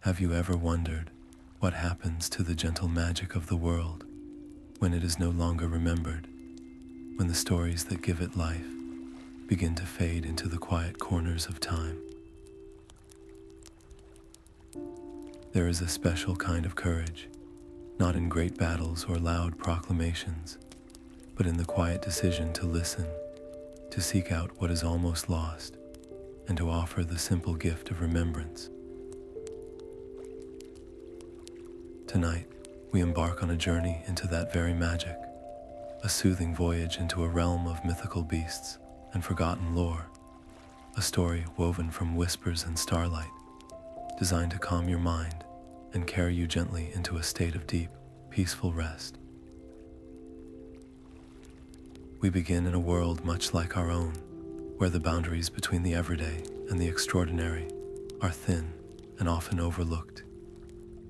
Have you ever wondered what happens to the gentle magic of the world when it is no longer remembered, when the stories that give it life begin to fade into the quiet corners of time? There is a special kind of courage, not in great battles or loud proclamations, but in the quiet decision to listen, to seek out what is almost lost, and to offer the simple gift of remembrance. Tonight, we embark on a journey into that very magic, a soothing voyage into a realm of mythical beasts and forgotten lore, a story woven from whispers and starlight, designed to calm your mind and carry you gently into a state of deep, peaceful rest. We begin in a world much like our own, where the boundaries between the everyday and the extraordinary are thin and often overlooked.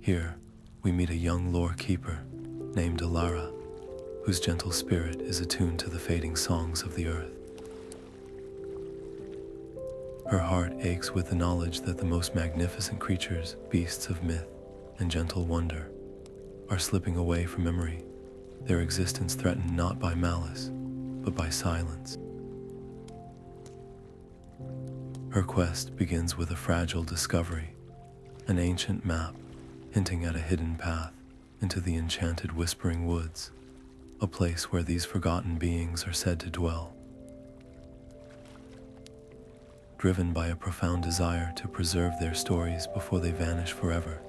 Here, we meet a young lore keeper named Alara, whose gentle spirit is attuned to the fading songs of the earth. Her heart aches with the knowledge that the most magnificent creatures, beasts of myth and gentle wonder, are slipping away from memory, their existence threatened not by malice, but by silence. Her quest begins with a fragile discovery, an ancient map hinting at a hidden path into the enchanted whispering woods, a place where these forgotten beings are said to dwell. Driven by a profound desire to preserve their stories before they vanish forever,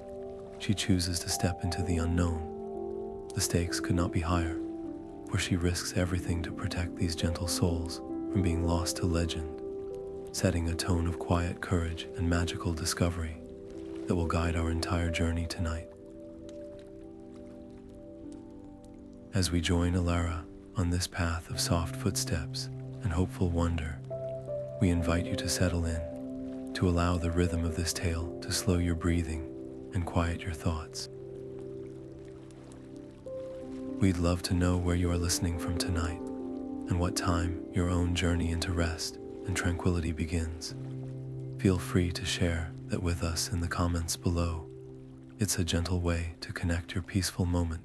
she chooses to step into the unknown. The stakes could not be higher, for she risks everything to protect these gentle souls from being lost to legend, setting a tone of quiet courage and magical discovery that will guide our entire journey tonight. As we join Alara on this path of soft footsteps and hopeful wonder, we invite you to settle in, to allow the rhythm of this tale to slow your breathing and quiet your thoughts. We'd love to know where you are listening from tonight and what time your own journey into rest and tranquility begins. Feel free to share that with us in the comments below. It's a gentle way to connect your peaceful moment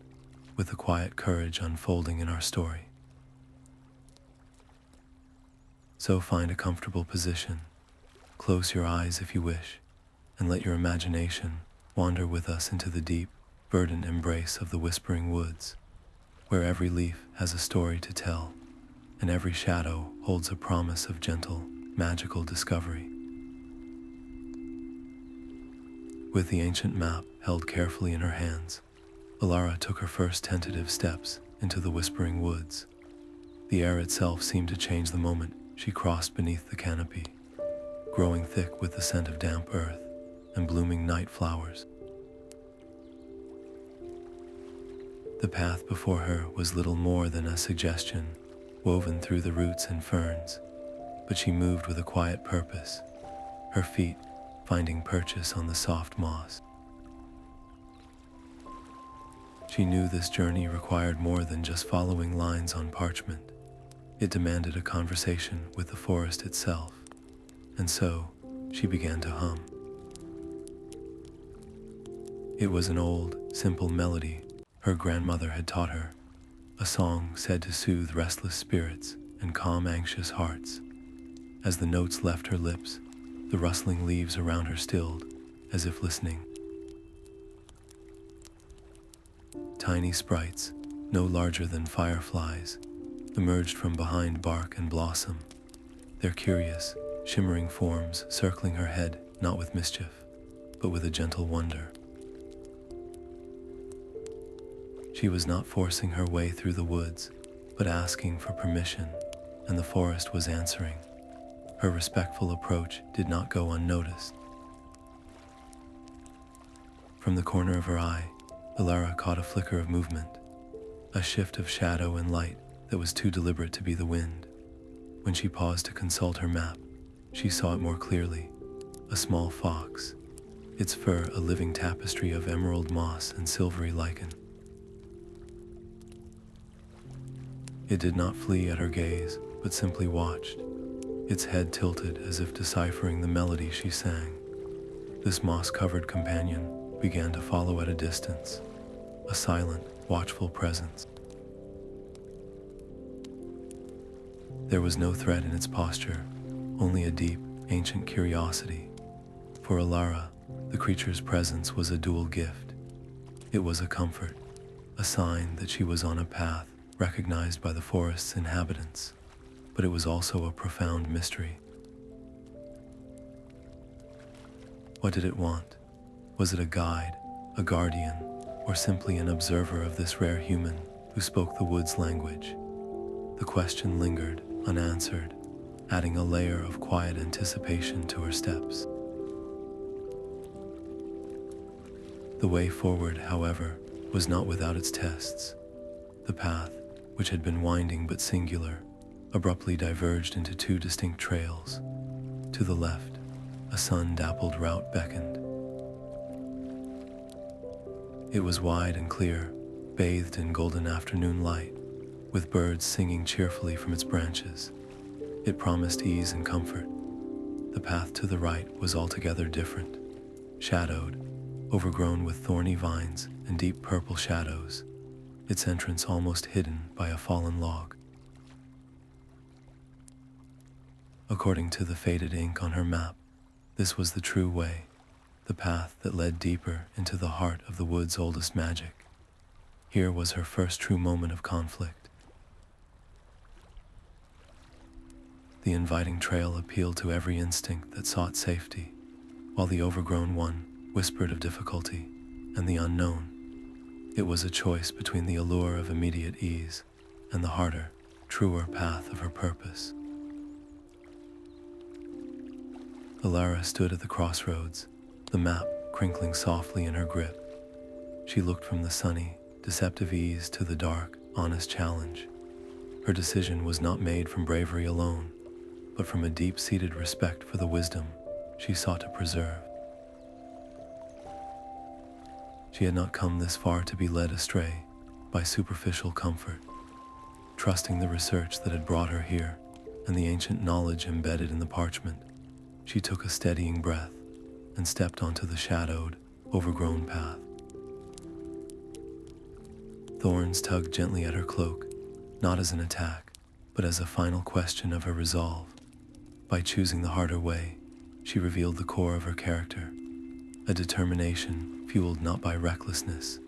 with the quiet courage unfolding in our story. So find a comfortable position, close your eyes if you wish, and let your imagination wander with us into the deep, verdant embrace of the whispering woods, where every leaf has a story to tell, and every shadow holds a promise of gentle, magical discovery. With the ancient map held carefully in her hands, Alara took her first tentative steps into the whispering woods. The air itself seemed to change the moment she crossed beneath the canopy, growing thick with the scent of damp earth and blooming night flowers. The path before her was little more than a suggestion, woven through the roots and ferns, but she moved with a quiet purpose, her feet finding purchase on the soft moss. She knew this journey required more than just following lines on parchment. It demanded a conversation with the forest itself, and so she began to hum. It was an old, simple melody her grandmother had taught her, a song said to soothe restless spirits and calm anxious hearts. As the notes left her lips, the rustling leaves around her stilled, as if listening. Tiny sprites, no larger than fireflies, emerged from behind bark and blossom, their curious, shimmering forms circling her head not with mischief, but with a gentle wonder. She was not forcing her way through the woods, but asking for permission, and the forest was answering. Her respectful approach did not go unnoticed. From the corner of her eye, Alara caught a flicker of movement, a shift of shadow and light that was too deliberate to be the wind. When she paused to consult her map, she saw it more clearly, a small fox, its fur a living tapestry of emerald moss and silvery lichen. It did not flee at her gaze, but simply watched, its head tilted as if deciphering the melody she sang. This moss-covered companion began to follow at a distance, a silent, watchful presence. There was no threat in its posture, only a deep, ancient curiosity. For Alara, the creature's presence was a dual gift. It was a comfort, a sign that she was on a path recognized by the forest's inhabitants, but it was also a profound mystery. What did it want? Was it a guide, a guardian, or simply an observer of this rare human who spoke the wood's language? The question lingered, unanswered, adding a layer of quiet anticipation to her steps. The way forward, however, was not without its tests. The path, which had been winding but singular, abruptly diverged into two distinct trails. To the left, a sun-dappled route beckoned. It was wide and clear, bathed in golden afternoon light, with birds singing cheerfully from its branches. It promised ease and comfort. The path to the right was altogether different, shadowed, overgrown with thorny vines and deep purple shadows, its entrance almost hidden by a fallen log. According to the faded ink on her map, this was the true way, the path that led deeper into the heart of the wood's oldest magic. Here was her first true moment of conflict. The inviting trail appealed to every instinct that sought safety, while the overgrown one whispered of difficulty and the unknown. It was a choice between the allure of immediate ease and the harder, truer path of her purpose. Alara stood at the crossroads, the map crinkling softly in her grip. She looked from the sunny, deceptive ease to the dark, honest challenge. Her decision was not made from bravery alone, but from a deep-seated respect for the wisdom she sought to preserve. She had not come this far to be led astray by superficial comfort. Trusting the research that had brought her here and the ancient knowledge embedded in the parchment, she took a steadying breath and stepped onto the shadowed, overgrown path. Thorns tugged gently at her cloak, not as an attack, but as a final question of her resolve. By choosing the harder way, she revealed the core of her character, a determination fueled not by recklessness,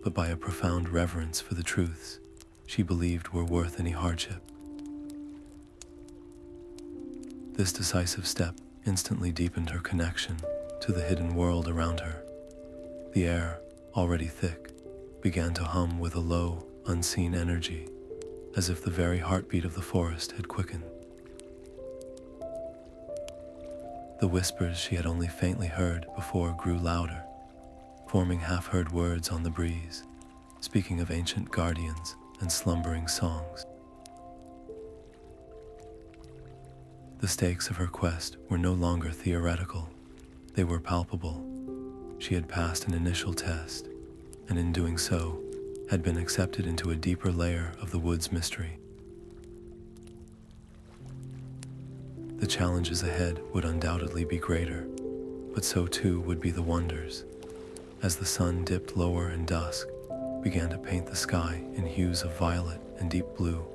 but by a profound reverence for the truths she believed were worth any hardship. This decisive step instantly deepened her connection to the hidden world around her. The air, already thick, began to hum with a low, unseen energy, as if the very heartbeat of the forest had quickened. The whispers she had only faintly heard before grew louder, forming half-heard words on the breeze, speaking of ancient guardians and slumbering songs. The stakes of her quest were no longer theoretical, they were palpable. She had passed an initial test, and in doing so, had been accepted into a deeper layer of the wood's mystery. The challenges ahead would undoubtedly be greater, but so too would be the wonders. As the sun dipped lower and dusk began to paint the sky in hues of violet and deep blue,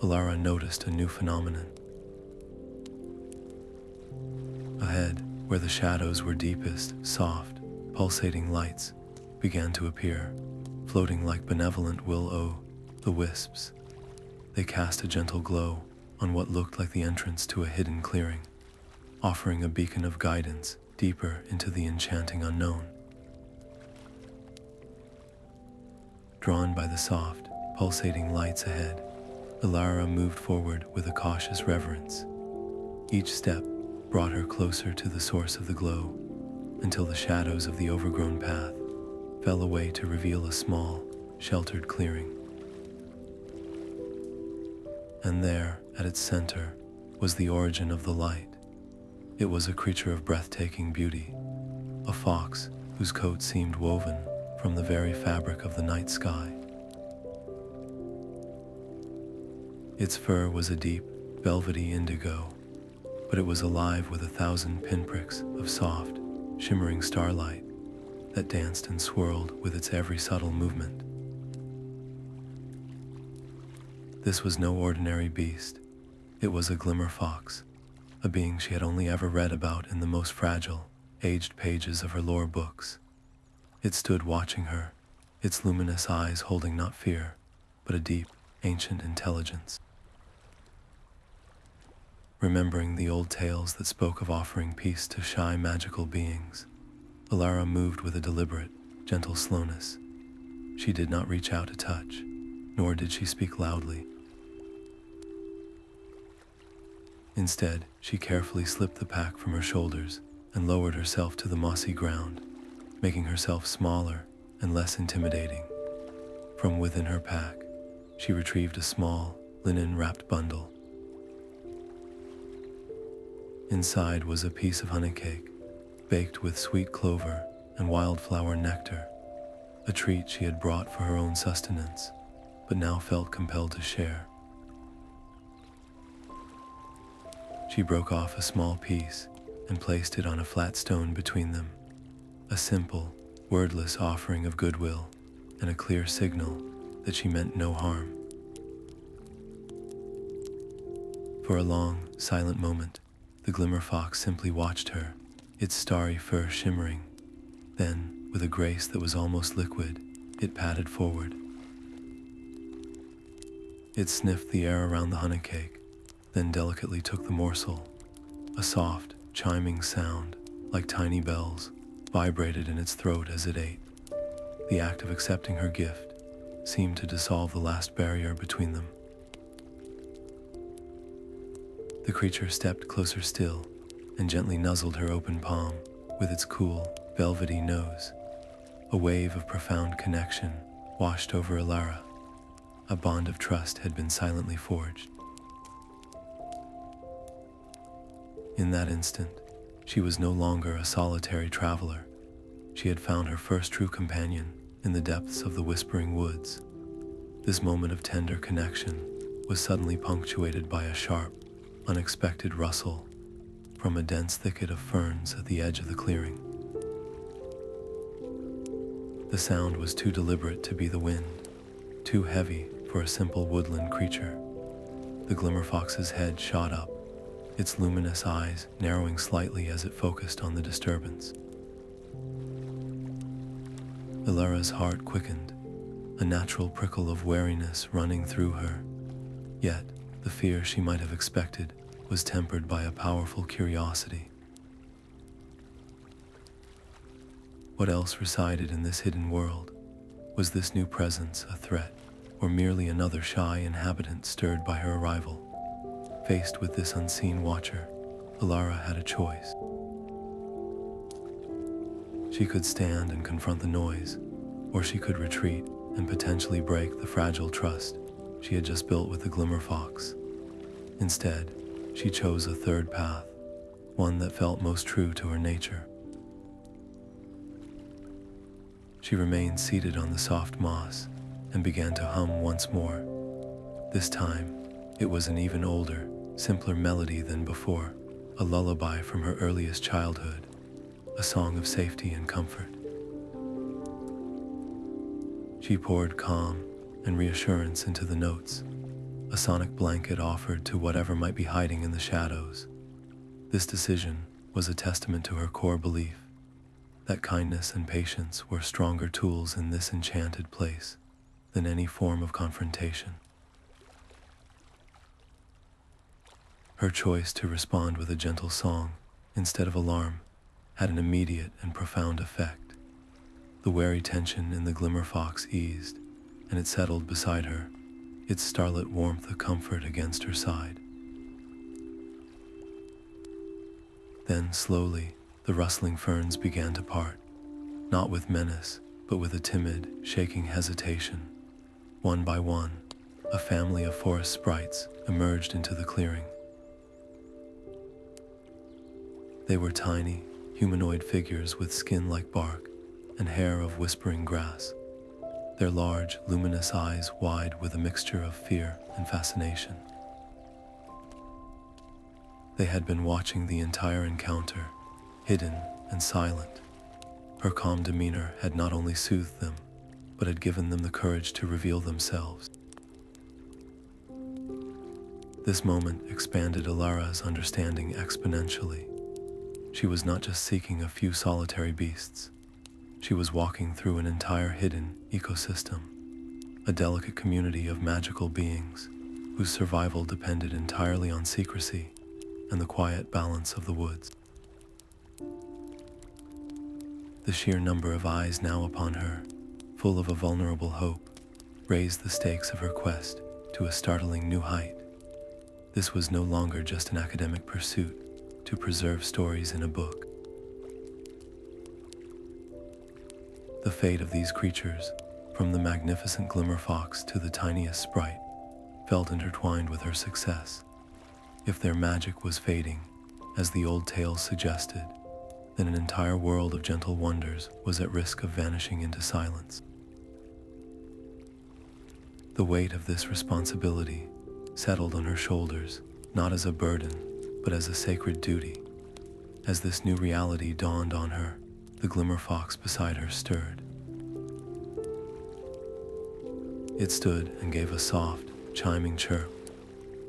Alara noticed a new phenomenon. Ahead, where the shadows were deepest, soft, pulsating lights began to appear, floating like benevolent will-o'-the-wisps. They cast a gentle glow on what looked like the entrance to a hidden clearing, offering a beacon of guidance deeper into the enchanting unknown. Drawn by the soft, pulsating lights ahead, Alara moved forward with a cautious reverence. Each step brought her closer to the source of the glow, until the shadows of the overgrown path fell away to reveal a small, sheltered clearing. And there, at its center, was the origin of the light. It was a creature of breathtaking beauty, a fox whose coat seemed woven from the very fabric of the night sky. Its fur was a deep, velvety indigo, but it was alive with 1,000 pinpricks of soft, shimmering starlight that danced and swirled with its every subtle movement. This was no ordinary beast. It was a Glimmer Fox, a being she had only ever read about in the most fragile, aged pages of her lore books. It stood watching her, its luminous eyes holding not fear, but a deep, ancient intelligence. Remembering the old tales that spoke of offering peace to shy magical beings, Alara moved with a deliberate, gentle slowness. She did not reach out to touch, nor did she speak loudly. Instead, she carefully slipped the pack from her shoulders and lowered herself to the mossy ground, making herself smaller and less intimidating. From within her pack, she retrieved a small, linen-wrapped bundle. Inside was a piece of honey cake, baked with sweet clover and wildflower nectar, a treat she had brought for her own sustenance, but now felt compelled to share. She broke off a small piece and placed it on a flat stone between them, a simple, wordless offering of goodwill and a clear signal that she meant no harm. For a long, silent moment, the Glimmer Fox simply watched her, its starry fur shimmering. Then, with a grace that was almost liquid, it padded forward. It sniffed the air around the honey cake, then delicately took the morsel. A soft, chiming sound, like tiny bells, vibrated in its throat as it ate. The act of accepting her gift seemed to dissolve the last barrier between them. The creature stepped closer still and gently nuzzled her open palm with its cool, velvety nose. A wave of profound connection washed over Alara. A bond of trust had been silently forged. In that instant, she was no longer a solitary traveler. She had found her first true companion in the depths of the whispering woods. This moment of tender connection was suddenly punctuated by a sharp, unexpected rustle from a dense thicket of ferns at the edge of the clearing. The sound was too deliberate to be the wind, too heavy for a simple woodland creature. The Glimmer Fox's head shot up, its luminous eyes narrowing slightly as it focused on the disturbance. Alara's heart quickened, a natural prickle of wariness running through her. Yet, the fear she might have expected was tempered by a powerful curiosity. What else resided in this hidden world? Was this new presence a threat, or merely another shy inhabitant stirred by her arrival? Faced with this unseen watcher, Alara had a choice. She could stand and confront the noise, or she could retreat and potentially break the fragile trust she had just built with the Glimmer Fox. Instead, she chose a third path, one that felt most true to her nature. She remained seated on the soft moss and began to hum once more. This time, it was an even older, simpler melody than before, a lullaby from her earliest childhood, a song of safety and comfort. She poured calm and reassurance into the notes, a sonic blanket offered to whatever might be hiding in the shadows. This decision was a testament to her core belief that kindness and patience were stronger tools in this enchanted place than any form of confrontation. Her choice to respond with a gentle song instead of alarm had an immediate and profound effect. The wary tension in the Glimmer Fox eased, and it settled beside her, its starlit warmth a comfort against her side. Then, slowly, the rustling ferns began to part, not with menace, but with a timid, shaking hesitation. One by one, a family of forest sprites emerged into the clearing. They were tiny, humanoid figures with skin like bark and hair of whispering grass, their large, luminous eyes wide with a mixture of fear and fascination. They had been watching the entire encounter, hidden and silent. Her calm demeanor had not only soothed them, but had given them the courage to reveal themselves. This moment expanded Alara's understanding exponentially. She was not just seeking a few solitary beasts. She was walking through an entire hidden ecosystem, a delicate community of magical beings whose survival depended entirely on secrecy and the quiet balance of the woods. The sheer number of eyes now upon her, full of a vulnerable hope, raised the stakes of her quest to a startling new height. This was no longer just an academic pursuit to preserve stories in a book. The fate of these creatures, from the magnificent Glimmer Fox to the tiniest Sprite, felt intertwined with her success. If their magic was fading, as the old tales suggested, then an entire world of gentle wonders was at risk of vanishing into silence. The weight of this responsibility settled on her shoulders, not as a burden, but as a sacred duty. As this new reality dawned on her, the Glimmer Fox beside her stirred. It stood and gave a soft, chiming chirp,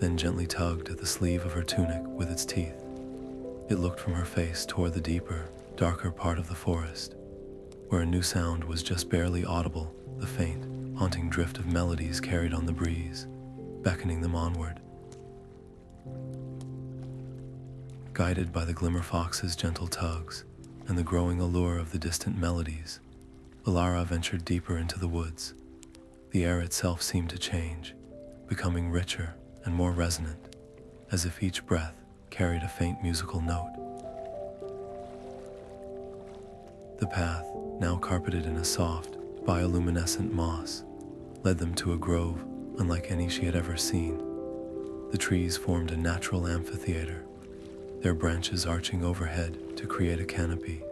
then gently tugged at the sleeve of her tunic with its teeth. It looked from her face toward the deeper, darker part of the forest, where a new sound was just barely audible, the faint, haunting drift of melodies carried on the breeze, beckoning them onward. Guided by the Glimmer Fox's gentle tugs and the growing allure of the distant melodies, Alara ventured deeper into the woods. The air itself seemed to change, becoming richer and more resonant, as if each breath carried a faint musical note. The path, now carpeted in a soft, bioluminescent moss, led them to a grove unlike any she had ever seen. The trees formed a natural amphitheater, their branches arching overhead to create a canopy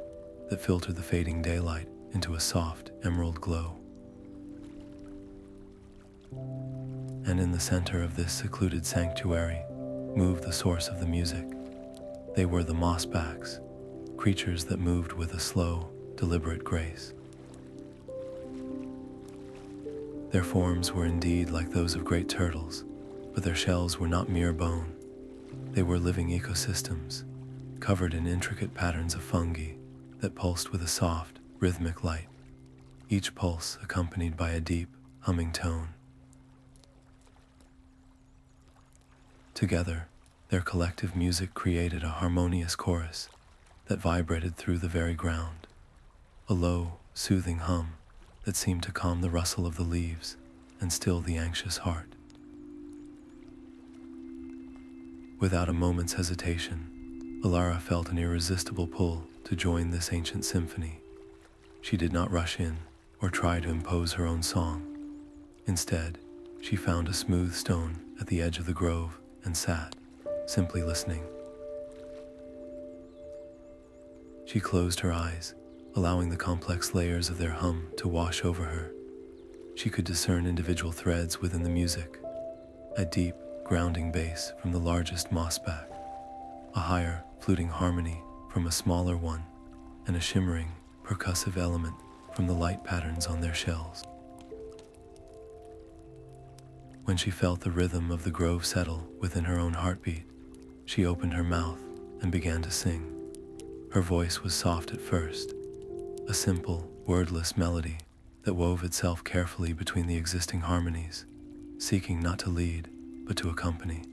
that filtered the fading daylight into a soft emerald glow. And in the center of this secluded sanctuary moved the source of the music. They were the Mossbacks, creatures that moved with a slow, deliberate grace. Their forms were indeed like those of great turtles, but their shells were not mere bone. They were living ecosystems, covered in intricate patterns of fungi that pulsed with a soft, rhythmic light, each pulse accompanied by a deep, humming tone. Together, their collective music created a harmonious chorus that vibrated through the very ground, a low, soothing hum that seemed to calm the rustle of the leaves and still the anxious heart. Without a moment's hesitation, Alara felt an irresistible pull to join this ancient symphony. She did not rush in or try to impose her own song. Instead, she found a smooth stone at the edge of the grove and sat, simply listening. She closed her eyes, allowing the complex layers of their hum to wash over her. She could discern individual threads within the music, a deep, grounding bass from the largest Mossback, a higher, fluting harmony from a smaller one, and a shimmering, percussive element from the light patterns on their shells. When she felt the rhythm of the grove settle within her own heartbeat, she opened her mouth and began to sing. Her voice was soft at first, a simple, wordless melody that wove itself carefully between the existing harmonies, seeking not to lead, but to accompany.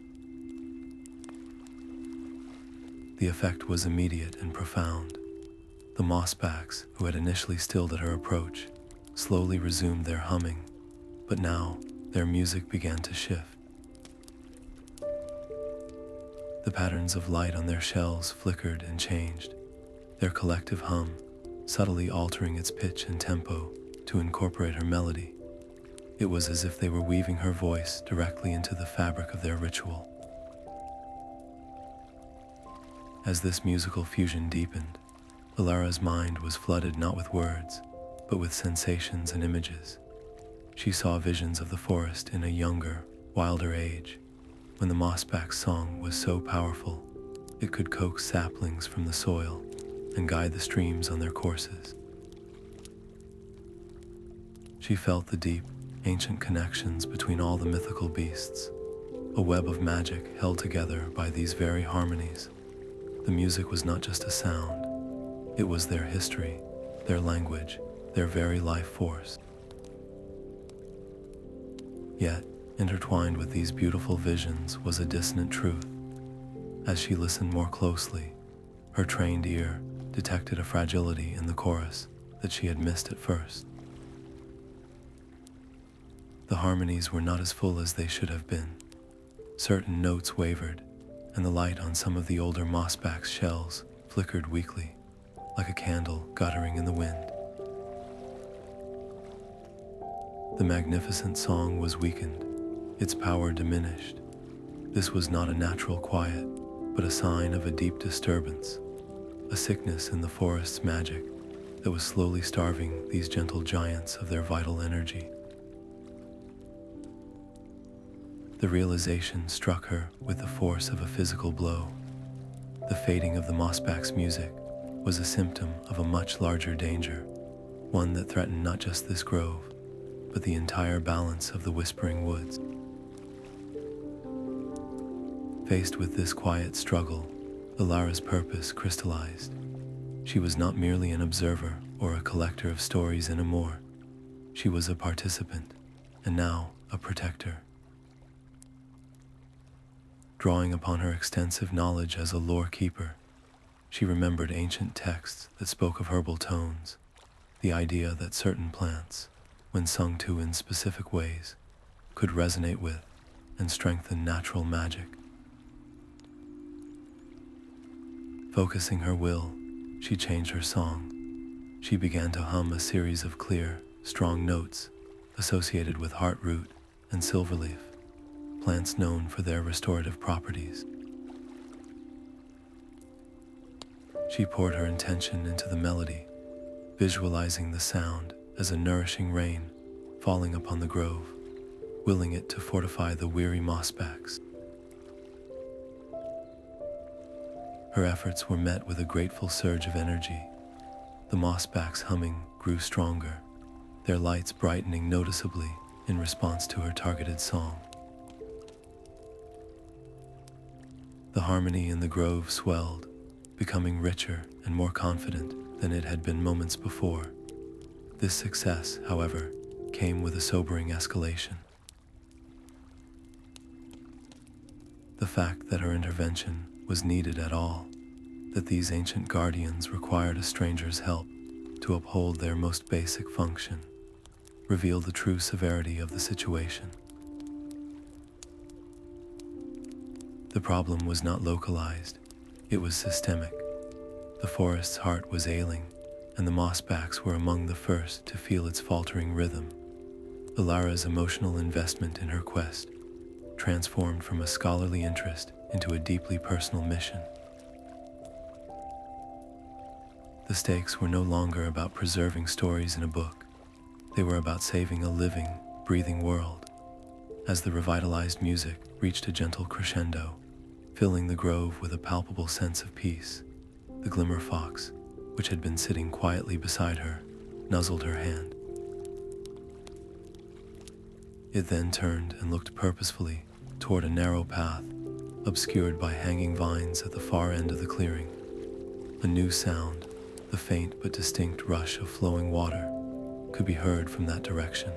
The effect was immediate and profound. The Mossbacks, who had initially stilled at her approach, slowly resumed their humming, but now their music began to shift. The patterns of light on their shells flickered and changed, their collective hum subtly altering its pitch and tempo to incorporate her melody. It was as if they were weaving her voice directly into the fabric of their ritual. As this musical fusion deepened, Alara's mind was flooded not with words, but with sensations and images. She saw visions of the forest in a younger, wilder age, when the Mossback's song was so powerful it could coax saplings from the soil and guide the streams on their courses. She felt the deep, ancient connections between all the mythical beasts, a web of magic held together by these very harmonies. The music was not just a sound, it was their history, their language, their very life force. Yet, intertwined with these beautiful visions was a dissonant truth. As she listened more closely, her trained ear detected a fragility in the chorus that she had missed at first. The harmonies were not as full as they should have been. Certain notes wavered, and the light on some of the older Mossback's shells flickered weakly, like a candle guttering in the wind. The magnificent song was weakened, its power diminished. This was not a natural quiet, but a sign of a deep disturbance, a sickness in the forest's magic that was slowly starving these gentle giants of their vital energy. The realization struck her with the force of a physical blow. The fading of the Mossback's music was a symptom of a much larger danger, one that threatened not just this grove, but the entire balance of the Whispering Woods. Faced with this quiet struggle, Alara's purpose crystallized. She was not merely an observer or a collector of stories anymore. She was a participant, and now a protector. Drawing upon her extensive knowledge as a lore keeper, she remembered ancient texts that spoke of herbal tones, the idea that certain plants, when sung to in specific ways, could resonate with and strengthen natural magic. Focusing her will, she changed her song. She began to hum a series of clear, strong notes associated with heartroot and silverleaf, plants known for their restorative properties. She poured her intention into the melody, visualizing the sound as a nourishing rain falling upon the grove, willing it to fortify the weary Mossbacks. Her efforts were met with a grateful surge of energy. The Mossbacks' humming grew stronger, their lights brightening noticeably in response to her targeted song. The harmony in the grove swelled, becoming richer and more confident than it had been moments before. This success, however, came with a sobering escalation. The fact that her intervention was needed at all, that these ancient guardians required a stranger's help to uphold their most basic function, revealed the true severity of the situation. The problem was not localized, it was systemic. The forest's heart was ailing, and the Mossbacks were among the first to feel its faltering rhythm. Alara's emotional investment in her quest transformed from a scholarly interest into a deeply personal mission. The stakes were no longer about preserving stories in a book. They were about saving a living, breathing world. As the revitalized music reached a gentle crescendo, filling the grove with a palpable sense of peace, the Glimmer Fox, which had been sitting quietly beside her, nuzzled her hand. It then turned and looked purposefully toward a narrow path, obscured by hanging vines at the far end of the clearing. A new sound, the faint but distinct rush of flowing water, could be heard from that direction.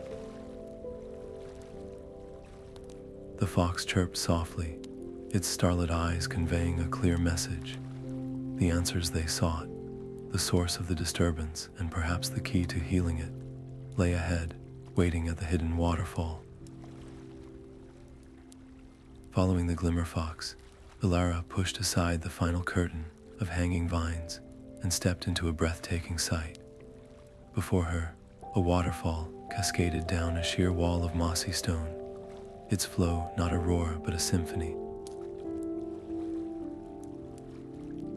The fox chirped softly, its starlit eyes conveying a clear message. The answers they sought, the source of the disturbance and perhaps the key to healing it, lay ahead, waiting at the hidden waterfall. Following the Glimmer Fox, Alara pushed aside the final curtain of hanging vines and stepped into a breathtaking sight. Before her, a waterfall cascaded down a sheer wall of mossy stone, its flow not a roar but a symphony.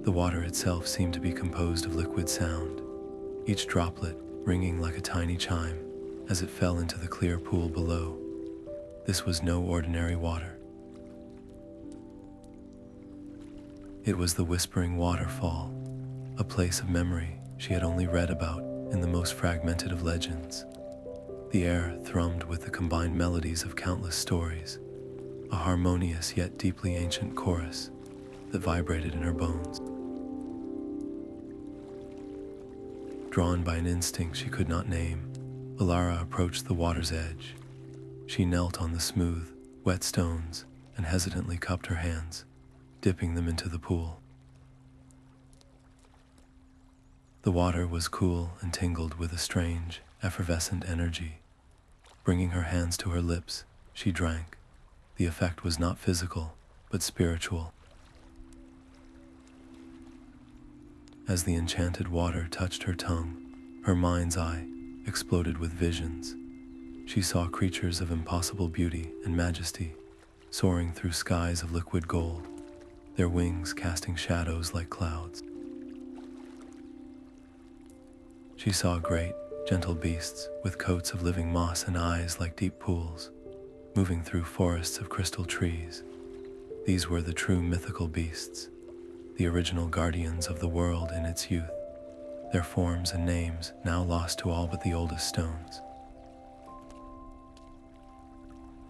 The water itself seemed to be composed of liquid sound, each droplet ringing like a tiny chime as it fell into the clear pool below. This was no ordinary water. It was the Whispering Waterfall, a place of memory she had only read about in the most fragmented of legends. The air thrummed with the combined melodies of countless stories, a harmonious yet deeply ancient chorus that vibrated in her bones. Drawn by an instinct she could not name, Alara approached the water's edge. She knelt on the smooth, wet stones and hesitantly cupped her hands, dipping them into the pool. The water was cool and tingled with a strange, effervescent energy. Bringing her hands to her lips, she drank. The effect was not physical, but spiritual. As the enchanted water touched her tongue, her mind's eye exploded with visions. She saw creatures of impossible beauty and majesty, soaring through skies of liquid gold, their wings casting shadows like clouds. She saw great, gentle beasts with coats of living moss and eyes like deep pools, moving through forests of crystal trees. These were the true mythical beasts, the original guardians of the world in its youth, their forms and names now lost to all but the oldest stones.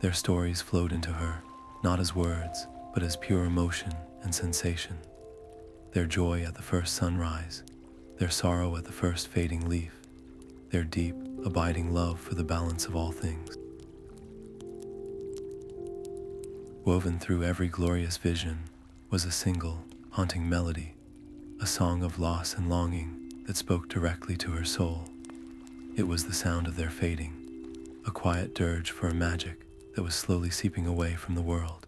Their stories flowed into her, not as words, but as pure emotion and sensation. Their joy at the first sunrise, their sorrow at the first fading leaf, their deep, abiding love for the balance of all things. Woven through every glorious vision was a single, haunting melody, a song of loss and longing that spoke directly to her soul. It was the sound of their fading, a quiet dirge for a magic that was slowly seeping away from the world.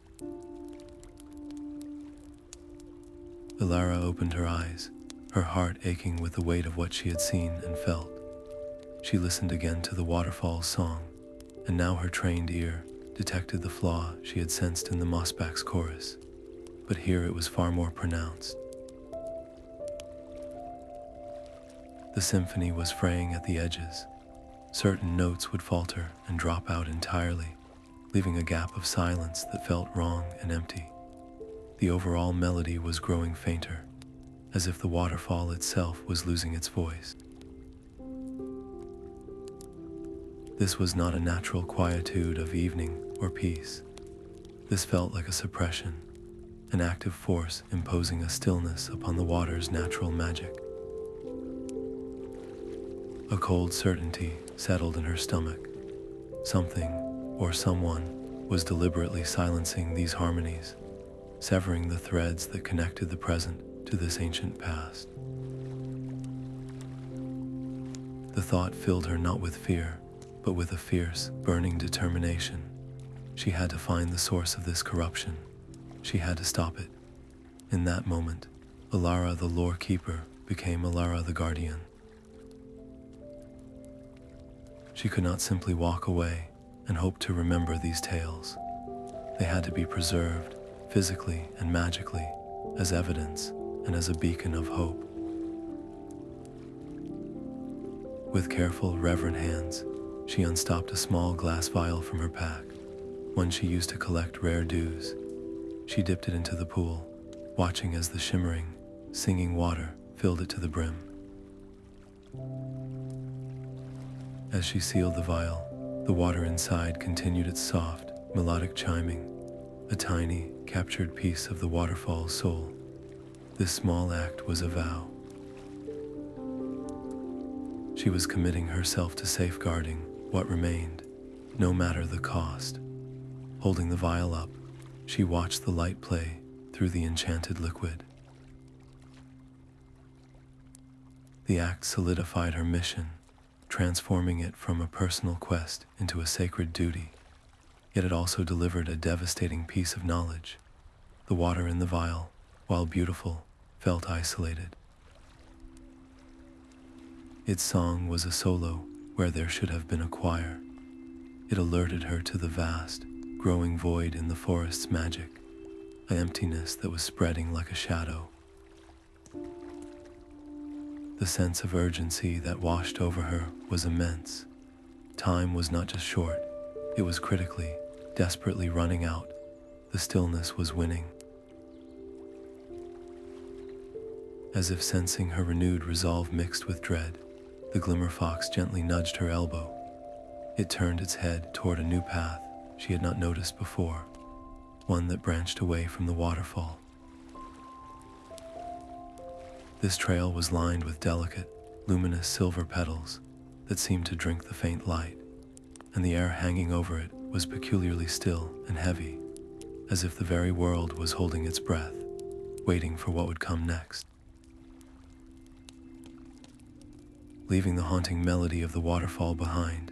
Alara opened her eyes, her heart aching with the weight of what she had seen and felt. She listened again to the Waterfall's song, and now her trained ear detected the flaw she had sensed in the Mossback's chorus, but here it was far more pronounced. The symphony was fraying at the edges. Certain notes would falter and drop out entirely, leaving a gap of silence that felt wrong and empty. The overall melody was growing fainter, as if the waterfall itself was losing its voice. This was not a natural quietude of evening or peace. This felt like a suppression, an active force imposing a stillness upon the water's natural magic. A cold certainty settled in her stomach. Something, or someone, was deliberately silencing these harmonies, severing the threads that connected the present to this ancient past. The thought filled her not with fear, but with a fierce, burning determination. She had to find the source of this corruption. She had to stop it. In that moment, Alara the lore keeper became Alara the guardian. She could not simply walk away and hope to remember these tales. They had to be preserved, physically and magically, as evidence and as a beacon of hope. With careful, reverent hands, she unstopped a small glass vial from her pack, one she used to collect rare dews. She dipped it into the pool, watching as the shimmering, singing water filled it to the brim. As she sealed the vial, the water inside continued its soft, melodic chiming, a tiny, captured piece of the waterfall's soul. This small act was a vow. She was committing herself to safeguarding what remained, no matter the cost. Holding the vial up, she watched the light play through the enchanted liquid. The act solidified her mission, transforming it from a personal quest into a sacred duty. Yet it also delivered a devastating piece of knowledge. The water in the vial, while beautiful, felt isolated. Its song was a solo where there should have been a choir. It alerted her to the vast, growing void in the forest's magic, an emptiness that was spreading like a shadow. The sense of urgency that washed over her was immense. Time was not just short, it was critically, desperately running out. The stillness was winning. As if sensing her renewed resolve mixed with dread, the Glimmer Fox gently nudged her elbow. It turned its head toward a new path she had not noticed before, one that branched away from the waterfall. This trail was lined with delicate, luminous silver petals that seemed to drink the faint light, and the air hanging over it was peculiarly still and heavy, as if the very world was holding its breath, waiting for what would come next. Leaving the haunting melody of the waterfall behind,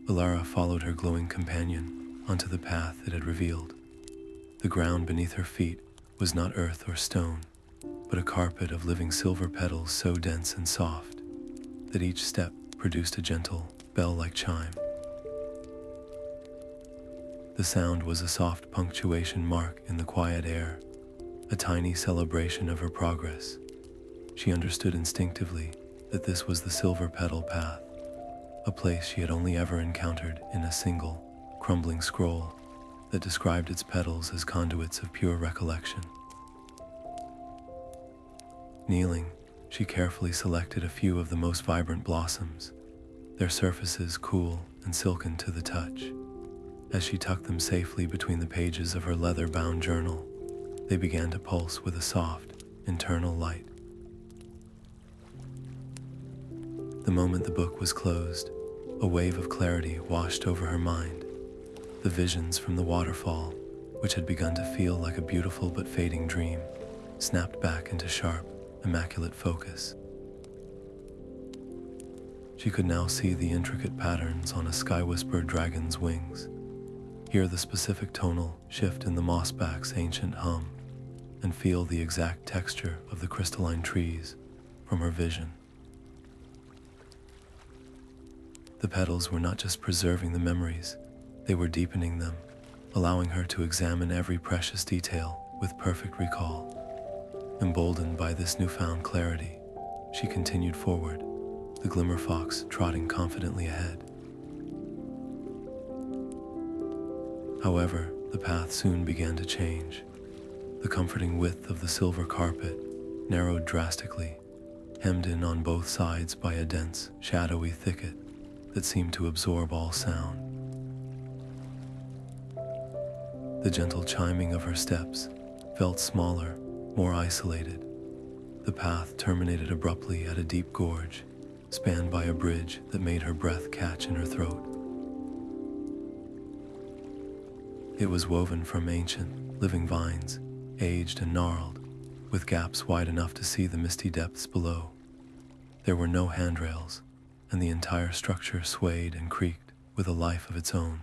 Alara followed her glowing companion onto the path it had revealed. The ground beneath her feet was not earth or stone, but a carpet of living silver petals so dense and soft that each step produced a gentle, bell-like chime. The sound was a soft punctuation mark in the quiet air, a tiny celebration of her progress. She understood instinctively that this was the silver petal path, a place she had only ever encountered in a single, crumbling scroll that described its petals as conduits of pure recollection. Kneeling, she carefully selected a few of the most vibrant blossoms, their surfaces cool and silken to the touch. As she tucked them safely between the pages of her leather-bound journal, they began to pulse with a soft, internal light. The moment the book was closed, a wave of clarity washed over her mind. The visions from the waterfall, which had begun to feel like a beautiful but fading dream, snapped back into sharp, immaculate focus. She could now see the intricate patterns on a sky-whisper dragon's wings, hear the specific tonal shift in the Mossback's ancient hum, and feel the exact texture of the crystalline trees from her vision. The petals were not just preserving the memories, they were deepening them, allowing her to examine every precious detail with perfect recall. Emboldened by this newfound clarity, she continued forward, the Glimmer Fox trotting confidently ahead. However, the path soon began to change. The comforting width of the silver carpet narrowed drastically, hemmed in on both sides by a dense, shadowy thicket that seemed to absorb all sound. The gentle chiming of her steps felt smaller, more isolated. The path terminated abruptly at a deep gorge, spanned by a bridge that made her breath catch in her throat. It was woven from ancient, living vines, aged and gnarled, with gaps wide enough to see the misty depths below. There were no handrails, and the entire structure swayed and creaked with a life of its own,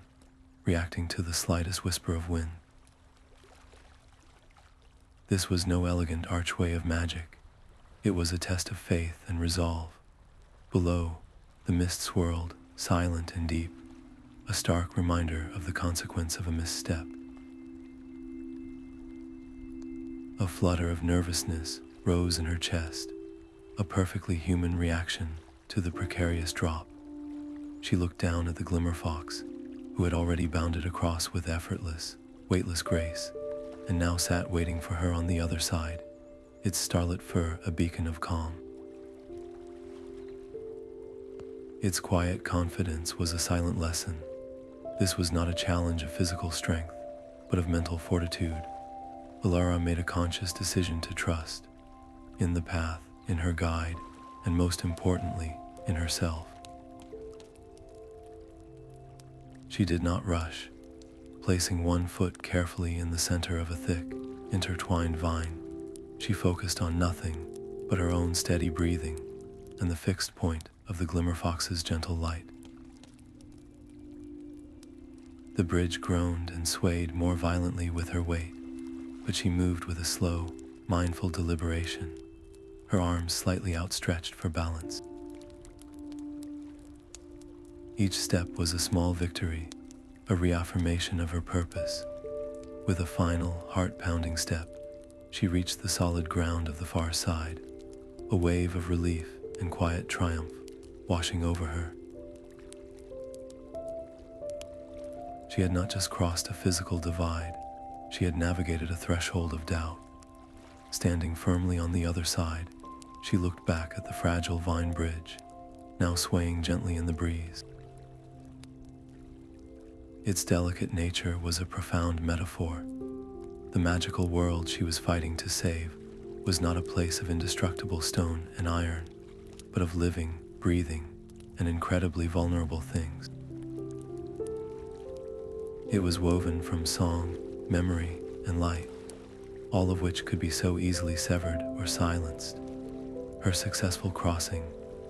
reacting to the slightest whisper of wind. This was no elegant archway of magic. It was a test of faith and resolve. Below, the mist swirled, silent and deep, a stark reminder of the consequence of a misstep. A flutter of nervousness rose in her chest, a perfectly human reaction to the precarious drop. She looked down at the Glimmer Fox, who had already bounded across with effortless, weightless grace, and now sat waiting for her on the other side, its starlit fur a beacon of calm. Its quiet confidence was a silent lesson. This was not a challenge of physical strength, but of mental fortitude. Alara made a conscious decision to trust in the path, in her guide, and most importantly, in herself. She did not rush, placing one foot carefully in the center of a thick, intertwined vine. She focused on nothing but her own steady breathing and the fixed point of the Glimmer Fox's gentle light. The bridge groaned and swayed more violently with her weight, but she moved with a slow, mindful deliberation, her arms slightly outstretched for balance. Each step was a small victory, a reaffirmation of her purpose. With a final, heart-pounding step, she reached the solid ground of the far side, a wave of relief and quiet triumph washing over her. She had not just crossed a physical divide, she had navigated a threshold of doubt. Standing firmly on the other side, She looked back at the fragile vine bridge, now swaying gently in the breeze. Its delicate nature was a profound metaphor. The magical world she was fighting to save was not a place of indestructible stone and iron, but of living, breathing, and incredibly vulnerable things. It was woven from song, memory, and light, all of which could be so easily severed or silenced. Her successful crossing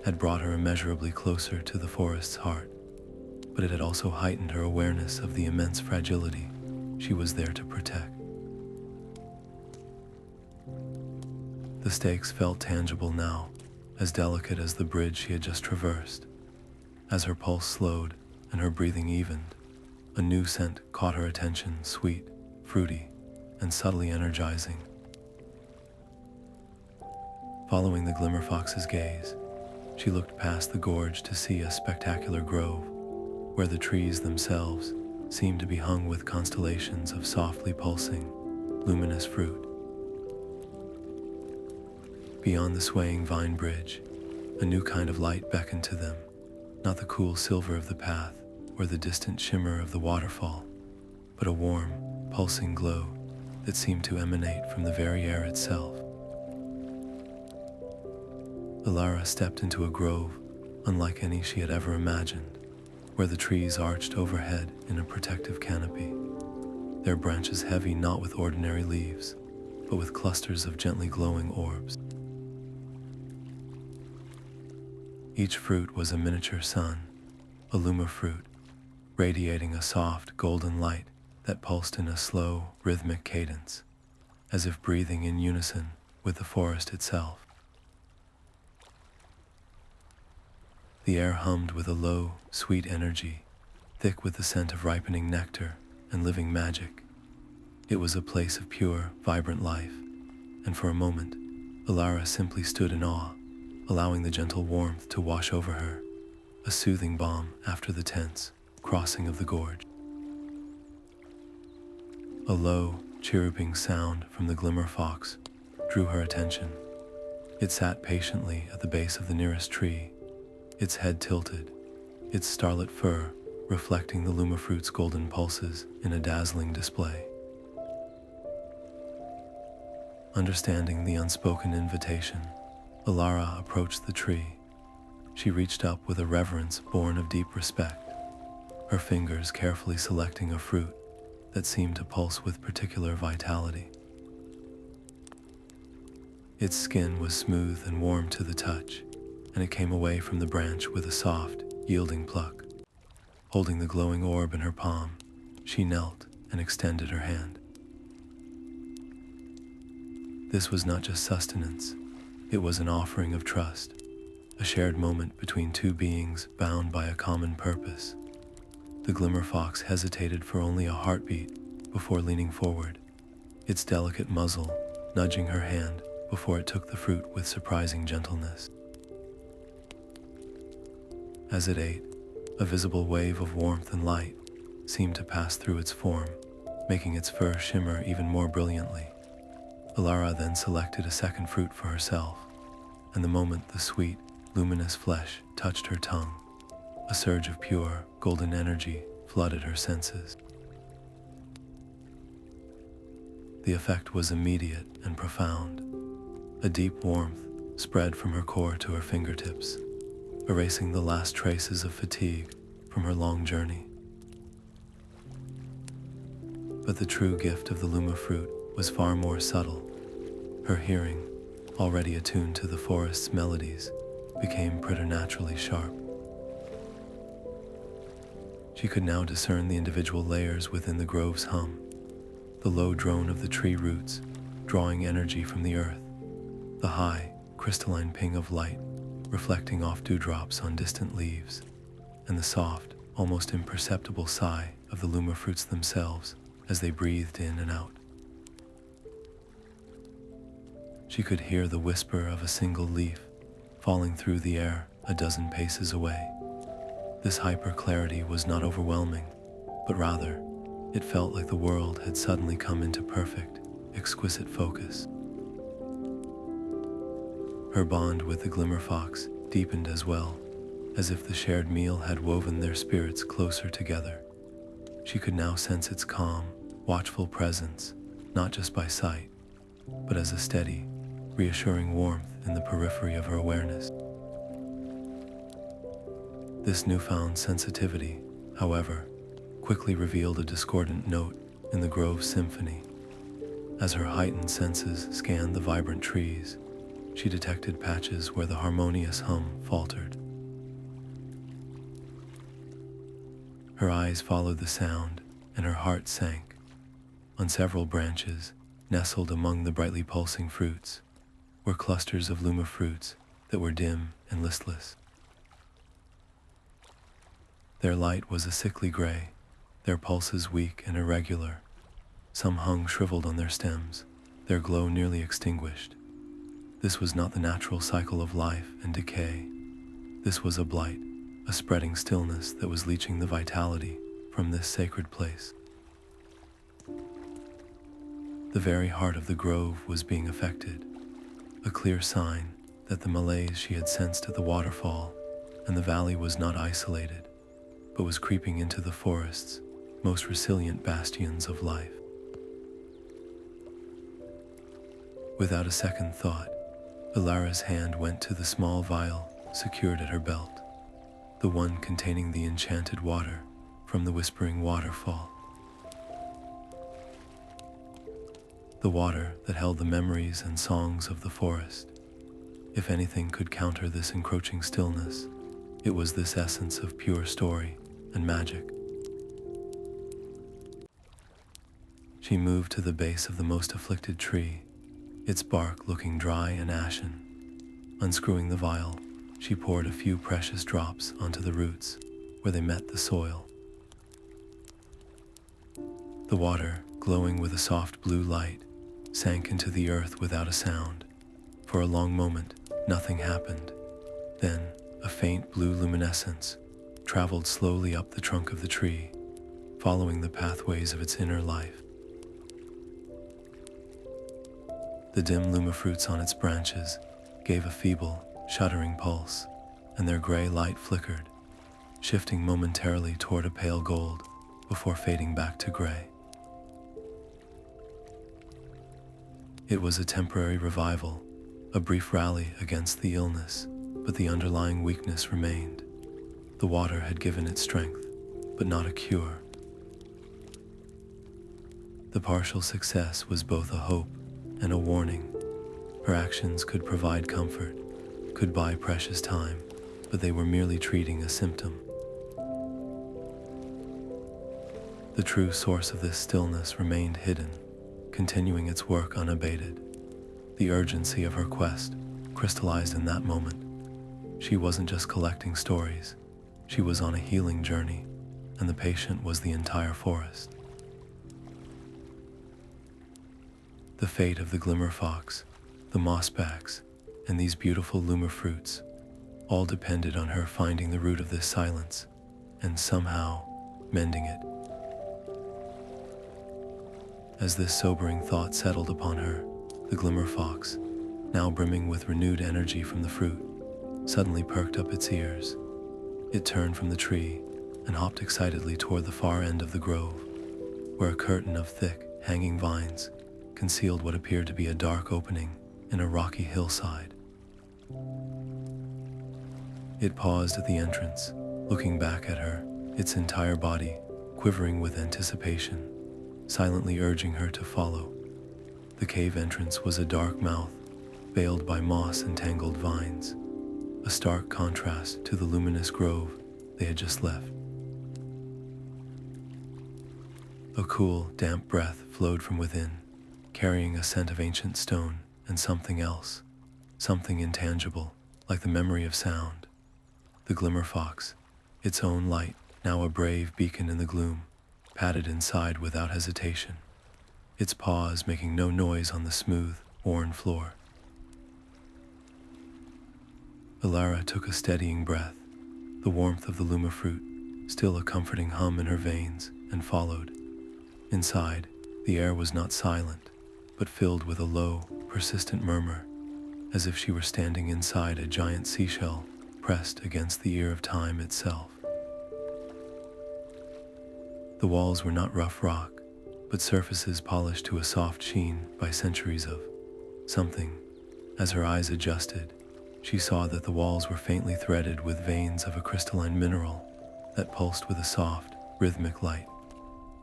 had brought her immeasurably closer to the forest's heart, but it had also heightened her awareness of the immense fragility she was there to protect. The stakes felt tangible now, as delicate as the bridge she had just traversed. As her pulse slowed and her breathing evened, a new scent caught her attention, sweet, fruity, and subtly energizing. Following the Glimmer Fox's gaze, she looked past the gorge to see a spectacular grove, where the trees themselves seemed to be hung with constellations of softly pulsing, luminous fruit. Beyond the swaying vine bridge, a new kind of light beckoned to them, not the cool silver of the path or the distant shimmer of the waterfall, but a warm, pulsing glow that seemed to emanate from the very air itself. Alara stepped into a grove unlike any she had ever imagined, where the trees arched overhead in a protective canopy, their branches heavy not with ordinary leaves, but with clusters of gently glowing orbs. Each fruit was a miniature sun, a Luma fruit, radiating a soft golden light that pulsed in a slow, rhythmic cadence, as if breathing in unison with the forest itself. The air hummed with a low, sweet energy, thick with the scent of ripening nectar and living magic. It was a place of pure, vibrant life, and for a moment, Alara simply stood in awe, allowing the gentle warmth to wash over her, a soothing balm after the tense crossing of the gorge. A low, chirruping sound from the Glimmer Fox drew her attention. It sat patiently at the base of the nearest tree, its head tilted, its starlit fur reflecting the Luma fruit's golden pulses in a dazzling display. Understanding the unspoken invitation, Alara approached the tree. She reached up with a reverence born of deep respect, her fingers carefully selecting a fruit that seemed to pulse with particular vitality. Its skin was smooth and warm to the touch, and it came away from the branch with a soft, yielding pluck. Holding the glowing orb in her palm, she knelt and extended her hand. This was not just sustenance, it was an offering of trust, a shared moment between two beings bound by a common purpose. The Glimmer Fox hesitated for only a heartbeat before leaning forward, its delicate muzzle nudging her hand before it took the fruit with surprising gentleness. As it ate, a visible wave of warmth and light seemed to pass through its form, making its fur shimmer even more brilliantly. Alara then selected a second fruit for herself, and the moment the sweet, luminous flesh touched her tongue, a surge of pure, golden energy flooded her senses. The effect was immediate and profound. A deep warmth spread from her core to her fingertips, erasing the last traces of fatigue from her long journey. But the true gift of the Luma fruit was far more subtle. Her hearing, already attuned to the forest's melodies, became preternaturally sharp. She could now discern the individual layers within the grove's hum, the low drone of the tree roots drawing energy from the earth, the high, crystalline ping of light reflecting off dewdrops on distant leaves, and the soft, almost imperceptible sigh of the Luma fruits themselves as they breathed in and out. She could hear the whisper of a single leaf falling through the air a dozen paces away. This hyper-clarity was not overwhelming, but rather, it felt like the world had suddenly come into perfect, exquisite focus. Her bond with the Glimmer Fox deepened as well, as if the shared meal had woven their spirits closer together. She could now sense its calm, watchful presence, not just by sight, but as a steady, reassuring warmth in the periphery of her awareness. This newfound sensitivity, however, quickly revealed a discordant note in the grove's symphony. As her heightened senses scanned the vibrant trees, she detected patches where the harmonious hum faltered. Her eyes followed the sound, and her heart sank. On several branches, nestled among the brightly pulsing fruits, were clusters of Luma fruits that were dim and listless. Their light was a sickly gray, their pulses weak and irregular. Some hung shriveled on their stems, their glow nearly extinguished. This was not the natural cycle of life and decay. This was a blight, a spreading stillness that was leaching the vitality from this sacred place. The very heart of the grove was being affected, a clear sign that the malaise she had sensed at the waterfall and the valley was not isolated, but was creeping into the forest's most resilient bastions of life. Without a second thought, Alara's hand went to the small vial secured at her belt, the one containing the enchanted water from the Whispering Waterfall. The water that held the memories and songs of the forest. If anything could counter this encroaching stillness, it was this essence of pure story and magic. She moved to the base of the most afflicted tree, its bark looking dry and ashen. Unscrewing the vial, she poured a few precious drops onto the roots where they met the soil. The water, glowing with a soft blue light, sank into the earth without a sound. For a long moment, nothing happened. Then, a faint blue luminescence traveled slowly up the trunk of the tree, following the pathways of its inner life. The dim Luma fruits on its branches gave a feeble, shuddering pulse, and their gray light flickered, shifting momentarily toward a pale gold before fading back to gray. It was a temporary revival, a brief rally against the illness, but the underlying weakness remained. The water had given it strength, but not a cure. The partial success was both a hope and a warning. Her actions could provide comfort, could buy precious time, but they were merely treating a symptom. The true source of this stillness remained hidden, continuing its work unabated. The urgency of her quest crystallized in that moment. She wasn't just collecting stories, she was on a healing journey, and the patient was the entire forest. The fate of the Glimmer Fox, the Mossbacks, and these beautiful Luma fruits all depended on her finding the root of this silence and somehow mending it. As this sobering thought settled upon her, the Glimmer Fox, now brimming with renewed energy from the fruit, suddenly perked up its ears. It turned from the tree and hopped excitedly toward the far end of the grove, where a curtain of thick, hanging vines concealed what appeared to be a dark opening in a rocky hillside. It paused at the entrance, looking back at her, its entire body quivering with anticipation, silently urging her to follow. The cave entrance was a dark mouth, veiled by moss and tangled vines, a stark contrast to the luminous grove they had just left. A cool, damp breath flowed from within, carrying a scent of ancient stone and something else, something intangible, like the memory of sound. The Glimmer Fox, its own light, now a brave beacon in the gloom, padded inside without hesitation, its paws making no noise on the smooth, worn floor. Alara took a steadying breath, the warmth of the Luma fruit still a comforting hum in her veins, and followed. Inside, the air was not silent, but filled with a low, persistent murmur, as if she were standing inside a giant seashell pressed against the ear of time itself. The walls were not rough rock, but surfaces polished to a soft sheen by centuries of something. As her eyes adjusted, she saw that the walls were faintly threaded with veins of a crystalline mineral that pulsed with a soft, rhythmic light,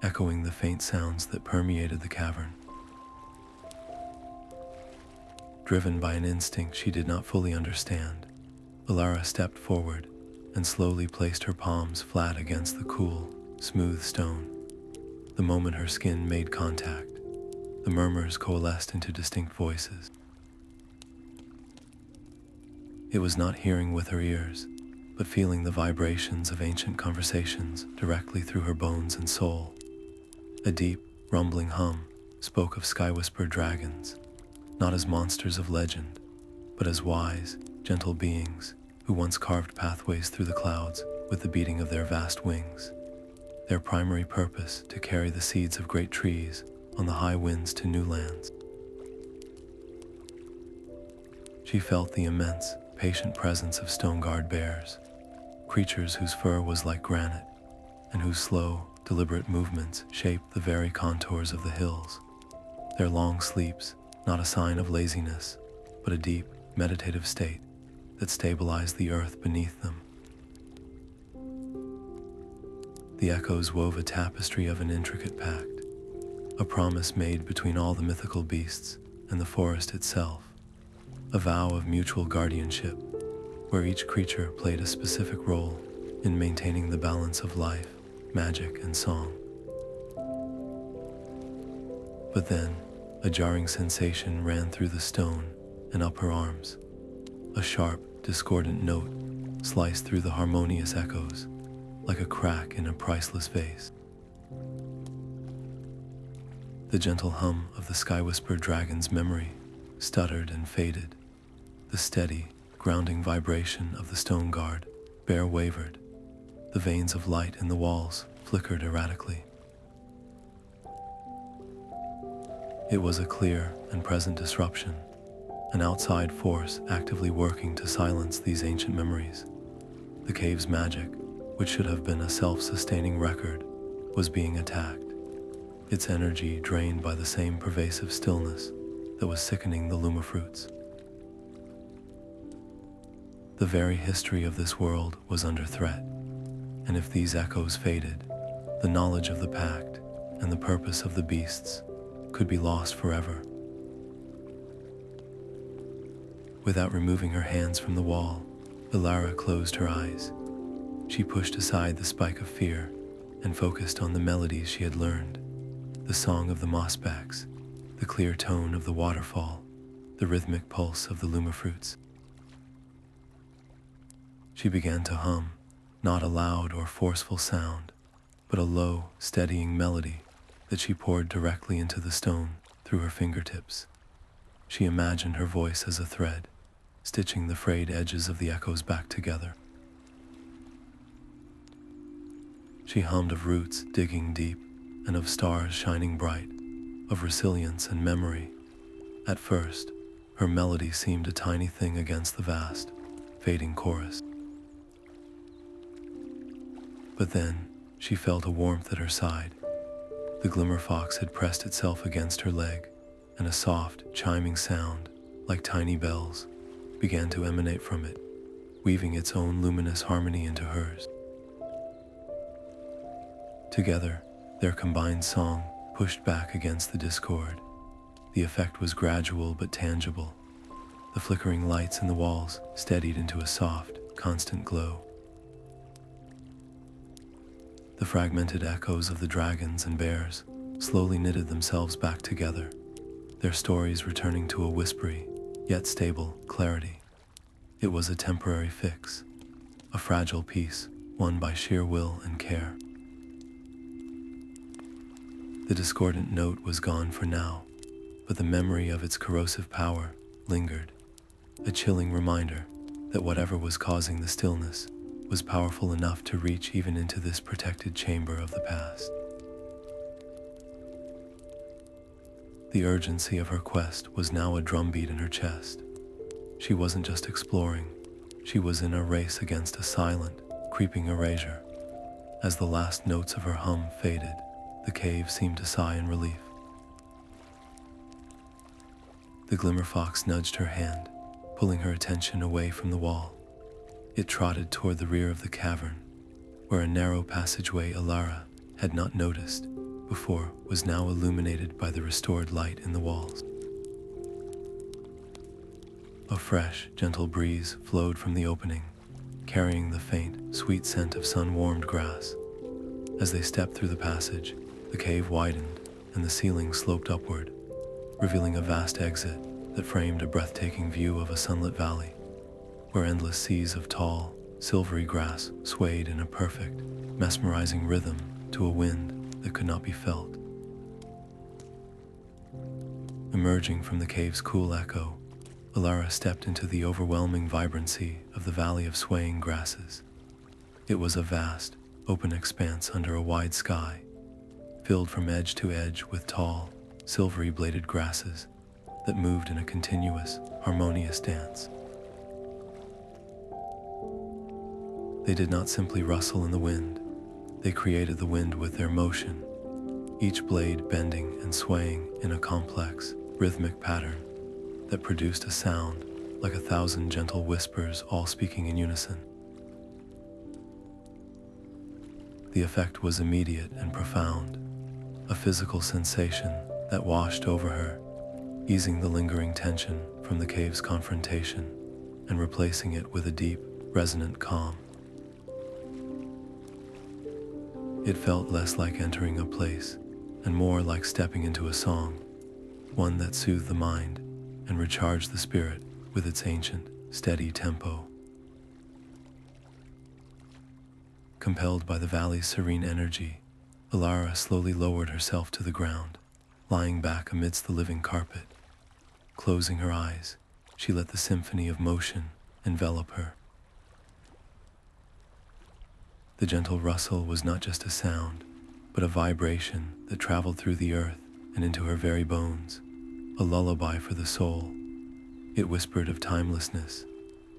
echoing the faint sounds that permeated the cavern. Driven by an instinct she did not fully understand, Alara stepped forward and slowly placed her palms flat against the cool, smooth stone. The moment her skin made contact, the murmurs coalesced into distinct voices. It was not hearing with her ears, but feeling the vibrations of ancient conversations directly through her bones and soul. A deep, rumbling hum spoke of sky-whispered dragons, not as monsters of legend, but as wise, gentle beings who once carved pathways through the clouds with the beating of their vast wings, their primary purpose to carry the seeds of great trees on the high winds to new lands. She felt the immense, patient presence of stone-guard bears, creatures whose fur was like granite, and whose slow, deliberate movements shaped the very contours of the hills. Their long sleeps, not a sign of laziness, but a deep, meditative state that stabilized the earth beneath them. The echoes wove a tapestry of an intricate pact, a promise made between all the mythical beasts and the forest itself, a vow of mutual guardianship, where each creature played a specific role in maintaining the balance of life, magic, and song. But then, a jarring sensation ran through the stone and up her arms. A sharp, discordant note sliced through the harmonious echoes, like a crack in a priceless vase. The gentle hum of the sky-whispered dragon's memory stuttered and faded. The steady, grounding vibration of the stone guard bear wavered. The veins of light in the walls flickered erratically. It was a clear and present disruption, an outside force actively working to silence these ancient memories. The cave's magic, which should have been a self-sustaining record, was being attacked, its energy drained by the same pervasive stillness that was sickening the Luma fruits. The very history of this world was under threat, and if these echoes faded, the knowledge of the pact and the purpose of the beasts could be lost forever. Without removing her hands from the wall, Alara closed her eyes. She pushed aside the spike of fear and focused on the melodies she had learned, the song of the Mossbacks, the clear tone of the Waterfall, the rhythmic pulse of the Luma fruits. She began to hum, not a loud or forceful sound, but a low, steadying melody that she poured directly into the stone through her fingertips. She imagined her voice as a thread, stitching the frayed edges of the echoes back together. She hummed of roots digging deep and of stars shining bright, of resilience and memory. At first, her melody seemed a tiny thing against the vast, fading chorus. But then, she felt a warmth at her side. The Glimmer Fox had pressed itself against her leg, and a soft, chiming sound, like tiny bells, began to emanate from it, weaving its own luminous harmony into hers. Together, their combined song pushed back against the discord. The effect was gradual but tangible. The flickering lights in the walls steadied into a soft, constant glow. The fragmented echoes of the dragons and bears slowly knitted themselves back together, their stories returning to a whispery, yet stable, clarity. It was a temporary fix, a fragile peace won by sheer will and care. The discordant note was gone for now, but the memory of its corrosive power lingered, a chilling reminder that whatever was causing the stillness was powerful enough to reach even into this protected chamber of the past. The urgency of her quest was now a drumbeat in her chest. She wasn't just exploring, she was in a race against a silent, creeping erasure. As the last notes of her hum faded, the cave seemed to sigh in relief. The Glimmer Fox nudged her hand, pulling her attention away from the wall. It trotted toward the rear of the cavern, where a narrow passageway Alara had not noticed before was now illuminated by the restored light in the walls. A fresh, gentle breeze flowed from the opening, carrying the faint, sweet scent of sun-warmed grass. As they stepped through the passage, the cave widened and the ceiling sloped upward, revealing a vast exit that framed a breathtaking view of a sunlit valley, where endless seas of tall, silvery grass swayed in a perfect, mesmerizing rhythm to a wind that could not be felt. Emerging from the cave's cool echo, Alara stepped into the overwhelming vibrancy of the valley of swaying grasses. It was a vast, open expanse under a wide sky, filled from edge to edge with tall, silvery-bladed grasses that moved in a continuous, harmonious dance. They did not simply rustle in the wind, they created the wind with their motion, each blade bending and swaying in a complex, rhythmic pattern that produced a sound like 1,000 gentle whispers all speaking in unison. The effect was immediate and profound, a physical sensation that washed over her, easing the lingering tension from the cave's confrontation and replacing it with a deep, resonant calm. It felt less like entering a place and more like stepping into a song, one that soothed the mind and recharged the spirit with its ancient, steady tempo. Compelled by the valley's serene energy, Alara slowly lowered herself to the ground, lying back amidst the living carpet. Closing her eyes, she let the symphony of motion envelop her. The gentle rustle was not just a sound, but a vibration that traveled through the earth and into her very bones, a lullaby for the soul. It whispered of timelessness,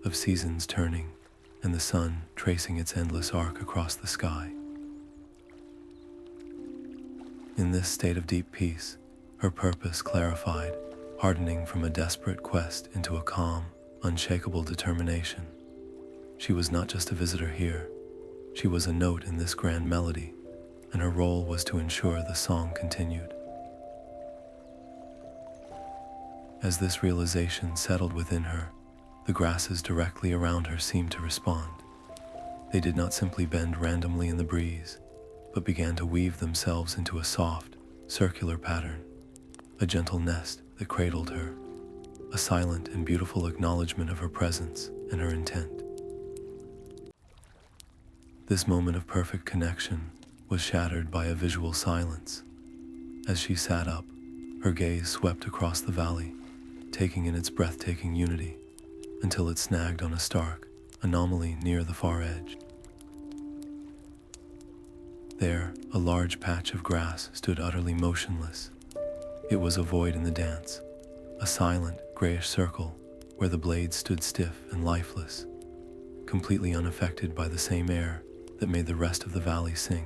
of seasons turning, and the sun tracing its endless arc across the sky. In this state of deep peace, her purpose clarified, hardening from a desperate quest into a calm, unshakable determination. She was not just a visitor here, she was a note in this grand melody, and her role was to ensure the song continued. As this realization settled within her, the grasses directly around her seemed to respond. They did not simply bend randomly in the breeze, but began to weave themselves into a soft, circular pattern, a gentle nest that cradled her, a silent and beautiful acknowledgement of her presence and her intent. This moment of perfect connection was shattered by a visual silence. As she sat up, her gaze swept across the valley, taking in its breathtaking unity, until it snagged on a stark anomaly near the far edge. There, a large patch of grass stood utterly motionless. It was a void in the dance, a silent, grayish circle where the blades stood stiff and lifeless, completely unaffected by the same air that made the rest of the valley sing.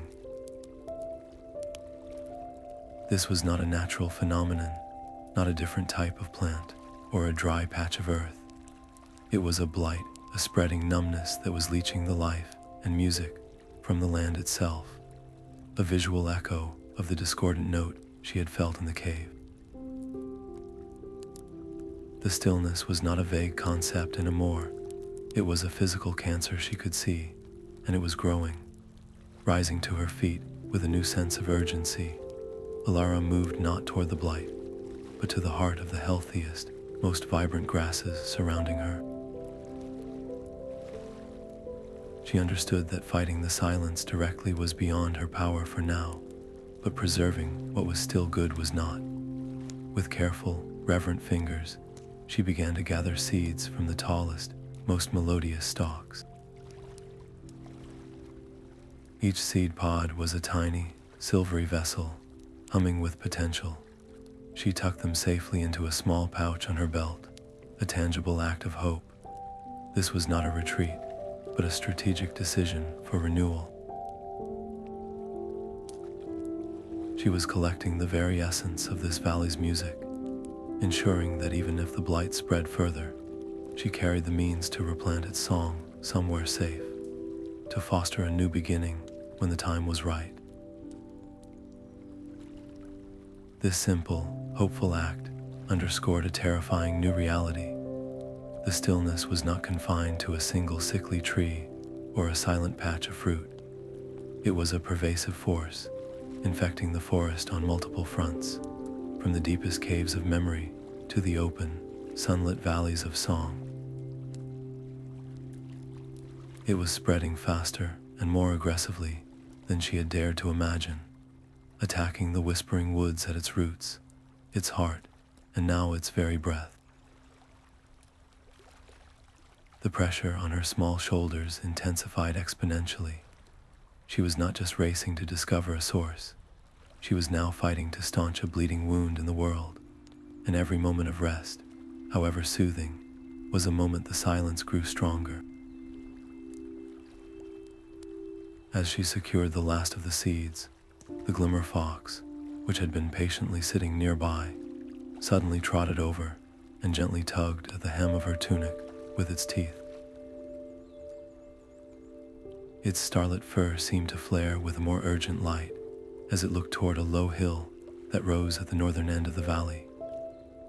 This was not a natural phenomenon, not a different type of plant or a dry patch of earth. It was a blight, a spreading numbness that was leaching the life and music from the land itself, a visual echo of the discordant note she had felt in the cave. The stillness was not a vague concept anymore. It was a physical cancer she could see, and it was growing. Rising to her feet with a new sense of urgency, Alara moved not toward the blight, but to the heart of the healthiest, most vibrant grasses surrounding her. She understood that fighting the silence directly was beyond her power for now, but preserving what was still good was not. With careful, reverent fingers, she began to gather seeds from the tallest, most melodious stalks. Each seed pod was a tiny, silvery vessel, humming with potential. She tucked them safely into a small pouch on her belt, a tangible act of hope. This was not a retreat, but a strategic decision for renewal. She was collecting the very essence of this valley's music, ensuring that even if the blight spread further, she carried the means to replant its song somewhere safe, to foster a new beginning when the time was right. This simple, hopeful act underscored a terrifying new reality. The stillness was not confined to a single sickly tree or a silent patch of fruit. It was a pervasive force, infecting the forest on multiple fronts, from the deepest caves of memory to the open, sunlit valleys of song. It was spreading faster and more aggressively than she had dared to imagine, attacking the whispering woods at its roots, its heart, and now its very breath. The pressure on her small shoulders intensified exponentially. She was not just racing to discover a source, she was now fighting to staunch a bleeding wound in the world, and every moment of rest, however soothing, was a moment the silence grew stronger. As she secured the last of the seeds, the Glimmer Fox, which had been patiently sitting nearby, suddenly trotted over and gently tugged at the hem of her tunic with its teeth. Its starlit fur seemed to flare with a more urgent light as it looked toward a low hill that rose at the northern end of the valley.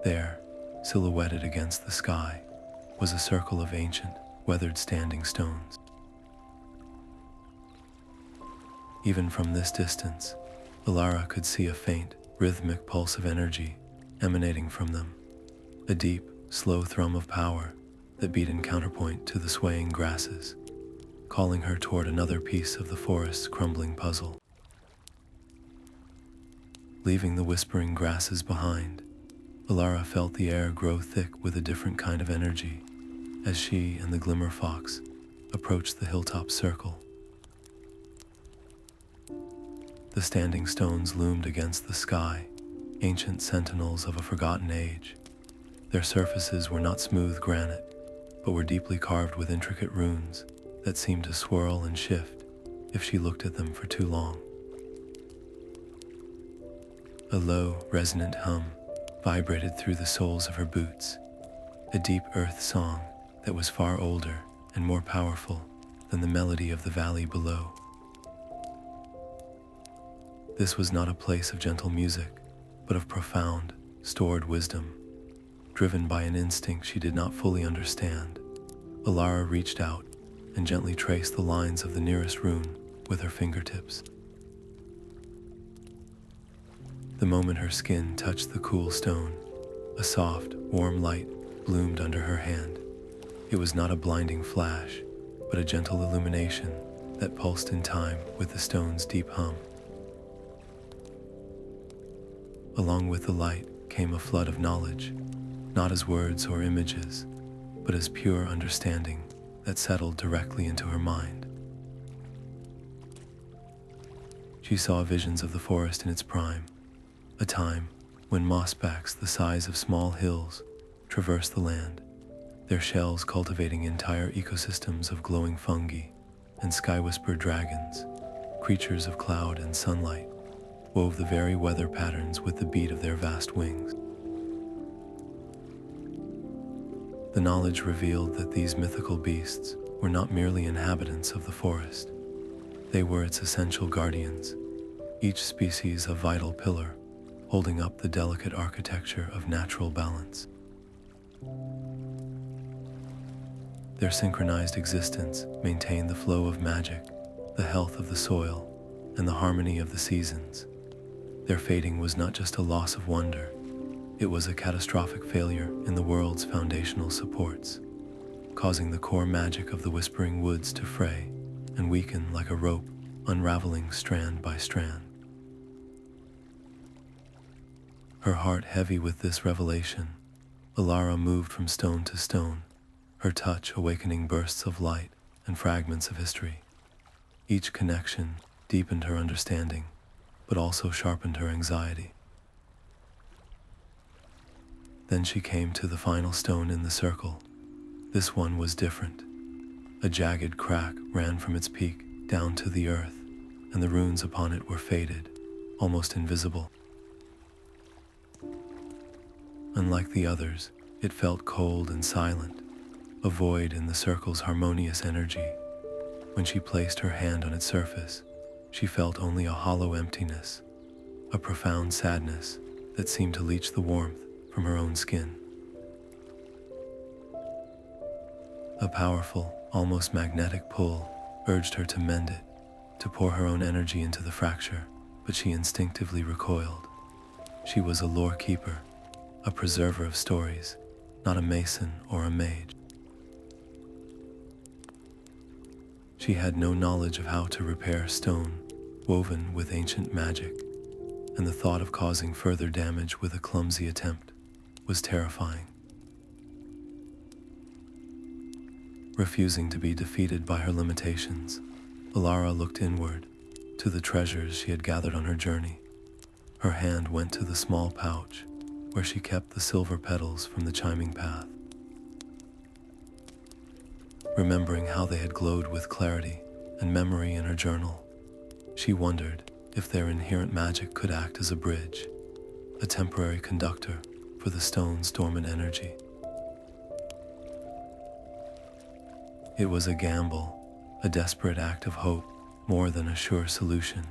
There, silhouetted against the sky, was a circle of ancient, weathered standing stones. Even from this distance, Alara could see a faint, rhythmic pulse of energy emanating from them, a deep, slow thrum of power that beat in counterpoint to the swaying grasses, calling her toward another piece of the forest's crumbling puzzle. Leaving the whispering grasses behind, Alara felt the air grow thick with a different kind of energy as she and the Glimmer Fox approached the hilltop circle. The standing stones loomed against the sky, ancient sentinels of a forgotten age. Their surfaces were not smooth granite, but were deeply carved with intricate runes that seemed to swirl and shift if she looked at them for too long. A low, resonant hum vibrated through the soles of her boots, a deep earth song that was far older and more powerful than the melody of the valley below. This was not a place of gentle music, but of profound, stored wisdom. Driven by an instinct she did not fully understand, Alara reached out and gently traced the lines of the nearest rune with her fingertips. The moment her skin touched the cool stone, a soft, warm light bloomed under her hand. It was not a blinding flash, but a gentle illumination that pulsed in time with the stone's deep hum. Along with the light came a flood of knowledge, not as words or images, but as pure understanding that settled directly into her mind. She saw visions of the forest in its prime, a time when mossbacks the size of small hills traversed the land, their shells cultivating entire ecosystems of glowing fungi, and sky-whispered dragons, creatures of cloud and sunlight, wove the very weather patterns with the beat of their vast wings. The knowledge revealed that these mythical beasts were not merely inhabitants of the forest. They were its essential guardians, each species a vital pillar, holding up the delicate architecture of natural balance. Their synchronized existence maintained the flow of magic, the health of the soil, and the harmony of the seasons. Their fading was not just a loss of wonder, it was a catastrophic failure in the world's foundational supports, causing the core magic of the whispering woods to fray and weaken like a rope, unraveling strand by strand. Her heart heavy with this revelation, Alara moved from stone to stone, her touch awakening bursts of light and fragments of history. Each connection deepened her understanding, but also sharpened her anxiety. Then she came to the final stone in the circle. This one was different. A jagged crack ran from its peak down to the earth, and the runes upon it were faded, almost invisible. Unlike the others, it felt cold and silent, a void in the circle's harmonious energy. When she placed her hand on its surface, she felt only a hollow emptiness, a profound sadness that seemed to leach the warmth from her own skin. A powerful, almost magnetic pull urged her to mend it, to pour her own energy into the fracture, but she instinctively recoiled. She was a lore keeper, a preserver of stories, not a mason or a mage. She had no knowledge of how to repair stone woven with ancient magic, and the thought of causing further damage with a clumsy attempt was terrifying. Refusing to be defeated by her limitations, Alara looked inward to the treasures she had gathered on her journey. Her hand went to the small pouch where she kept the silver petals from the chiming path. Remembering how they had glowed with clarity and memory in her journal, she wondered if their inherent magic could act as a bridge, a temporary conductor for the stone's dormant energy. It was a gamble, a desperate act of hope, more than a sure solution.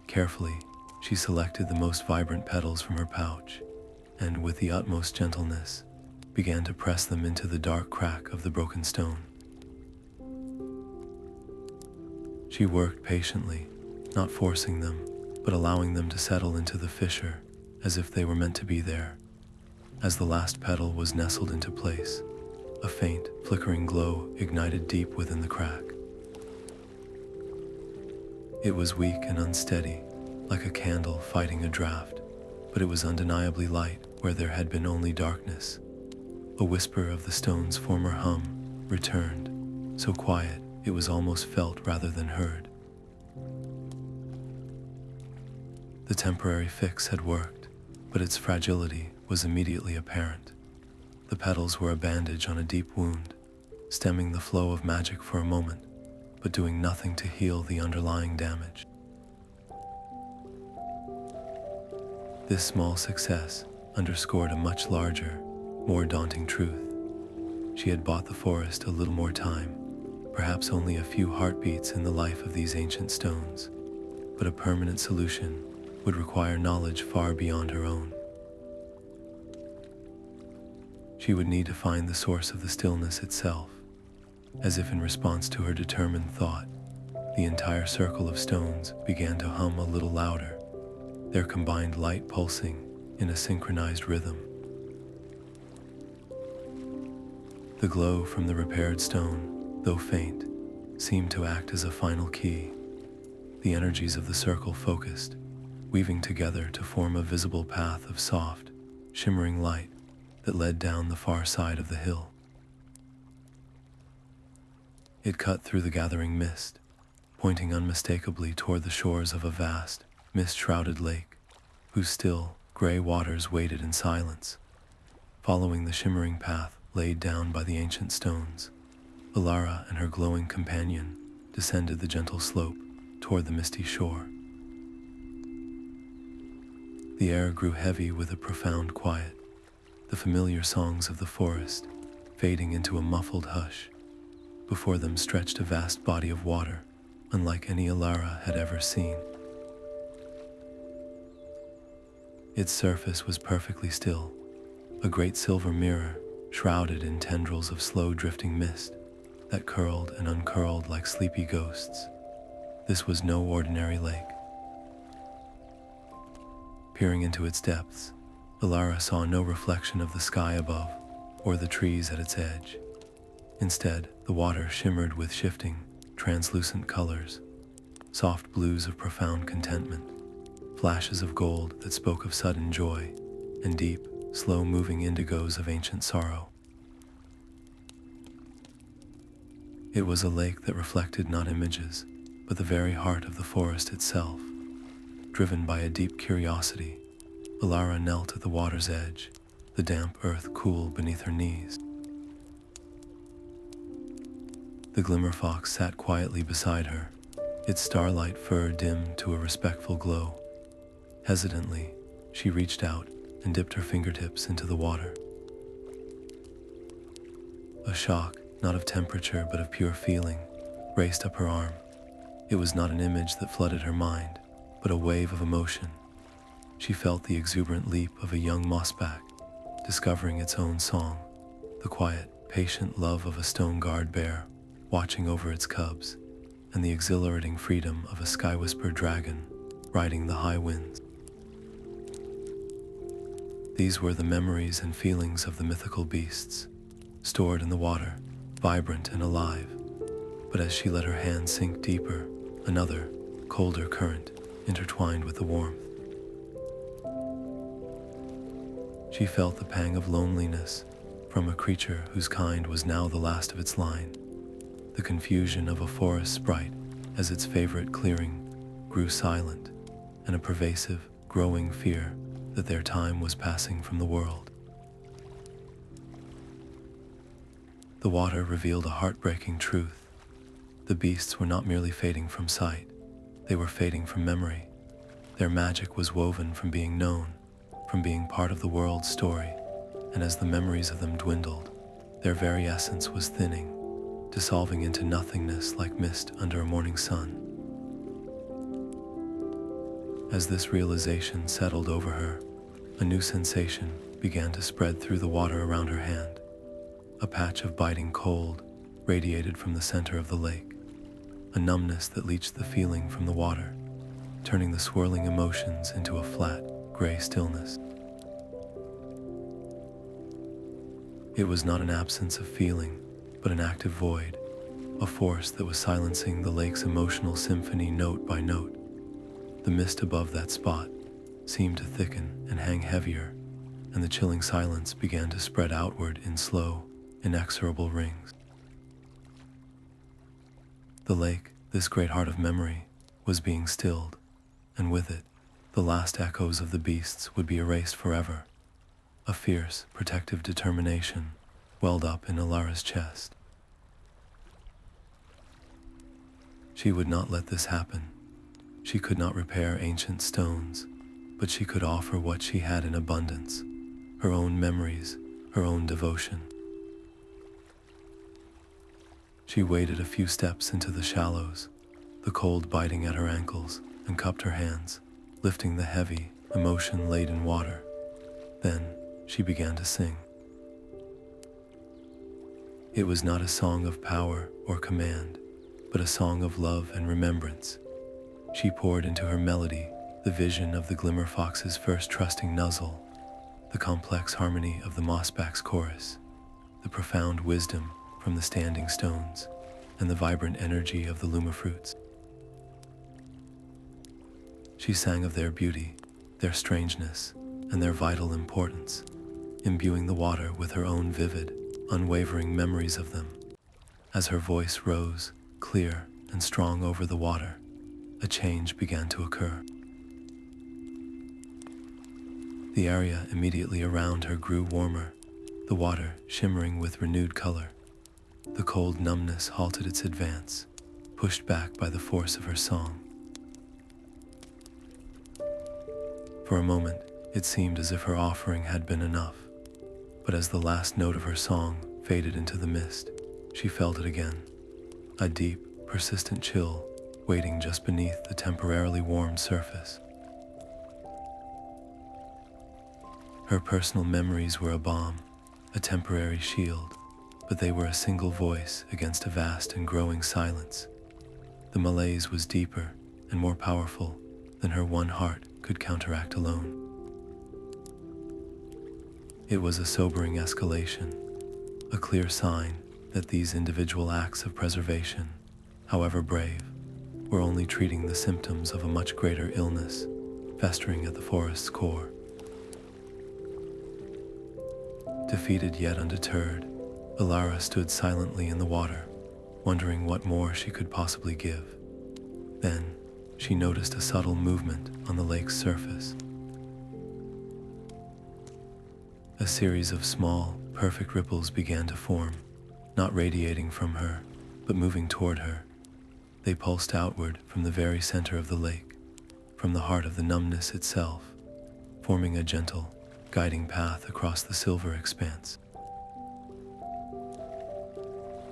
Carefully, she selected the most vibrant petals from her pouch, and with the utmost gentleness, began to press them into the dark crack of the broken stone. She worked patiently, not forcing them, but allowing them to settle into the fissure as if they were meant to be there. As the last petal was nestled into place, a faint, flickering glow ignited deep within the crack. It was weak and unsteady, like a candle fighting a draft, but it was undeniably light where there had been only darkness. A whisper of the stone's former hum returned, so quiet it was almost felt rather than heard. The temporary fix had worked, but its fragility was immediately apparent. The petals were a bandage on a deep wound, stemming the flow of magic for a moment, but doing nothing to heal the underlying damage. This small success underscored a much larger, more daunting truth. She had bought the forest a little more time, perhaps only a few heartbeats in the life of these ancient stones, but a permanent solution would require knowledge far beyond her own. She would need to find the source of the stillness itself. As if in response to her determined thought, the entire circle of stones began to hum a little louder, their combined light pulsing in a synchronized rhythm. The glow from the repaired stone, though faint, seemed to act as a final key. The energies of the circle focused, weaving together to form a visible path of soft, shimmering light that led down the far side of the hill. It cut through the gathering mist, pointing unmistakably toward the shores of a vast, mist-shrouded lake, whose still, gray waters waited in silence. Following the shimmering path laid down by the ancient stones, Alara and her glowing companion descended the gentle slope toward the misty shore. The air grew heavy with a profound quiet, the familiar songs of the forest fading into a muffled hush. Before them stretched a vast body of water, unlike any Alara had ever seen. Its surface was perfectly still, a great silver mirror shrouded in tendrils of slow drifting mist that curled and uncurled like sleepy ghosts. This was no ordinary lake. Peering into its depths, Alara saw no reflection of the sky above or the trees at its edge. Instead, the water shimmered with shifting, translucent colors, soft blues of profound contentment, flashes of gold that spoke of sudden joy, and deep, slow-moving indigos of ancient sorrow. It was a lake that reflected not images, but the very heart of the forest itself. Driven by a deep curiosity, Alara knelt at the water's edge, the damp earth cool beneath her knees. The Glimmer Fox sat quietly beside her, its starlight fur dimmed to a respectful glow. Hesitantly, she reached out and dipped her fingertips into the water. A shock, not of temperature but of pure feeling, raced up her arm. It was not an image that flooded her mind, but a wave of emotion. She felt the exuberant leap of a young Mossback, discovering its own song, the quiet, patient love of a stone guard bear, watching over its cubs, and the exhilarating freedom of a sky-whispered dragon, riding the high winds. These were the memories and feelings of the mythical beasts, stored in the water, vibrant and alive. But as she let her hand sink deeper, another, colder current intertwined with the warmth. She felt the pang of loneliness from a creature whose kind was now the last of its line, the confusion of a forest sprite as its favorite clearing grew silent, and a pervasive, growing fear that their time was passing from the world. The water revealed a heartbreaking truth. The beasts were not merely fading from sight, they were fading from memory. Their magic was woven from being known, from being part of the world's story, and as the memories of them dwindled, their very essence was thinning, dissolving into nothingness like mist under a morning sun. As this realization settled over her, a new sensation began to spread through the water around her hand. A patch of biting cold radiated from the center of the lake, a numbness that leached the feeling from the water, turning the swirling emotions into a flat, gray stillness. It was not an absence of feeling, but an active void, a force that was silencing the lake's emotional symphony note by note. The mist above that spot seemed to thicken and hang heavier, and the chilling silence began to spread outward in slow, inexorable rings. The lake, this great heart of memory, was being stilled, and with it, the last echoes of the beasts would be erased forever. A fierce, protective determination welled up in Alara's chest. She would not let this happen. She could not repair ancient stones, but she could offer what she had in abundance, her own memories, her own devotion. She waded a few steps into the shallows, the cold biting at her ankles, and cupped her hands, lifting the heavy, emotion-laden water. Then she began to sing. It was not a song of power or command, but a song of love and remembrance. She poured into her melody the vision of the Glimmer Fox's first trusting nuzzle, the complex harmony of the Mossback's chorus, the profound wisdom from the standing stones, and the vibrant energy of the Luma fruits. She sang of their beauty, their strangeness, and their vital importance, imbuing the water with her own vivid, unwavering memories of them. As her voice rose, clear and strong over the water, a change began to occur. The area immediately around her grew warmer, the water shimmering with renewed color. The cold numbness halted its advance, pushed back by the force of her song. For a moment, it seemed as if her offering had been enough, but as the last note of her song faded into the mist, she felt it again, a deep, persistent chill waiting just beneath the temporarily warmed surface. Her personal memories were a balm, a temporary shield, but they were a single voice against a vast and growing silence. The malaise was deeper and more powerful than her one heart could counteract alone. It was a sobering escalation, a clear sign that these individual acts of preservation, however brave, were only treating the symptoms of a much greater illness festering at the forest's core. Defeated yet undeterred, Alara stood silently in the water, wondering what more she could possibly give. Then, she noticed a subtle movement on the lake's surface. A series of small, perfect ripples began to form, not radiating from her, but moving toward her. They pulsed outward from the very center of the lake, from the heart of the numbness itself, forming a gentle, guiding path across the silver expanse.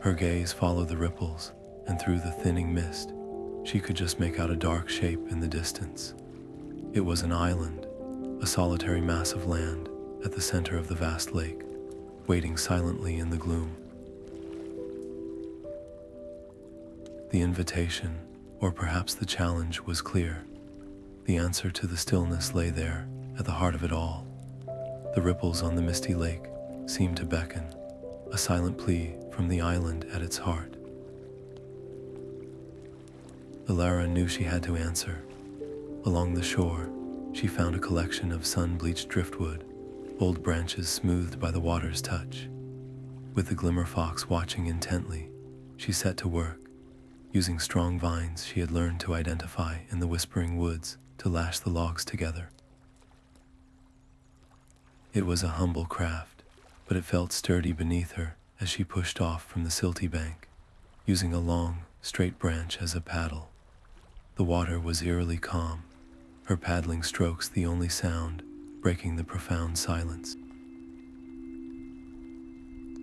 Her gaze followed the ripples, and through the thinning mist, she could just make out a dark shape in the distance. It was an island, a solitary mass of land at the center of the vast lake, waiting silently in the gloom. The invitation, or perhaps the challenge, was clear. The answer to the stillness lay there, at the heart of it all. The ripples on the misty lake seemed to beckon, a silent plea from the island at its heart. Alara knew she had to answer. Along the shore, she found a collection of sun-bleached driftwood, old branches smoothed by the water's touch. With the Glimmer Fox watching intently, she set to work, using strong vines she had learned to identify in the whispering woods to lash the logs together. It was a humble craft, but it felt sturdy beneath her as she pushed off from the silty bank, using a long, straight branch as a paddle. The water was eerily calm, her paddling strokes the only sound breaking the profound silence.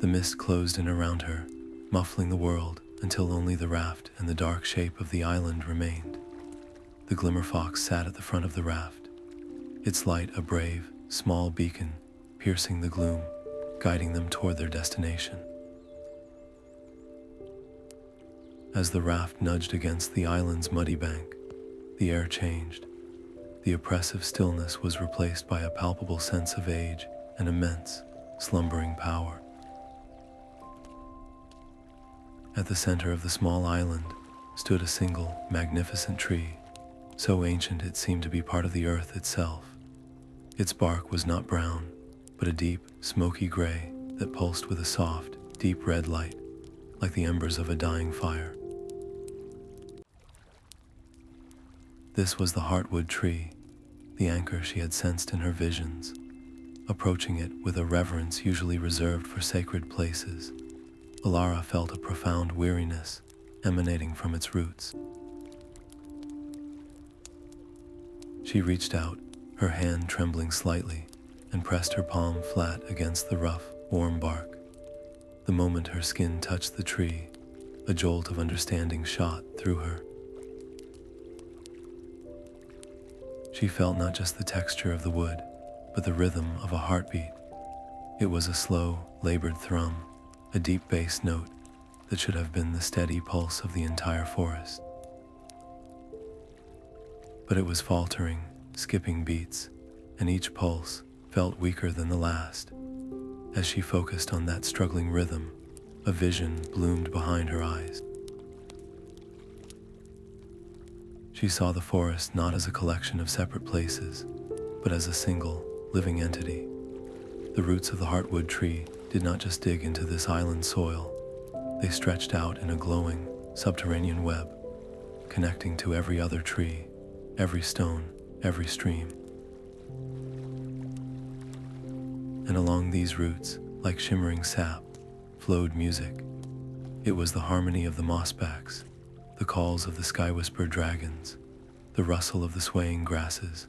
The mist closed in around her, muffling the world until only the raft and the dark shape of the island remained. The Glimmer Fox sat at the front of the raft, its light a brave, small beacon piercing the gloom, guiding them toward their destination. As the raft nudged against the island's muddy bank, the air changed. The oppressive stillness was replaced by a palpable sense of age and immense, slumbering power. At the center of the small island stood a single, magnificent tree, so ancient it seemed to be part of the earth itself. Its bark was not brown, but a deep, smoky gray that pulsed with a soft, deep red light, like the embers of a dying fire. This was the Heartwood tree, the anchor she had sensed in her visions. Approaching it with a reverence usually reserved for sacred places, Alara felt a profound weariness emanating from its roots. She reached out, her hand trembling slightly, and pressed her palm flat against the rough, warm bark. The moment her skin touched the tree, a jolt of understanding shot through her. She felt not just the texture of the wood, but the rhythm of a heartbeat. It was a slow, labored thrum, a deep bass note that should have been the steady pulse of the entire forest. But it was faltering, skipping beats, and each pulse felt weaker than the last. As she focused on that struggling rhythm, a vision bloomed behind her eyes. She saw the forest not as a collection of separate places, but as a single, living entity. The roots of the Heartwood tree did not just dig into this island soil, they stretched out in a glowing, subterranean web, connecting to every other tree, every stone, every stream. And along these roots, like shimmering sap, flowed music. It was the harmony of the Mossbacks, the calls of the sky-whispered dragons, the rustle of the swaying grasses,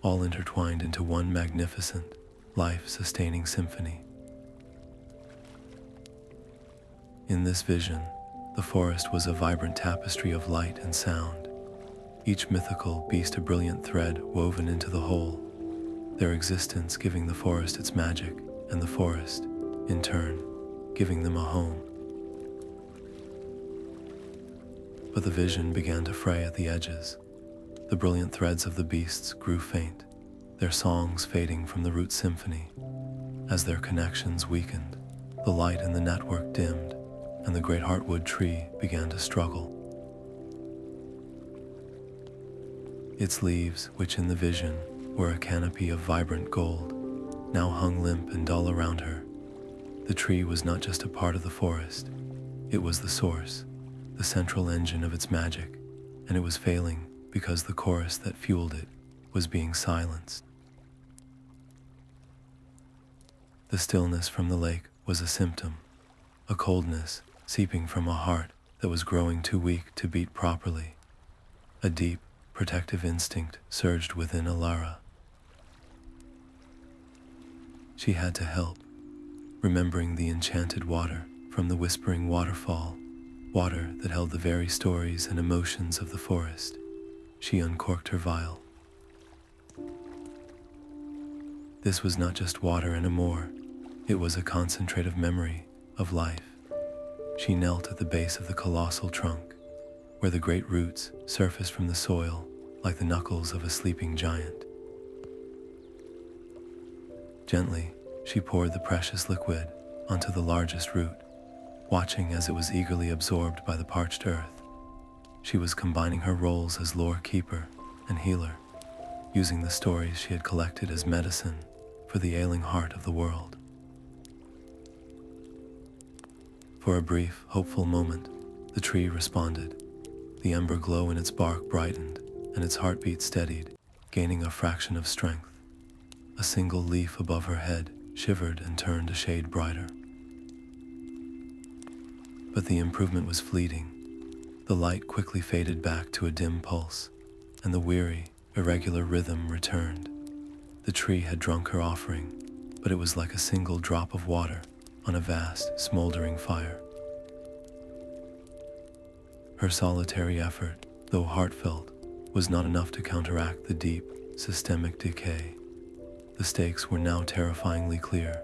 all intertwined into one magnificent, life-sustaining symphony. In this vision, the forest was a vibrant tapestry of light and sound, each mythical beast a brilliant thread woven into the whole, their existence giving the forest its magic, and the forest, in turn, giving them a home. But the vision began to fray at the edges. The brilliant threads of the beasts grew faint, their songs fading from the root symphony. As their connections weakened, the light in the network dimmed, and the great Heartwood tree began to struggle. Its leaves, which in the vision were a canopy of vibrant gold, now hung limp and dull around her. The tree was not just a part of the forest, it was the source, the central engine of its magic, and it was failing because the chorus that fueled it was being silenced. The stillness from the lake was a symptom, a coldness seeping from a heart that was growing too weak to beat properly. A deep, protective instinct surged within Alara. She had to help, remembering the enchanted water from the whispering waterfall, water that held the very stories and emotions of the forest. She uncorked her vial. This was not just water anymore, it was a concentrative memory of life. She knelt at the base of the colossal trunk, where the great roots surfaced from the soil like the knuckles of a sleeping giant. Gently, she poured the precious liquid onto the largest root, watching as it was eagerly absorbed by the parched earth. She was combining her roles as lore keeper and healer, using the stories she had collected as medicine for the ailing heart of the world. For a brief, hopeful moment, the tree responded. The ember glow in its bark brightened, and its heartbeat steadied, gaining a fraction of strength. A single leaf above her head shivered and turned a shade brighter. But the improvement was fleeting. The light quickly faded back to a dim pulse, and the weary, irregular rhythm returned. The tree had drunk her offering, but it was like a single drop of water on a vast, smoldering fire. Her solitary effort, though heartfelt, was not enough to counteract the deep, systemic decay. The stakes were now terrifyingly clear.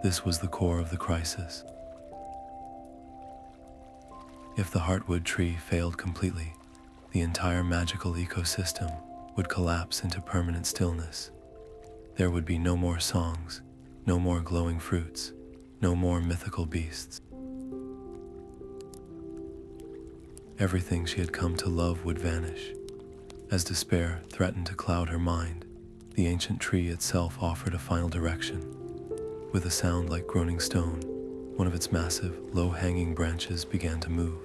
This was the core of the crisis. If the Heartwood tree failed completely, the entire magical ecosystem would collapse into permanent stillness. There would be no more songs, no more glowing fruits, no more mythical beasts. Everything she had come to love would vanish. As despair threatened to cloud her mind, the ancient tree itself offered a final direction. With a sound like groaning stone, one of its massive, low-hanging branches began to move.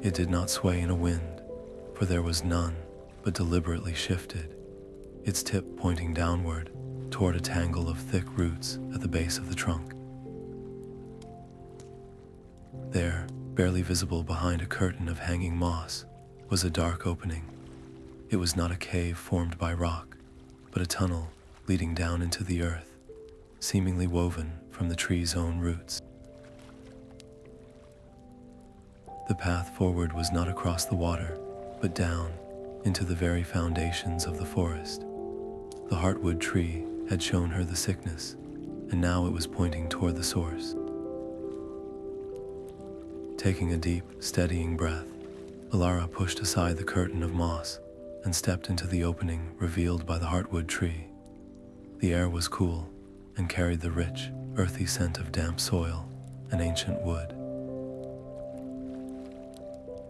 It did not sway in a wind, for there was none, but deliberately shifted, its tip pointing downward toward a tangle of thick roots at the base of the trunk. There, barely visible behind a curtain of hanging moss, was a dark opening. It was not a cave formed by rock, but a tunnel leading down into the earth, seemingly woven from the tree's own roots. The path forward was not across the water, but down into the very foundations of the forest. The Heartwood tree had shown her the sickness, and now it was pointing toward the source. Taking a deep, steadying breath, Alara pushed aside the curtain of moss and stepped into the opening revealed by the Heartwood tree. The air was cool and carried the rich, earthy scent of damp soil and ancient wood.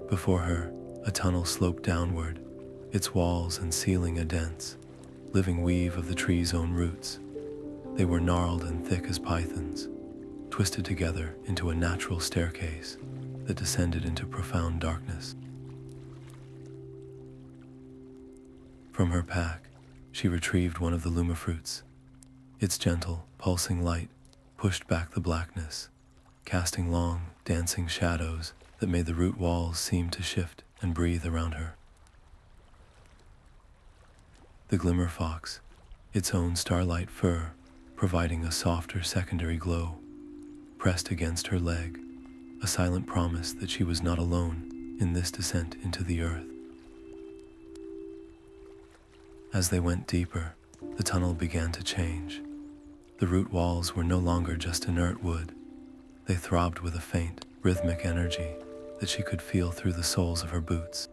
Before her, a tunnel sloped downward, its walls and ceiling a dense, living weave of the tree's own roots. They were gnarled and thick as pythons, twisted together into a natural staircase that descended into profound darkness. From her pack, she retrieved one of the Luma fruits. Its gentle, pulsing light pushed back the blackness, casting long, dancing shadows that made the root walls seem to shift and breathe around her. The Glimmer Fox, its own starlight fur providing a softer secondary glow, pressed against her leg, a silent promise that she was not alone in this descent into the earth. As they went deeper, the tunnel began to change. The root walls were no longer just inert wood. They throbbed with a faint, rhythmic energy that she could feel through the soles of her boots.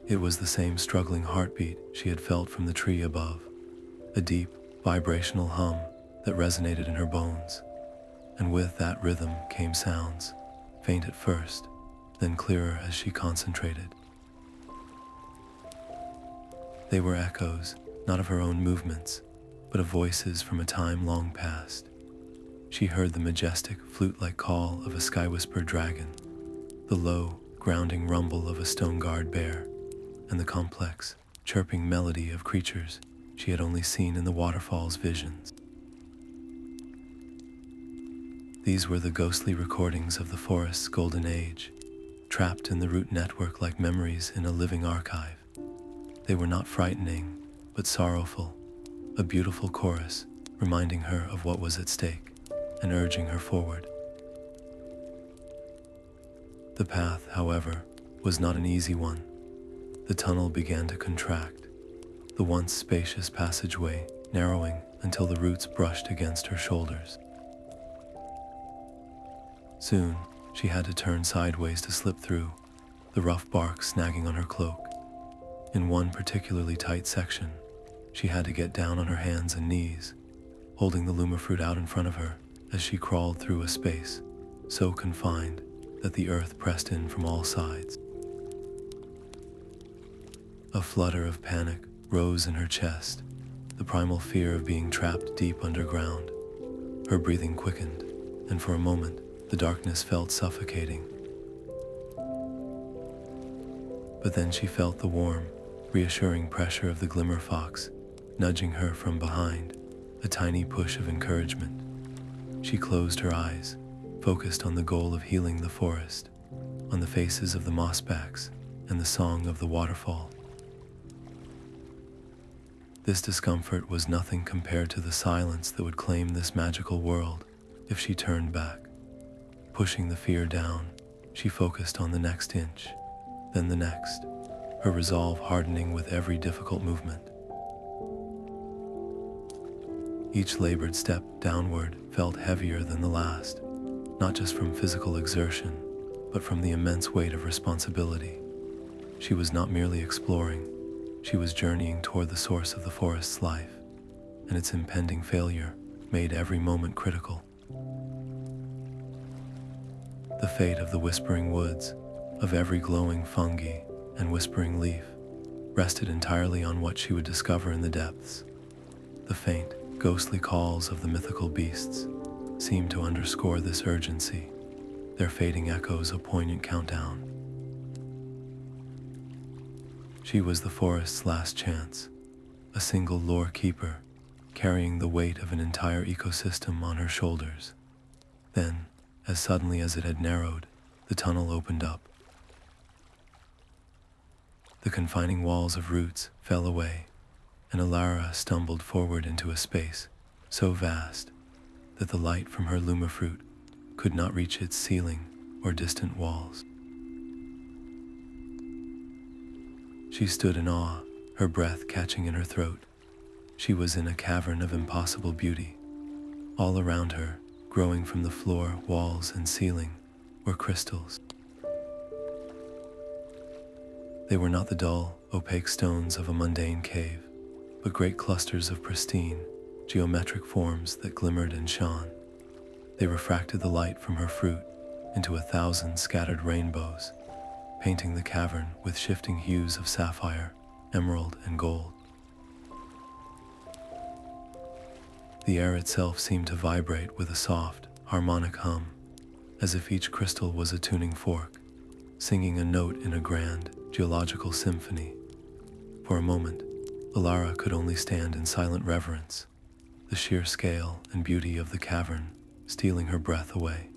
It was the same struggling heartbeat she had felt from the tree above, a deep, vibrational hum that resonated in her bones. And with that rhythm came sounds, faint at first, then clearer as she concentrated. They were echoes, not of her own movements, but of voices from a time long past. She heard the majestic, flute-like call of a sky-whispered dragon, the low, grounding rumble of a stone-guard bear, and the complex, chirping melody of creatures she had only seen in the Waterfall's visions. These were the ghostly recordings of the forest's golden age, trapped in the root network like memories in a living archive. They were not frightening, but sorrowful, a beautiful chorus reminding her of what was at stake and urging her forward. The path, however, was not an easy one. The tunnel began to contract, the once spacious passageway narrowing until the roots brushed against her shoulders. Soon, she had to turn sideways to slip through, the rough bark snagging on her cloak. In one particularly tight section, she had to get down on her hands and knees, holding the Luma fruit out in front of her as she crawled through a space so confined that the earth pressed in from all sides. A flutter of panic rose in her chest, the primal fear of being trapped deep underground. Her breathing quickened, and for a moment, the darkness felt suffocating. But then she felt the warm, reassuring pressure of the Glimmer Fox, nudging her from behind, a tiny push of encouragement. She closed her eyes, focused on the goal of healing the forest, on the faces of the Mossbacks and the song of the Waterfall. This discomfort was nothing compared to the silence that would claim this magical world if she turned back. Pushing the fear down, she focused on the next inch, then the next, her resolve hardening with every difficult movement. Each labored step downward felt heavier than the last, not just from physical exertion, but from the immense weight of responsibility. She was not merely exploring, she was journeying toward the source of the forest's life, and its impending failure made every moment critical. The fate of the whispering woods, of every glowing fungi and whispering leaf, rested entirely on what she would discover in the depths. The faint, ghostly calls of the mythical beasts seemed to underscore this urgency, their fading echoes a poignant countdown. She was the forest's last chance, a single lore keeper, carrying the weight of an entire ecosystem on her shoulders. Then, as suddenly as it had narrowed, the tunnel opened up. The confining walls of roots fell away, and Alara stumbled forward into a space so vast that the light from her Luma fruit could not reach its ceiling or distant walls. She stood in awe, her breath catching in her throat. She was in a cavern of impossible beauty. All around her, growing from the floor, walls, and ceiling, were crystals. They were not the dull, opaque stones of a mundane cave, but great clusters of pristine, geometric forms that glimmered and shone. They refracted the light from her fruit into 1,000 scattered rainbows, painting the cavern with shifting hues of sapphire, emerald, and gold. The air itself seemed to vibrate with a soft, harmonic hum, as if each crystal was a tuning fork, singing a note in a grand, geological symphony. For a moment, Alara could only stand in silent reverence, the sheer scale and beauty of the cavern stealing her breath away.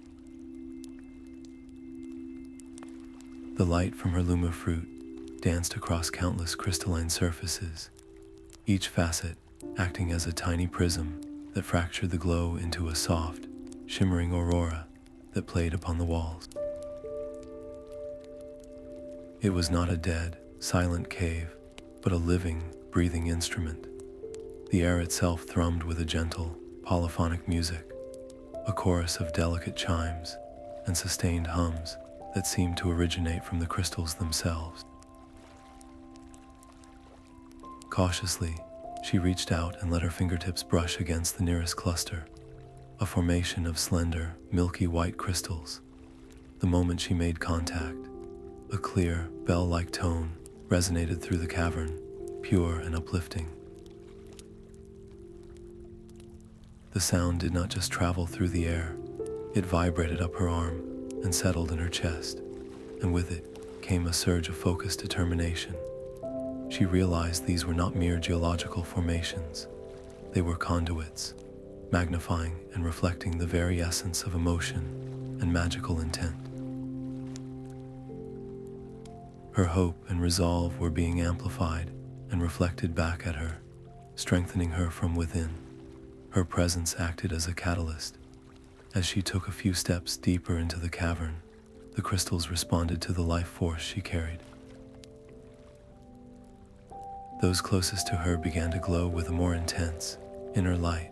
The light from her Luma fruit danced across countless crystalline surfaces, each facet acting as a tiny prism that fractured the glow into a soft, shimmering aurora that played upon the walls. It was not a dead, silent cave, but a living, breathing instrument. The air itself thrummed with a gentle, polyphonic music, a chorus of delicate chimes and sustained hums that seemed to originate from the crystals themselves. Cautiously, she reached out and let her fingertips brush against the nearest cluster, a formation of slender, milky white crystals. The moment she made contact, a clear, bell-like tone resonated through the cavern, pure and uplifting. The sound did not just travel through the air, it vibrated up her arm and settled in her chest, and with it came a surge of focused determination. She realized these were not mere geological formations. They were conduits, magnifying and reflecting the very essence of emotion and magical intent. Her hope and resolve were being amplified and reflected back at her, strengthening her from within. Her presence acted as a catalyst. As she took a few steps deeper into the cavern, the crystals responded to the life force she carried. Those closest to her began to glow with a more intense, inner light,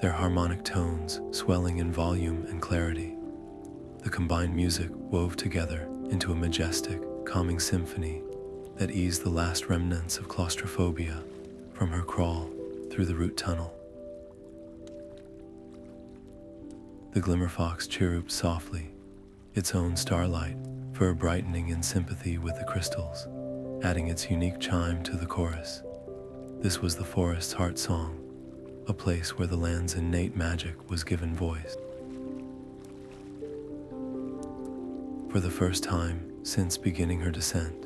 their harmonic tones swelling in volume and clarity. The combined music wove together into a majestic, calming symphony that eased the last remnants of claustrophobia from her crawl through the root tunnel. The Glimmer Fox chirruped softly, its own starlight fur brightening in sympathy with the crystals, adding its unique chime to the chorus. This was the forest's heart song, a place where the land's innate magic was given voice. For the first time since beginning her descent,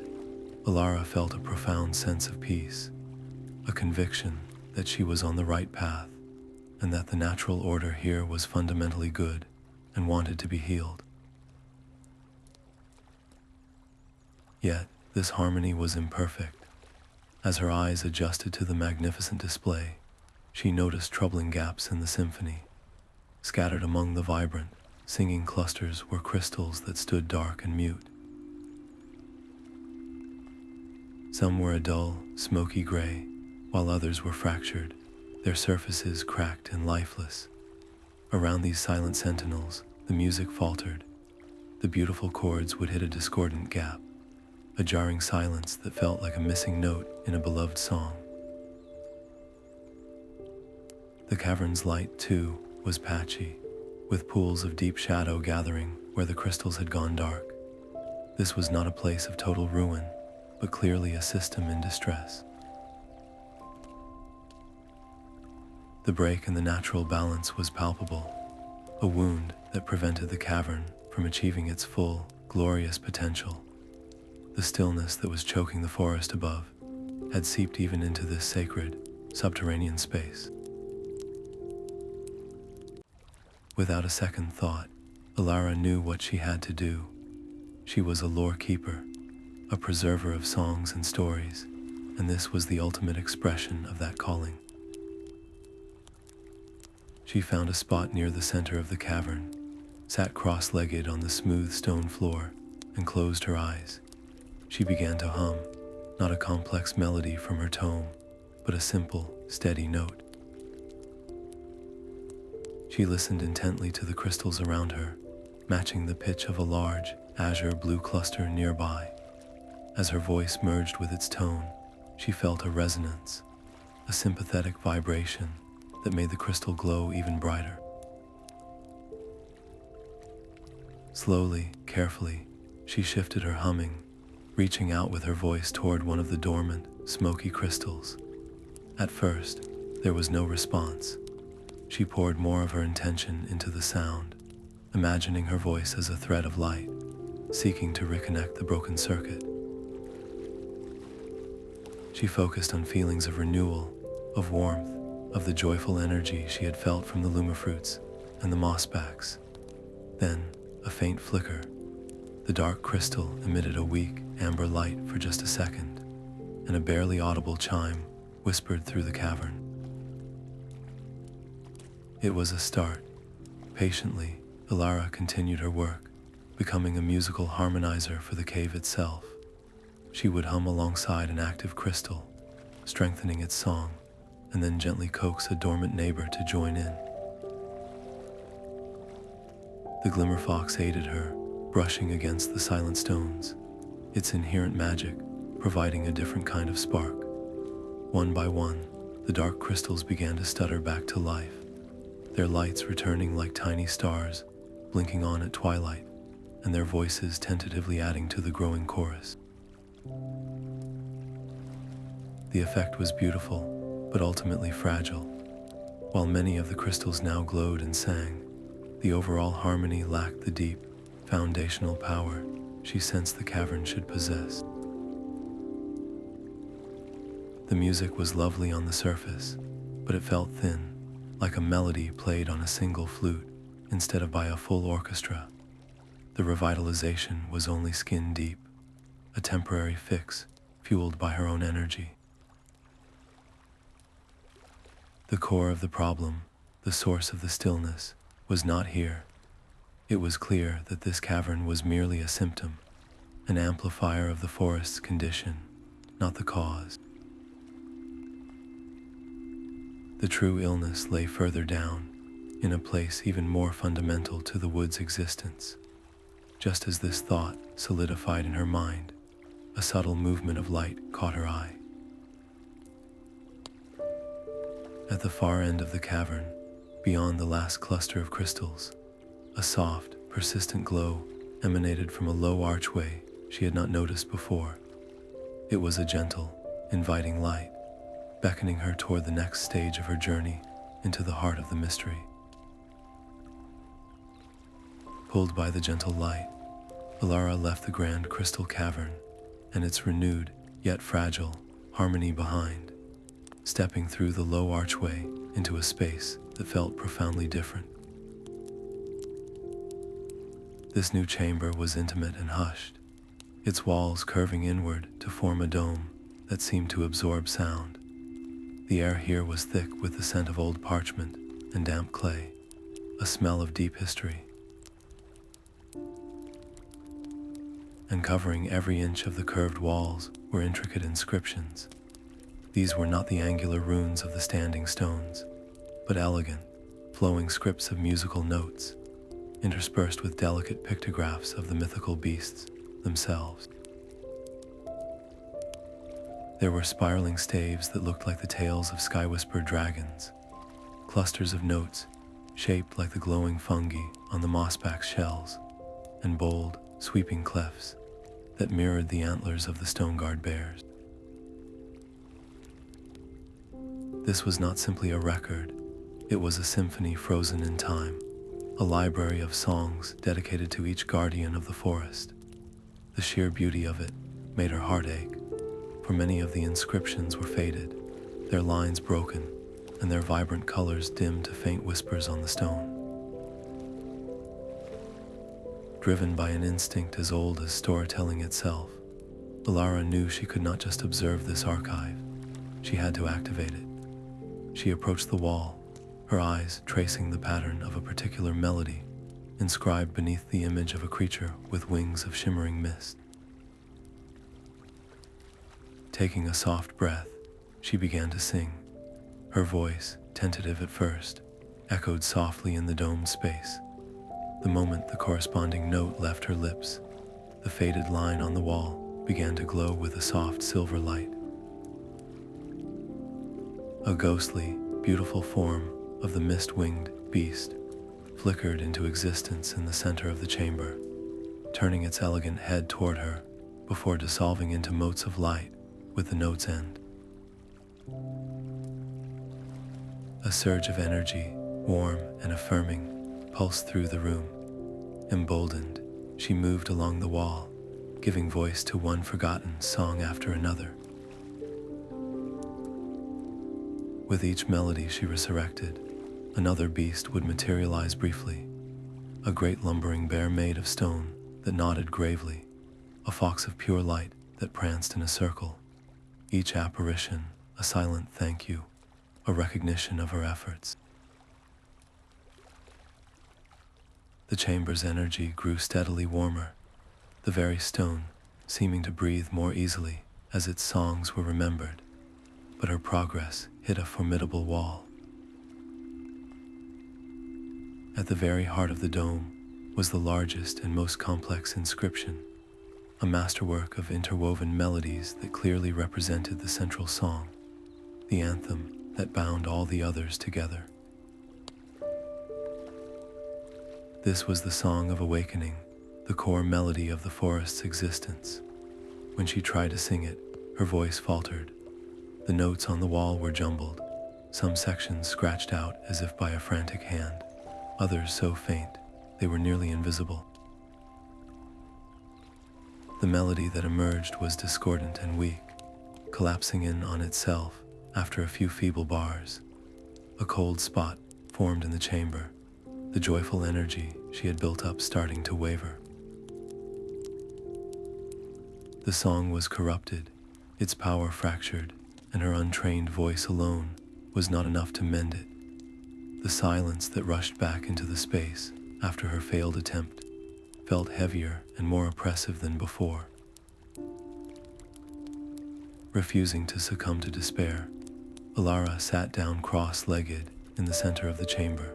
Alara felt a profound sense of peace, a conviction that she was on the right path, and that the natural order here was fundamentally good and wanted to be healed. Yet, this harmony was imperfect. As her eyes adjusted to the magnificent display, she noticed troubling gaps in the symphony. Scattered among the vibrant, singing clusters were crystals that stood dark and mute. Some were a dull, smoky gray, while others were fractured, their surfaces cracked and lifeless. Around these silent sentinels, the music faltered. The beautiful chords would hit a discordant gap, a jarring silence that felt like a missing note in a beloved song. The cavern's light, too, was patchy, with pools of deep shadow gathering where the crystals had gone dark. This was not a place of total ruin, but clearly a system in distress. The break in the natural balance was palpable, a wound that prevented the cavern from achieving its full, glorious potential. The stillness that was choking the forest above had seeped even into this sacred, subterranean space. Without a second thought, Alara knew what she had to do. She was a lore keeper, a preserver of songs and stories, and this was the ultimate expression of that calling. She found a spot near the center of the cavern, sat cross-legged on the smooth stone floor, and closed her eyes. She began to hum, not a complex melody from her tome, but a simple, steady note. She listened intently to the crystals around her, matching the pitch of a large, azure blue cluster nearby. As her voice merged with its tone, she felt a resonance, a sympathetic vibration that made the crystal glow even brighter. Slowly, carefully, she shifted her humming, reaching out with her voice toward one of the dormant, smoky crystals. At first, there was no response. She poured more of her intention into the sound, imagining her voice as a thread of light, seeking to reconnect the broken circuit. She focused on feelings of renewal, of warmth, of the joyful energy she had felt from the Luma fruits and the Mossbacks. Then, a faint flicker. The dark crystal emitted a weak, amber light for just a second, and a barely audible chime whispered through the cavern. It was a start. Patiently, Alara continued her work, becoming a musical harmonizer for the cave itself. She would hum alongside an active crystal, strengthening its song, and then gently coax a dormant neighbor to join in. The Glimmer Fox aided her, brushing against the silent stones, its inherent magic providing a different kind of spark. One by one, the dark crystals began to stutter back to life, their lights returning like tiny stars, blinking on at twilight, and their voices tentatively adding to the growing chorus. The effect was beautiful, but ultimately fragile. While many of the crystals now glowed and sang, the overall harmony lacked the deep, foundational power she sensed the cavern should possess. The music was lovely on the surface, but it felt thin, like a melody played on a single flute instead of by a full orchestra. The revitalization was only skin deep, a temporary fix fueled by her own energy. The core of the problem, the source of the stillness, was not here. It was clear that this cavern was merely a symptom, an amplifier of the forest's condition, not the cause. The true illness lay further down, in a place even more fundamental to the wood's existence. Just as this thought solidified in her mind, a subtle movement of light caught her eye. At the far end of the cavern, beyond the last cluster of crystals, a soft, persistent glow emanated from a low archway she had not noticed before. It was a gentle, inviting light, beckoning her toward the next stage of her journey into the heart of the mystery. Pulled by the gentle light, Alara left the grand crystal cavern and its renewed, yet fragile, harmony behind, stepping through the low archway into a space that felt profoundly different. This new chamber was intimate and hushed, its walls curving inward to form a dome that seemed to absorb sound. The air here was thick with the scent of old parchment and damp clay, a smell of deep history. And covering every inch of the curved walls were intricate inscriptions. These were not the angular runes of the standing stones, but elegant, flowing scripts of musical notes, interspersed with delicate pictographs of the mythical beasts themselves. There were spiraling staves that looked like the tails of sky-whispered dragons, clusters of notes shaped like the glowing fungi on the Mossback shells, and bold, sweeping clefs that mirrored the antlers of the stone-guard bears. This was not simply a record, it was a symphony frozen in time, a library of songs dedicated to each guardian of the forest. The sheer beauty of it made her heart ache, for many of the inscriptions were faded, their lines broken, and their vibrant colors dimmed to faint whispers on the stone. Driven by an instinct as old as storytelling itself, Alara knew she could not just observe this archive, she had to activate it. She approached the wall, her eyes tracing the pattern of a particular melody inscribed beneath the image of a creature with wings of shimmering mist. Taking a soft breath, she began to sing. Her voice, tentative at first, echoed softly in the domed space. The moment the corresponding note left her lips, the faded line on the wall began to glow with a soft silver light. A ghostly, beautiful form of the mist-winged beast flickered into existence in the center of the chamber, turning its elegant head toward her before dissolving into motes of light with the note's end. A surge of energy, warm and affirming, pulsed through the room. Emboldened, she moved along the wall, giving voice to one forgotten song after another. With each melody she resurrected, another beast would materialize briefly, a great lumbering bear made of stone that nodded gravely, a fox of pure light that pranced in a circle, each apparition a silent thank you, a recognition of her efforts. The chamber's energy grew steadily warmer, the very stone seeming to breathe more easily as its songs were remembered, but her progress hit a formidable wall. At the very heart of the dome was the largest and most complex inscription, a masterwork of interwoven melodies that clearly represented the central song, the anthem that bound all the others together. This was the Song of Awakening, the core melody of the forest's existence. When she tried to sing it, her voice faltered. The notes on the wall were jumbled, some sections scratched out as if by a frantic hand, others so faint they were nearly invisible. The melody that emerged was discordant and weak, collapsing in on itself after a few feeble bars. A cold spot formed in the chamber, the joyful energy she had built up starting to waver. The song was corrupted, its power fractured, and her untrained voice alone was not enough to mend it. The silence that rushed back into the space after her failed attempt felt heavier and more oppressive than before. Refusing to succumb to despair, Alara sat down cross-legged in the center of the chamber,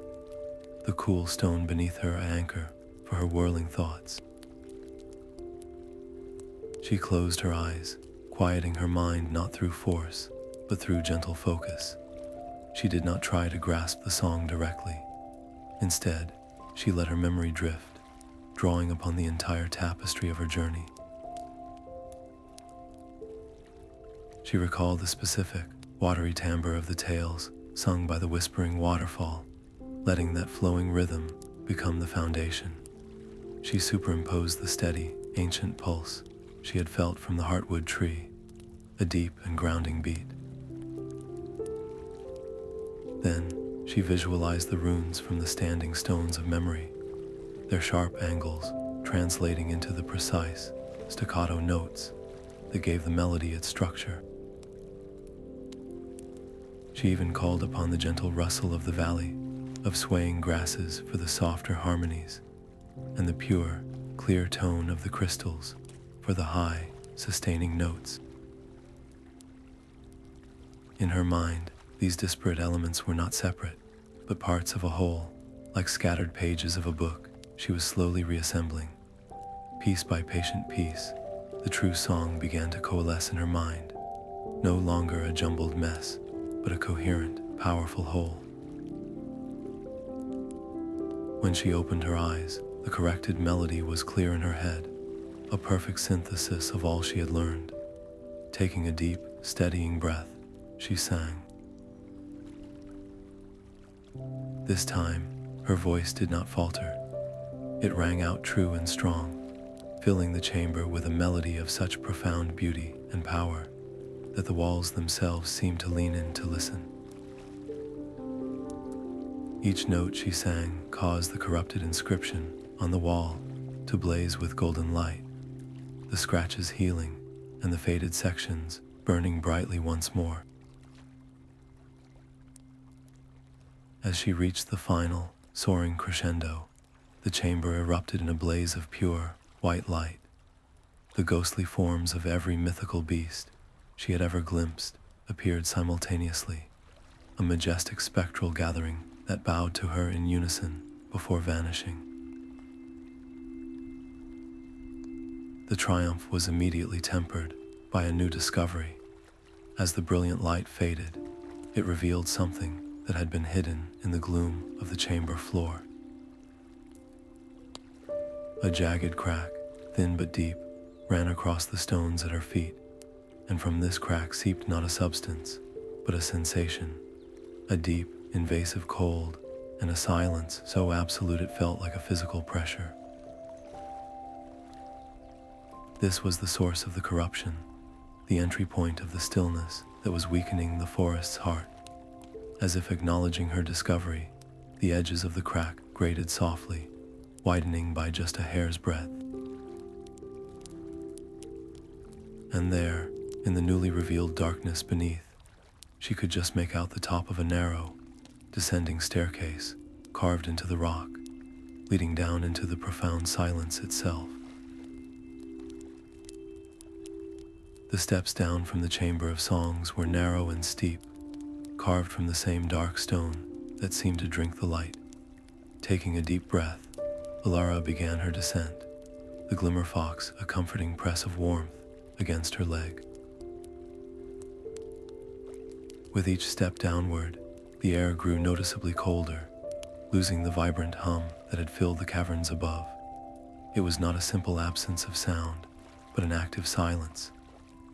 the cool stone beneath her an anchor for her whirling thoughts. She closed her eyes, quieting her mind not through force, but through gentle focus. She did not try to grasp the song directly. Instead, she let her memory drift, drawing upon the entire tapestry of her journey. She recalled the specific, watery timbre of the tales sung by the whispering waterfall, letting that flowing rhythm become the foundation. She superimposed the steady, ancient pulse she had felt from the Heartwood tree, a deep and grounding beat. Then, she visualized the runes from the standing stones of memory, their sharp angles translating into the precise, staccato notes that gave the melody its structure. She even called upon the gentle rustle of the valley, of swaying grasses for the softer harmonies, and the pure, clear tone of the crystals for the high, sustaining notes. In her mind, these disparate elements were not separate, but parts of a whole, like scattered pages of a book she was slowly reassembling. Piece by patient piece, the true song began to coalesce in her mind, no longer a jumbled mess, but a coherent, powerful whole. When she opened her eyes, the corrected melody was clear in her head, a perfect synthesis of all she had learned. Taking a deep, steadying breath, she sang. This time, her voice did not falter. It rang out true and strong, filling the chamber with a melody of such profound beauty and power that the walls themselves seemed to lean in to listen. Each note she sang caused the corrupted inscription on the wall to blaze with golden light, the scratches healing and the faded sections burning brightly once more. As she reached the final, soaring crescendo, the chamber erupted in a blaze of pure, white light. The ghostly forms of every mythical beast she had ever glimpsed appeared simultaneously, a majestic spectral gathering that bowed to her in unison before vanishing. The triumph was immediately tempered by a new discovery. As the brilliant light faded, it revealed something that had been hidden in the gloom of the chamber floor. A jagged crack, thin but deep, ran across the stones at her feet, and from this crack seeped not a substance, but a sensation, a deep, invasive cold, and a silence so absolute it felt like a physical pressure. This was the source of the corruption, the entry point of the stillness that was weakening the forest's heart. As if acknowledging her discovery, the edges of the crack grated softly, widening by just a hair's breadth. And there, in the newly revealed darkness beneath, she could just make out the top of a narrow, descending staircase carved into the rock, leading down into the profound silence itself. The steps down from the Chamber of Songs were narrow and steep, carved from the same dark stone that seemed to drink the light. Taking a deep breath, Alara began her descent, the Glimmer Fox a comforting press of warmth against her leg. With each step downward, the air grew noticeably colder, losing the vibrant hum that had filled the caverns above. It was not a simple absence of sound, but an active silence,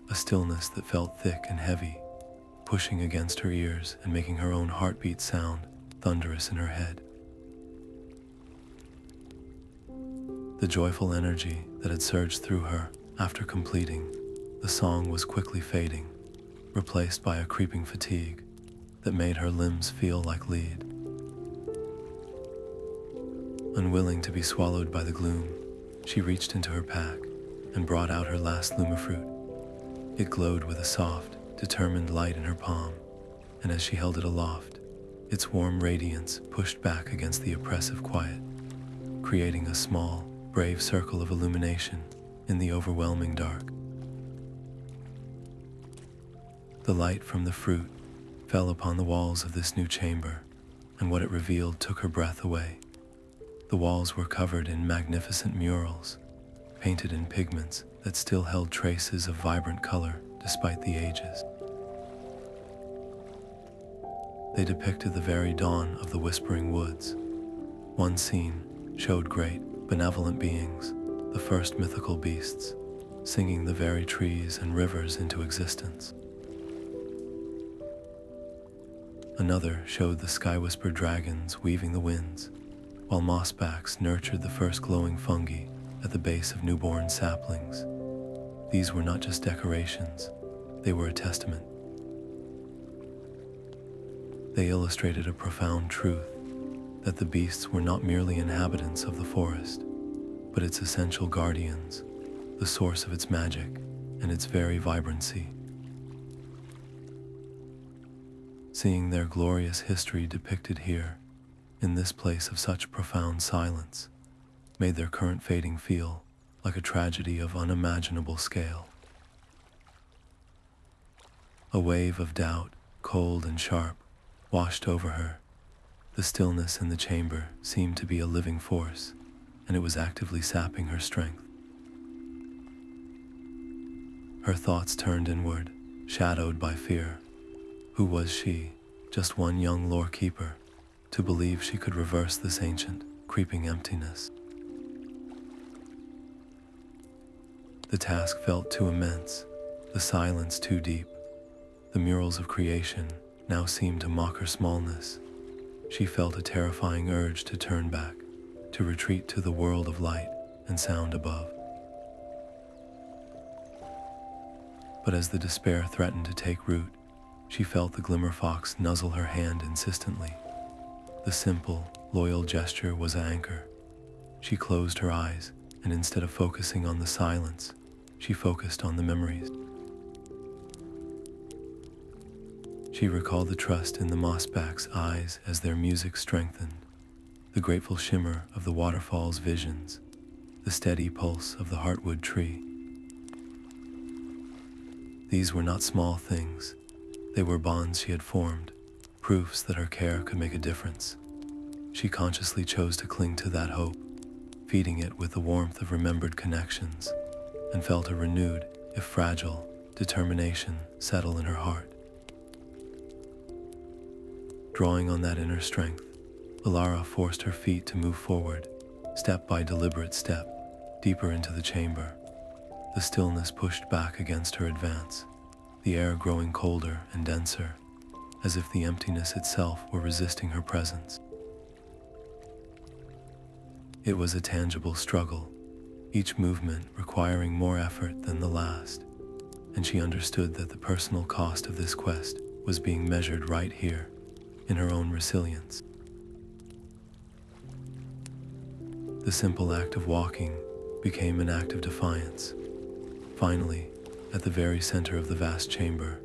a stillness that felt thick and heavy, pushing against her ears and making her own heartbeat sound thunderous in her head. The joyful energy that had surged through her after completing the song was quickly fading, replaced by a creeping fatigue that made her limbs feel like lead. Unwilling to be swallowed by the gloom, she reached into her pack and brought out her last Luma fruit. It glowed with a soft, determined light in her palm, and as she held it aloft, its warm radiance pushed back against the oppressive quiet, creating a small, brave circle of illumination in the overwhelming dark. The light from the fruit fell upon the walls of this new chamber, and what it revealed took her breath away. The walls were covered in magnificent murals, painted in pigments that still held traces of vibrant color despite the ages. They depicted the very dawn of the Whispering Woods. One scene showed great, benevolent beings, the first mythical beasts, singing the very trees and rivers into existence. Another showed the sky-whispered dragons weaving the winds, while mossbacks nurtured the first glowing fungi at the base of newborn saplings. These were not just decorations, they were a testament. They illustrated a profound truth, that the beasts were not merely inhabitants of the forest, but its essential guardians, the source of its magic and its very vibrancy. Seeing their glorious history depicted here, in this place of such profound silence, made their current fading feel like a tragedy of unimaginable scale. A wave of doubt, cold and sharp, washed over her. The stillness in the chamber seemed to be a living force, and it was actively sapping her strength. Her thoughts turned inward, shadowed by fear. Who was she, just one young lore keeper, to believe she could reverse this ancient, creeping emptiness? The task felt too immense, the silence too deep. The murals of creation now seemed to mock her smallness. She felt a terrifying urge to turn back, to retreat to the world of light and sound above. But as the despair threatened to take root, she felt the Glimmer Fox nuzzle her hand insistently. The simple, loyal gesture was an anchor. She closed her eyes, and instead of focusing on the silence, she focused on the memories. She recalled the trust in the Mossback's eyes as their music strengthened, the grateful shimmer of the Waterfall's visions, the steady pulse of the Heartwood tree. These were not small things. They were bonds she had formed, proofs that her care could make a difference. She consciously chose to cling to that hope, feeding it with the warmth of remembered connections, and felt a renewed, if fragile, determination settle in her heart. Drawing on that inner strength, Alara forced her feet to move forward, step by deliberate step, deeper into the chamber. The stillness pushed back against her advance, the air growing colder and denser, as if the emptiness itself were resisting her presence. It was a tangible struggle, each movement requiring more effort than the last, and she understood that the personal cost of this quest was being measured right here, in her own resilience. The simple act of walking became an act of defiance. Finally, at the very center of the vast chamber,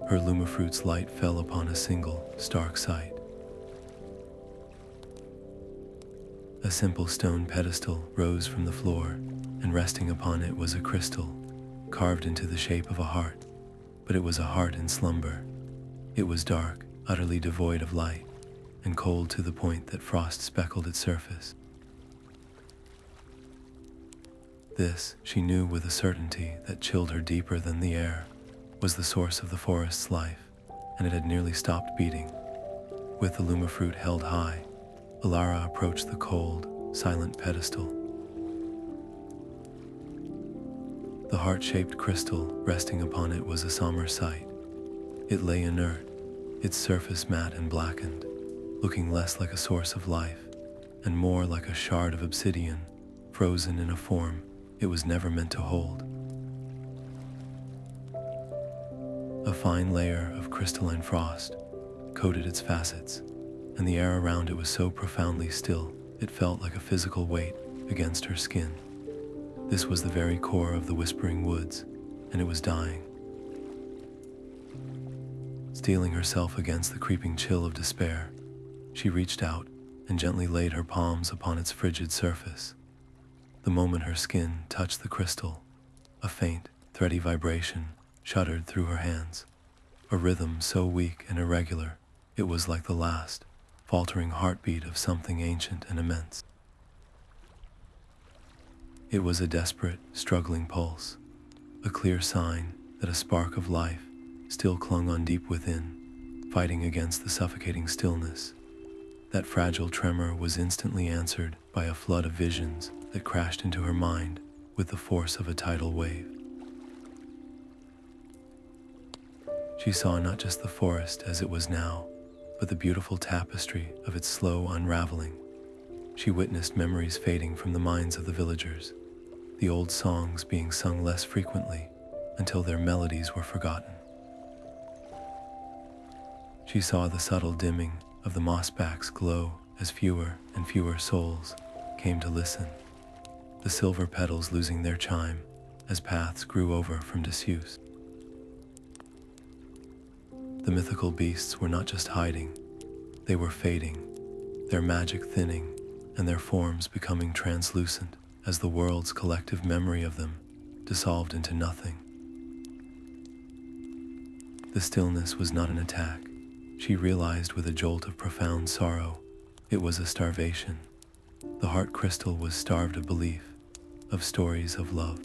her Luma fruit's light fell upon a single, stark sight. A simple stone pedestal rose from the floor, and resting upon it was a crystal, carved into the shape of a heart. But it was a heart in slumber. It was dark, utterly devoid of light, and cold to the point that frost speckled its surface. This, she knew with a certainty that chilled her deeper than the air, was the source of the forest's life, and it had nearly stopped beating. With the Luma fruit held high, Alara approached the cold, silent pedestal. The heart-shaped crystal resting upon it was a somber sight. It lay inert, its surface matte and blackened, looking less like a source of life, and more like a shard of obsidian, frozen in a form it was never meant to hold. A fine layer of crystalline frost coated its facets, and the air around it was so profoundly still it felt like a physical weight against her skin. This was the very core of the Whispering Woods, and it was dying. Steeling herself against the creeping chill of despair, she reached out and gently laid her palms upon its frigid surface. The moment her skin touched the crystal, a faint, thready vibration shuddered through her hands, a rhythm so weak and irregular it was like the last, faltering heartbeat of something ancient and immense. It was a desperate, struggling pulse, a clear sign that a spark of life still clung on deep within, fighting against the suffocating stillness. That fragile tremor was instantly answered by a flood of visions that crashed into her mind with the force of a tidal wave. She saw not just the forest as it was now, but the beautiful tapestry of its slow unraveling. She witnessed memories fading from the minds of the villagers, the old songs being sung less frequently until their melodies were forgotten. She saw the subtle dimming of the Mossbacks glow as fewer and fewer souls came to listen, the silver petals losing their chime as paths grew over from disuse. The mythical beasts were not just hiding, they were fading, their magic thinning and their forms becoming translucent as the world's collective memory of them dissolved into nothing. The stillness was not an attack. She realized with a jolt of profound sorrow, it was a starvation. The heart crystal was starved of belief, of stories of love.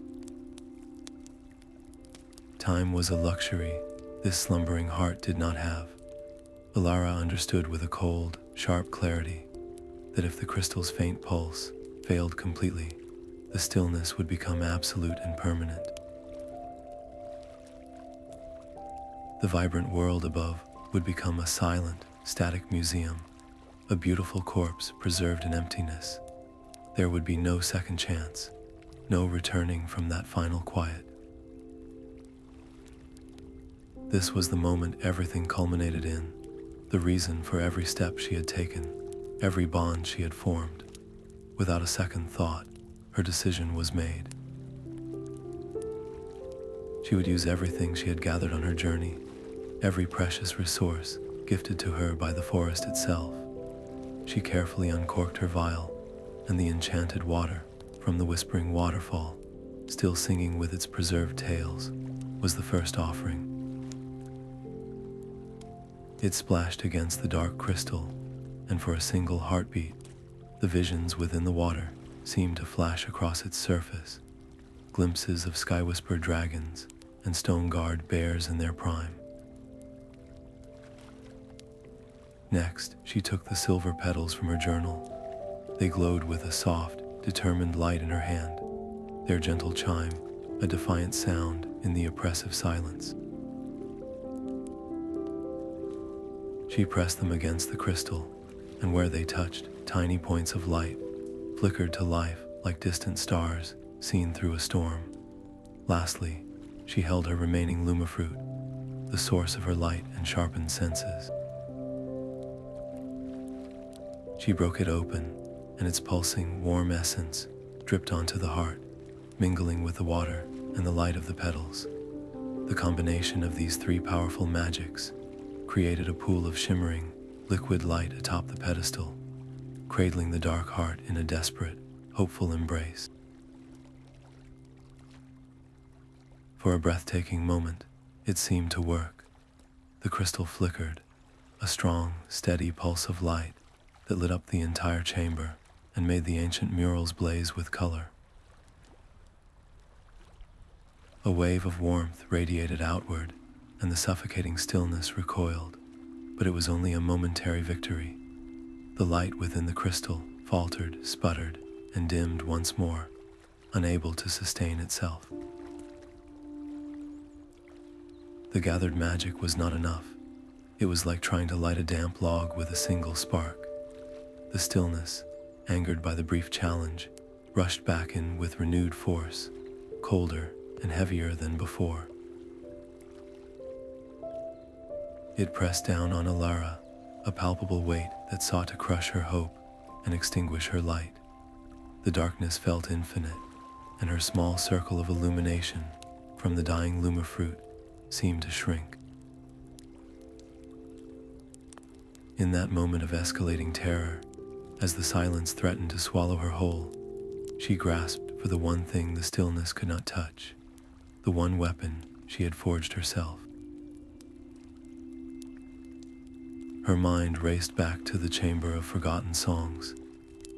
Time was a luxury this slumbering heart did not have. Alara understood with a cold, sharp clarity that if the crystal's faint pulse failed completely, the stillness would become absolute and permanent. The vibrant world above would become a silent, static museum, a beautiful corpse preserved in emptiness. There would be no second chance, no returning from that final quiet. This was the moment everything culminated in, the reason for every step she had taken, every bond she had formed. Without a second thought, her decision was made. She would use everything she had gathered on her journey, every precious resource gifted to her by the forest itself. She carefully uncorked her vial, and the enchanted water from the whispering waterfall, still singing with its preserved tales, was the first offering. It splashed against the dark crystal, and for a single heartbeat, the visions within the water seemed to flash across its surface, glimpses of sky-whispered dragons and stone-guard bears in their prime. Next, she took the silver petals from her journal. They glowed with a soft, determined light in her hand, their gentle chime a defiant sound in the oppressive silence. She pressed them against the crystal, and where they touched, tiny points of light flickered to life like distant stars seen through a storm. Lastly, she held her remaining Luma fruit, the source of her light and sharpened senses. She broke it open, and its pulsing, warm essence dripped onto the heart, mingling with the water and the light of the petals. The combination of these three powerful magics created a pool of shimmering, liquid light atop the pedestal, cradling the dark heart in a desperate, hopeful embrace. For a breathtaking moment, it seemed to work. The crystal flickered, a strong, steady pulse of light that lit up the entire chamber and made the ancient murals blaze with color. A wave of warmth radiated outward, and the suffocating stillness recoiled, but it was only a momentary victory. The light within the crystal faltered, sputtered, and dimmed once more, unable to sustain itself. The gathered magic was not enough. It was like trying to light a damp log with a single spark. The stillness, angered by the brief challenge, rushed back in with renewed force, colder and heavier than before. It pressed down on Alara, a palpable weight that sought to crush her hope and extinguish her light. The darkness felt infinite, and her small circle of illumination from the dying Luma fruit seemed to shrink. In that moment of escalating terror, as the silence threatened to swallow her whole, she grasped for the one thing the stillness could not touch, the one weapon she had forged herself. Her mind raced back to the chamber of forgotten songs,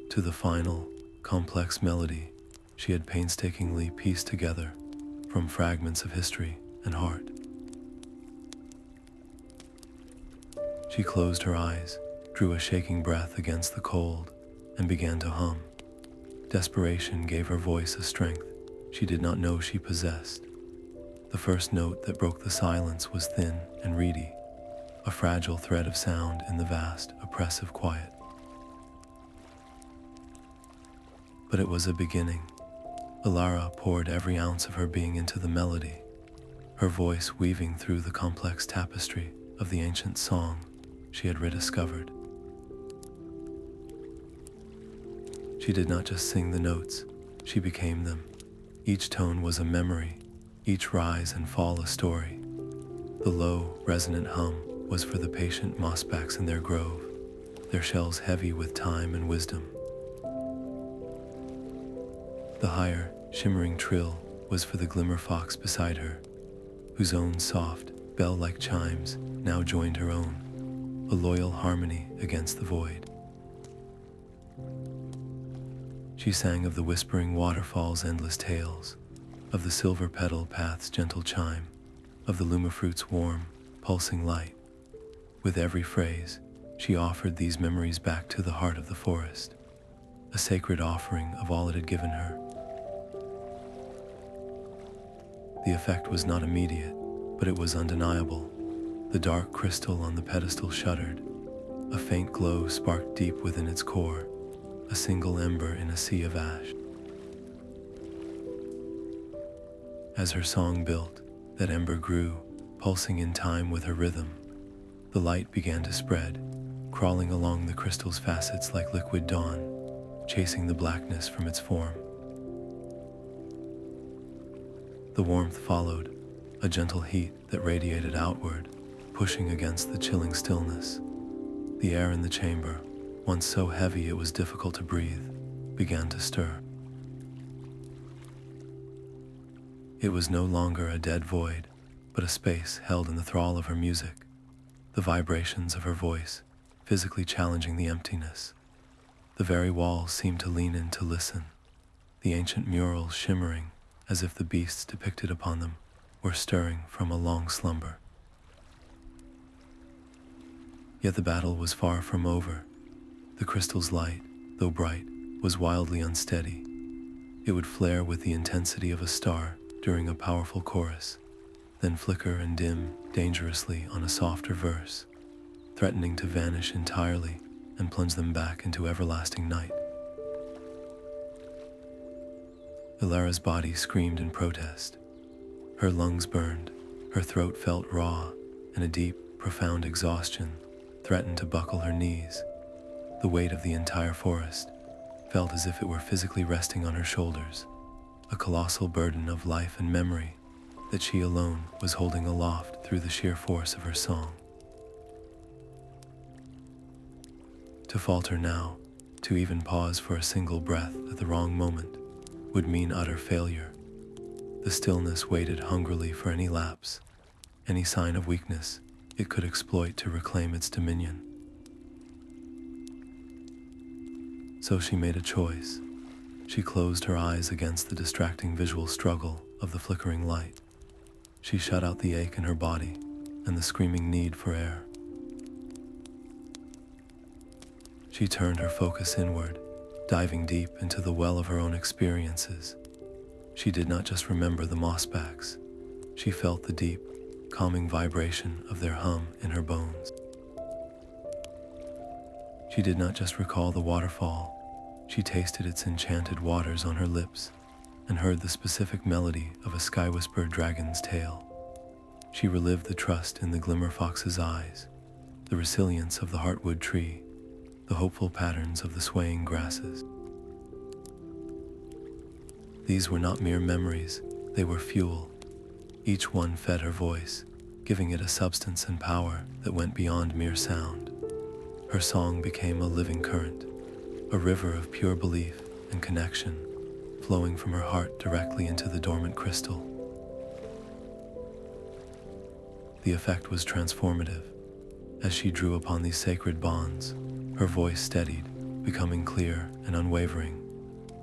to the final, complex melody she had painstakingly pieced together from fragments of history and heart. She closed her eyes, drew a shaking breath against the cold, and began to hum. Desperation gave her voice a strength she did not know she possessed. The first note that broke the silence was thin and reedy, a fragile thread of sound in the vast, oppressive quiet. But it was a beginning. Alara poured every ounce of her being into the melody, her voice weaving through the complex tapestry of the ancient song she had rediscovered. She did not just sing the notes, she became them. Each tone was a memory, each rise and fall a story. The low, resonant hum was for the patient Mossbacks in their grove, their shells heavy with time and wisdom. The higher, shimmering trill was for the Glimmer Fox beside her, whose own soft, bell-like chimes now joined her own, a loyal harmony against the void. She sang of the whispering waterfall's endless tales, of the silver petal path's gentle chime, of the Luma fruit's warm, pulsing light. With every phrase, she offered these memories back to the heart of the forest, a sacred offering of all it had given her. The effect was not immediate, but it was undeniable. The dark crystal on the pedestal shuddered. A faint glow sparked deep within its core, a single ember in a sea of ash. As her song built, that ember grew, pulsing in time with her rhythm. The light began to spread, crawling along the crystal's facets like liquid dawn, chasing the blackness from its form. The warmth followed, a gentle heat that radiated outward, pushing against the chilling stillness. The air in the chamber, once so heavy it was difficult to breathe, began to stir. It was no longer a dead void, but a space held in the thrall of her music, the vibrations of her voice physically challenging the emptiness. The very walls seemed to lean in to listen, the ancient murals shimmering as if the beasts depicted upon them were stirring from a long slumber. Yet the battle was far from over. The crystal's light, though bright, was wildly unsteady. It would flare with the intensity of a star during a powerful chorus, then flicker and dim dangerously on a softer verse, threatening to vanish entirely and plunge them back into everlasting night. Alara's body screamed in protest. Her lungs burned, her throat felt raw, and a deep, profound exhaustion threatened to buckle her knees. The weight of the entire forest felt as if it were physically resting on her shoulders, a colossal burden of life and memory that she alone was holding aloft through the sheer force of her song. To falter now, to even pause for a single breath at the wrong moment, would mean utter failure. The stillness waited hungrily for any lapse, any sign of weakness it could exploit to reclaim its dominion. So she made a choice. She closed her eyes against the distracting visual struggle of the flickering light. She shut out the ache in her body and the screaming need for air. She turned her focus inward, diving deep into the well of her own experiences. She did not just remember the Mossbacks. She felt the deep, calming vibration of their hum in her bones. She did not just recall the waterfall. She tasted its enchanted waters on her lips and heard the specific melody of a sky-whispered dragon's tale. She relived the trust in the Glimmer Fox's eyes, the resilience of the Heartwood tree, the hopeful patterns of the swaying grasses. These were not mere memories, they were fuel. Each one fed her voice, giving it a substance and power that went beyond mere sound. Her song became a living current, a river of pure belief and connection, flowing from her heart directly into the dormant crystal. The effect was transformative. As she drew upon these sacred bonds, her voice steadied, becoming clear and unwavering.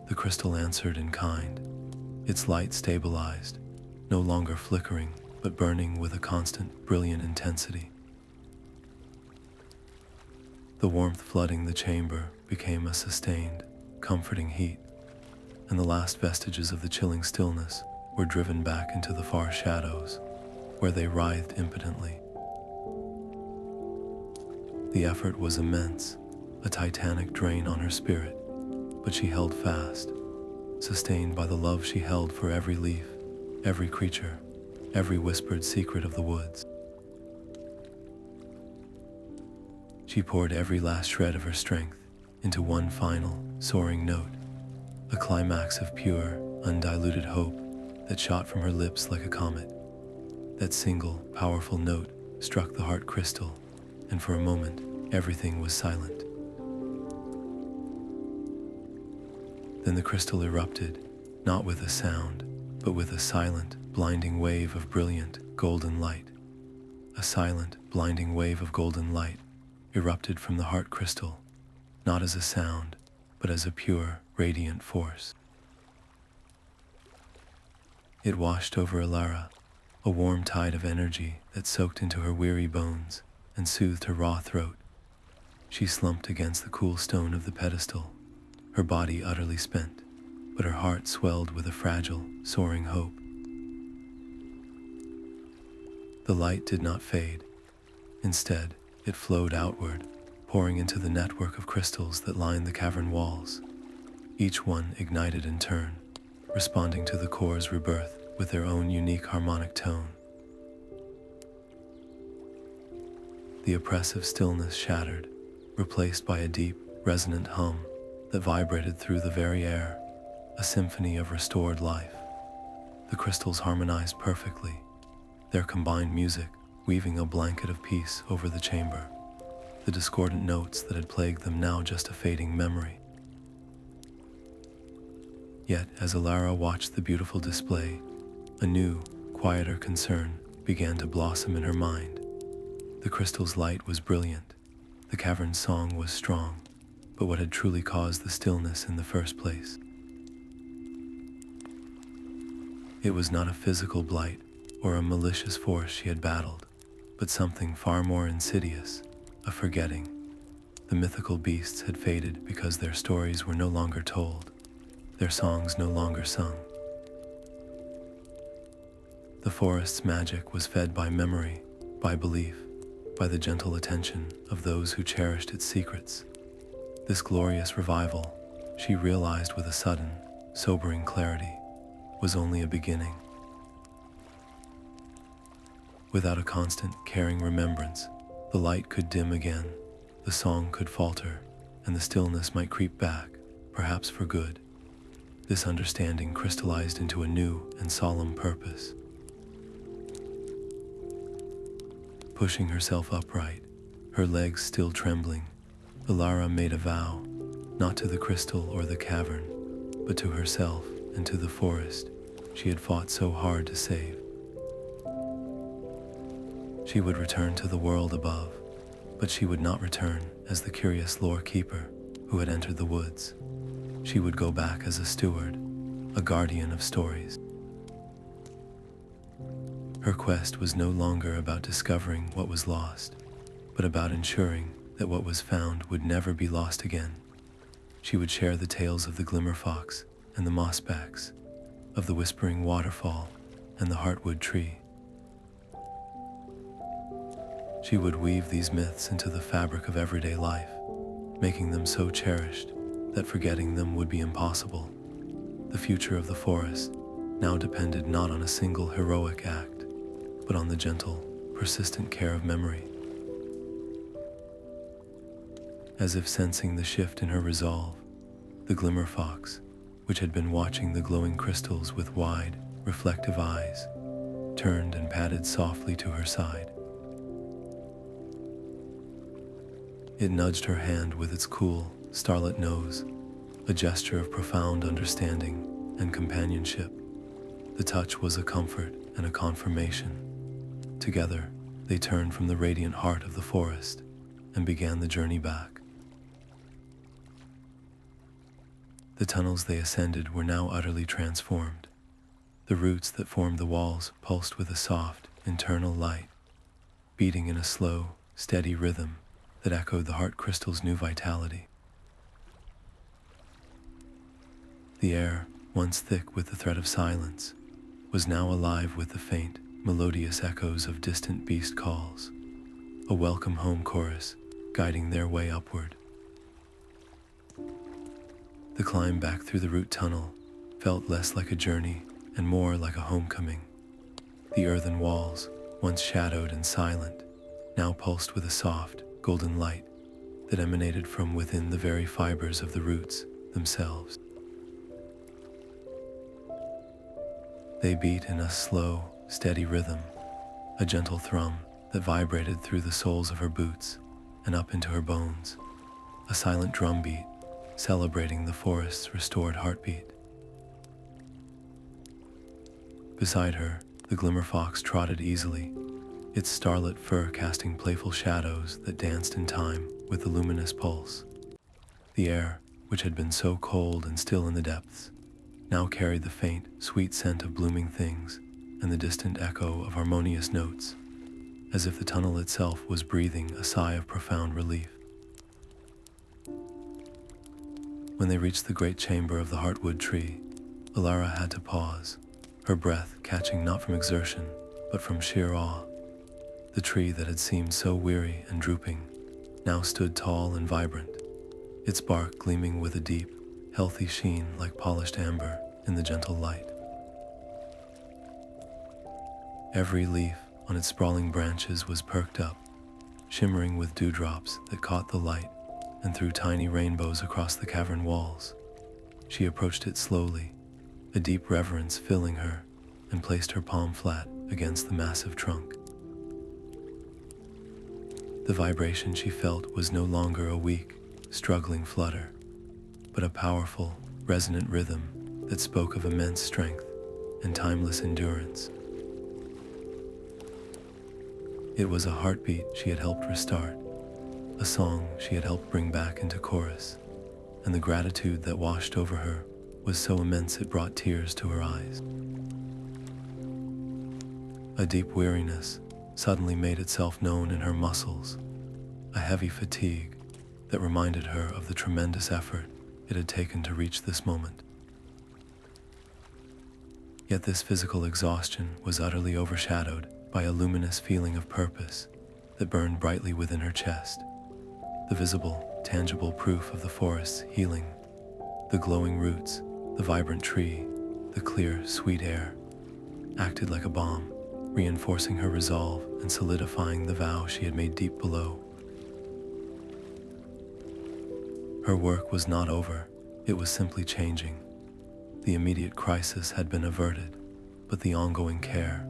The crystal answered in kind. Its light stabilized, no longer flickering, but burning with a constant, brilliant intensity. The warmth flooding the chamber became a sustained, comforting heat, and the last vestiges of the chilling stillness were driven back into the far shadows, where they writhed impotently. The effort was immense, a titanic drain on her spirit, but she held fast, sustained by the love she held for every leaf, every creature, every whispered secret of the woods. She poured every last shred of her strength into one final, soaring note, a climax of pure, undiluted hope that shot from her lips like a comet. That single, powerful note struck the heart crystal, and for a moment, everything was silent. Then the crystal erupted, not with a sound, but with a silent, blinding wave of brilliant, golden light. A silent, blinding wave of golden light erupted from the heart crystal, not as a sound, but as a pure, radiant force. It washed over Alara, a warm tide of energy that soaked into her weary bones and soothed her raw throat. She slumped against the cool stone of the pedestal, her body utterly spent, but her heart swelled with a fragile, soaring hope. The light did not fade. Instead, it flowed outward, pouring into the network of crystals that lined the cavern walls. Each one ignited in turn, responding to the core's rebirth with their own unique harmonic tone. The oppressive stillness shattered, replaced by a deep, resonant hum that vibrated through the very air, a symphony of restored life. The crystals harmonized perfectly, their combined music weaving a blanket of peace over the chamber, the discordant notes that had plagued them now just a fading memory. Yet, as Alara watched the beautiful display, a new, quieter concern began to blossom in her mind. The crystal's light was brilliant, the cavern's song was strong, but what had truly caused the stillness in the first place? It was not a physical blight or a malicious force she had battled, but something far more insidious, a forgetting. The mythical beasts had faded because their stories were no longer told, their songs no longer sung. The forest's magic was fed by memory, by belief, by the gentle attention of those who cherished its secrets. This glorious revival, she realized with a sudden, sobering clarity, was only a beginning. Without a constant, caring remembrance, the light could dim again, the song could falter, and the stillness might creep back, perhaps for good. This understanding crystallized into a new and solemn purpose. Pushing herself upright, her legs still trembling, Alara made a vow, not to the crystal or the cavern, but to herself and to the forest she had fought so hard to save. She would return to the world above, but she would not return as the curious lore keeper who had entered the woods. She would go back as a steward, a guardian of stories. Her quest was no longer about discovering what was lost, but about ensuring that what was found would never be lost again. She would share the tales of the Glimmer Fox and the Mossbacks, of the Whispering Waterfall and the Heartwood tree. She would weave these myths into the fabric of everyday life, making them so cherished that forgetting them would be impossible. The future of the forest now depended not on a single heroic act, but on the gentle, persistent care of memory. As if sensing the shift in her resolve, the Glimmer Fox, which had been watching the glowing crystals with wide, reflective eyes, turned and padded softly to her side. It nudged her hand with its cool, starlit nose, a gesture of profound understanding and companionship. The touch was a comfort and a confirmation. Together, they turned from the radiant heart of the forest and began the journey back. The tunnels they ascended were now utterly transformed. The roots that formed the walls pulsed with a soft, internal light, beating in a slow, steady rhythm that echoed the heart crystal's new vitality. The air, once thick with the threat of silence, was now alive with the faint, melodious echoes of distant beast calls, a welcome home chorus guiding their way upward. The climb back through the root tunnel felt less like a journey and more like a homecoming. The earthen walls, once shadowed and silent, now pulsed with a soft, golden light that emanated from within the very fibers of the roots themselves. They beat in a slow, steady rhythm, a gentle thrum that vibrated through the soles of her boots and up into her bones, a silent drumbeat celebrating the forest's restored heartbeat. Beside her, the Glimmer Fox trotted easily, its starlit fur casting playful shadows that danced in time with the luminous pulse. The air, which had been so cold and still in the depths, now carried the faint, sweet scent of blooming things and the distant echo of harmonious notes, as if the tunnel itself was breathing a sigh of profound relief. When they reached the great chamber of the Heartwood tree, Alara had to pause, her breath catching not from exertion, but from sheer awe. The tree that had seemed so weary and drooping now stood tall and vibrant, its bark gleaming with a deep, healthy sheen like polished amber in the gentle light. Every leaf on its sprawling branches was perked up, shimmering with dewdrops that caught the light and threw tiny rainbows across the cavern walls. She approached it slowly, a deep reverence filling her, and placed her palm flat against the massive trunk. The vibration she felt was no longer a weak, struggling flutter, but a powerful, resonant rhythm that spoke of immense strength and timeless endurance. It was a heartbeat she had helped restart, a song she had helped bring back into chorus, and the gratitude that washed over her was so immense it brought tears to her eyes. A deep weariness suddenly made itself known in her muscles, a heavy fatigue that reminded her of the tremendous effort it had taken to reach this moment. Yet this physical exhaustion was utterly overshadowed by a luminous feeling of purpose that burned brightly within her chest, the visible, tangible proof of the forest's healing. The glowing roots, the vibrant tree, the clear, sweet air, acted like a balm, reinforcing her resolve and solidifying the vow she had made deep below. Her work was not over, it was simply changing. The immediate crisis had been averted, but the ongoing care,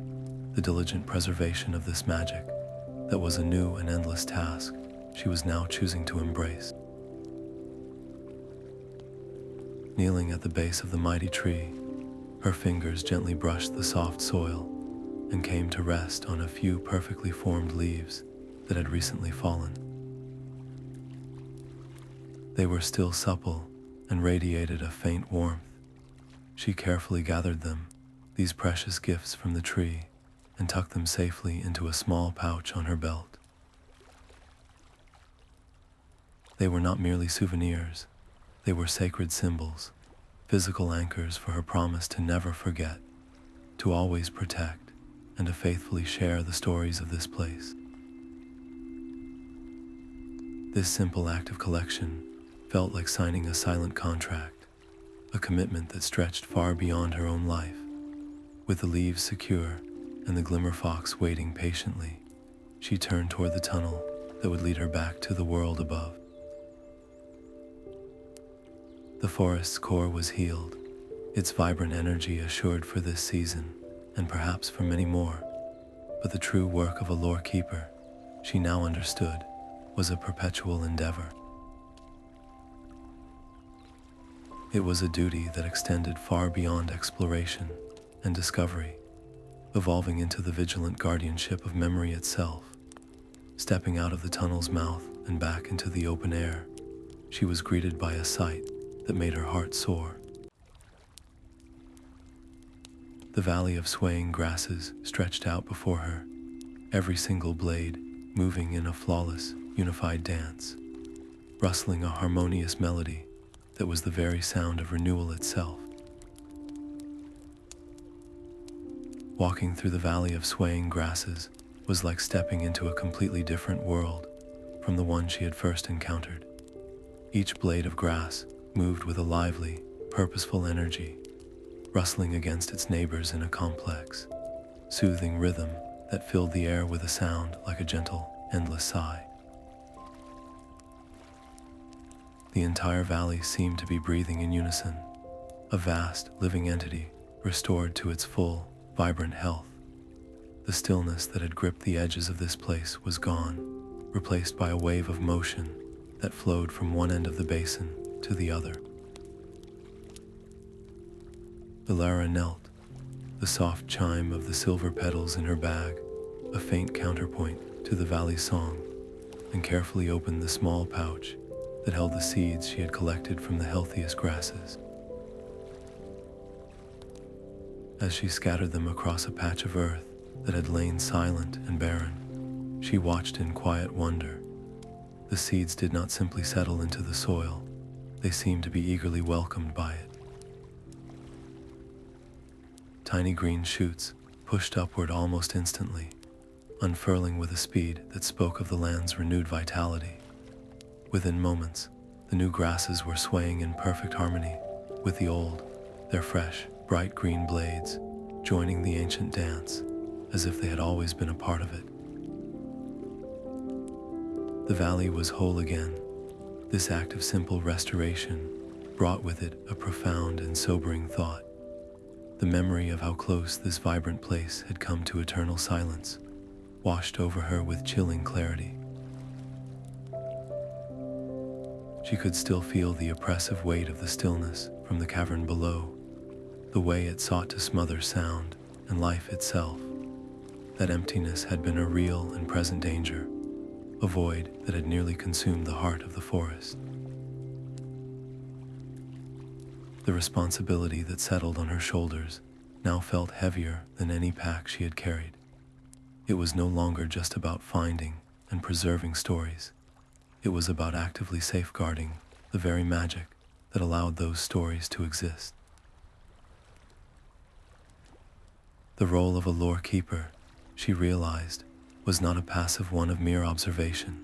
the diligent preservation of this magic, that was a new and endless task she was now choosing to embrace. Kneeling at the base of the mighty tree, her fingers gently brushed the soft soil and came to rest on a few perfectly formed leaves that had recently fallen. They were still supple and radiated a faint warmth. She carefully gathered them, these precious gifts from the tree, and tucked them safely into a small pouch on her belt. They were not merely souvenirs, they were sacred symbols, physical anchors for her promise to never forget, to always protect, and to faithfully share the stories of this place. This simple act of collection felt like signing a silent contract, a commitment that stretched far beyond her own life. With the leaves secure and the Glimmer Fox waiting patiently, she turned toward the tunnel that would lead her back to the world above. The forest's core was healed, its vibrant energy assured for this season, and perhaps for many more. But the true work of a lore keeper, she now understood, was a perpetual endeavor. It was a duty that extended far beyond exploration and discovery, evolving into the vigilant guardianship of memory itself. Stepping out of the tunnel's mouth and back into the open air, she was greeted by a sight that made her heart soar. The valley of swaying grasses stretched out before her, every single blade moving in a flawless, unified dance, rustling a harmonious melody that was the very sound of renewal itself. Walking through the valley of swaying grasses was like stepping into a completely different world from the one she had first encountered. Each blade of grass moved with a lively, purposeful energy, rustling against its neighbors in a complex, soothing rhythm that filled the air with a sound like a gentle, endless sigh. The entire valley seemed to be breathing in unison, a vast, living entity restored to its full, vibrant health. The stillness that had gripped the edges of this place was gone, replaced by a wave of motion that flowed from one end of the basin to the other. Alara knelt, the soft chime of the silver petals in her bag, a faint counterpoint to the valley's song, and carefully opened the small pouch that held the seeds she had collected from the healthiest grasses. As she scattered them across a patch of earth that had lain silent and barren, she watched in quiet wonder. The seeds did not simply settle into the soil, they seemed to be eagerly welcomed by it. Tiny green shoots pushed upward almost instantly, unfurling with a speed that spoke of the land's renewed vitality. Within moments, the new grasses were swaying in perfect harmony with the old, their fresh, bright green blades joining the ancient dance as if they had always been a part of it. The valley was whole again. This act of simple restoration brought with it a profound and sobering thought. The memory of how close this vibrant place had come to eternal silence washed over her with chilling clarity. She could still feel the oppressive weight of the stillness from the cavern below, the way it sought to smother sound and life itself. That emptiness had been a real and present danger, a void that had nearly consumed the heart of the forest. The responsibility that settled on her shoulders now felt heavier than any pack she had carried. It was no longer just about finding and preserving stories. It was about actively safeguarding the very magic that allowed those stories to exist. The role of a lore keeper, she realized, was not a passive one of mere observation.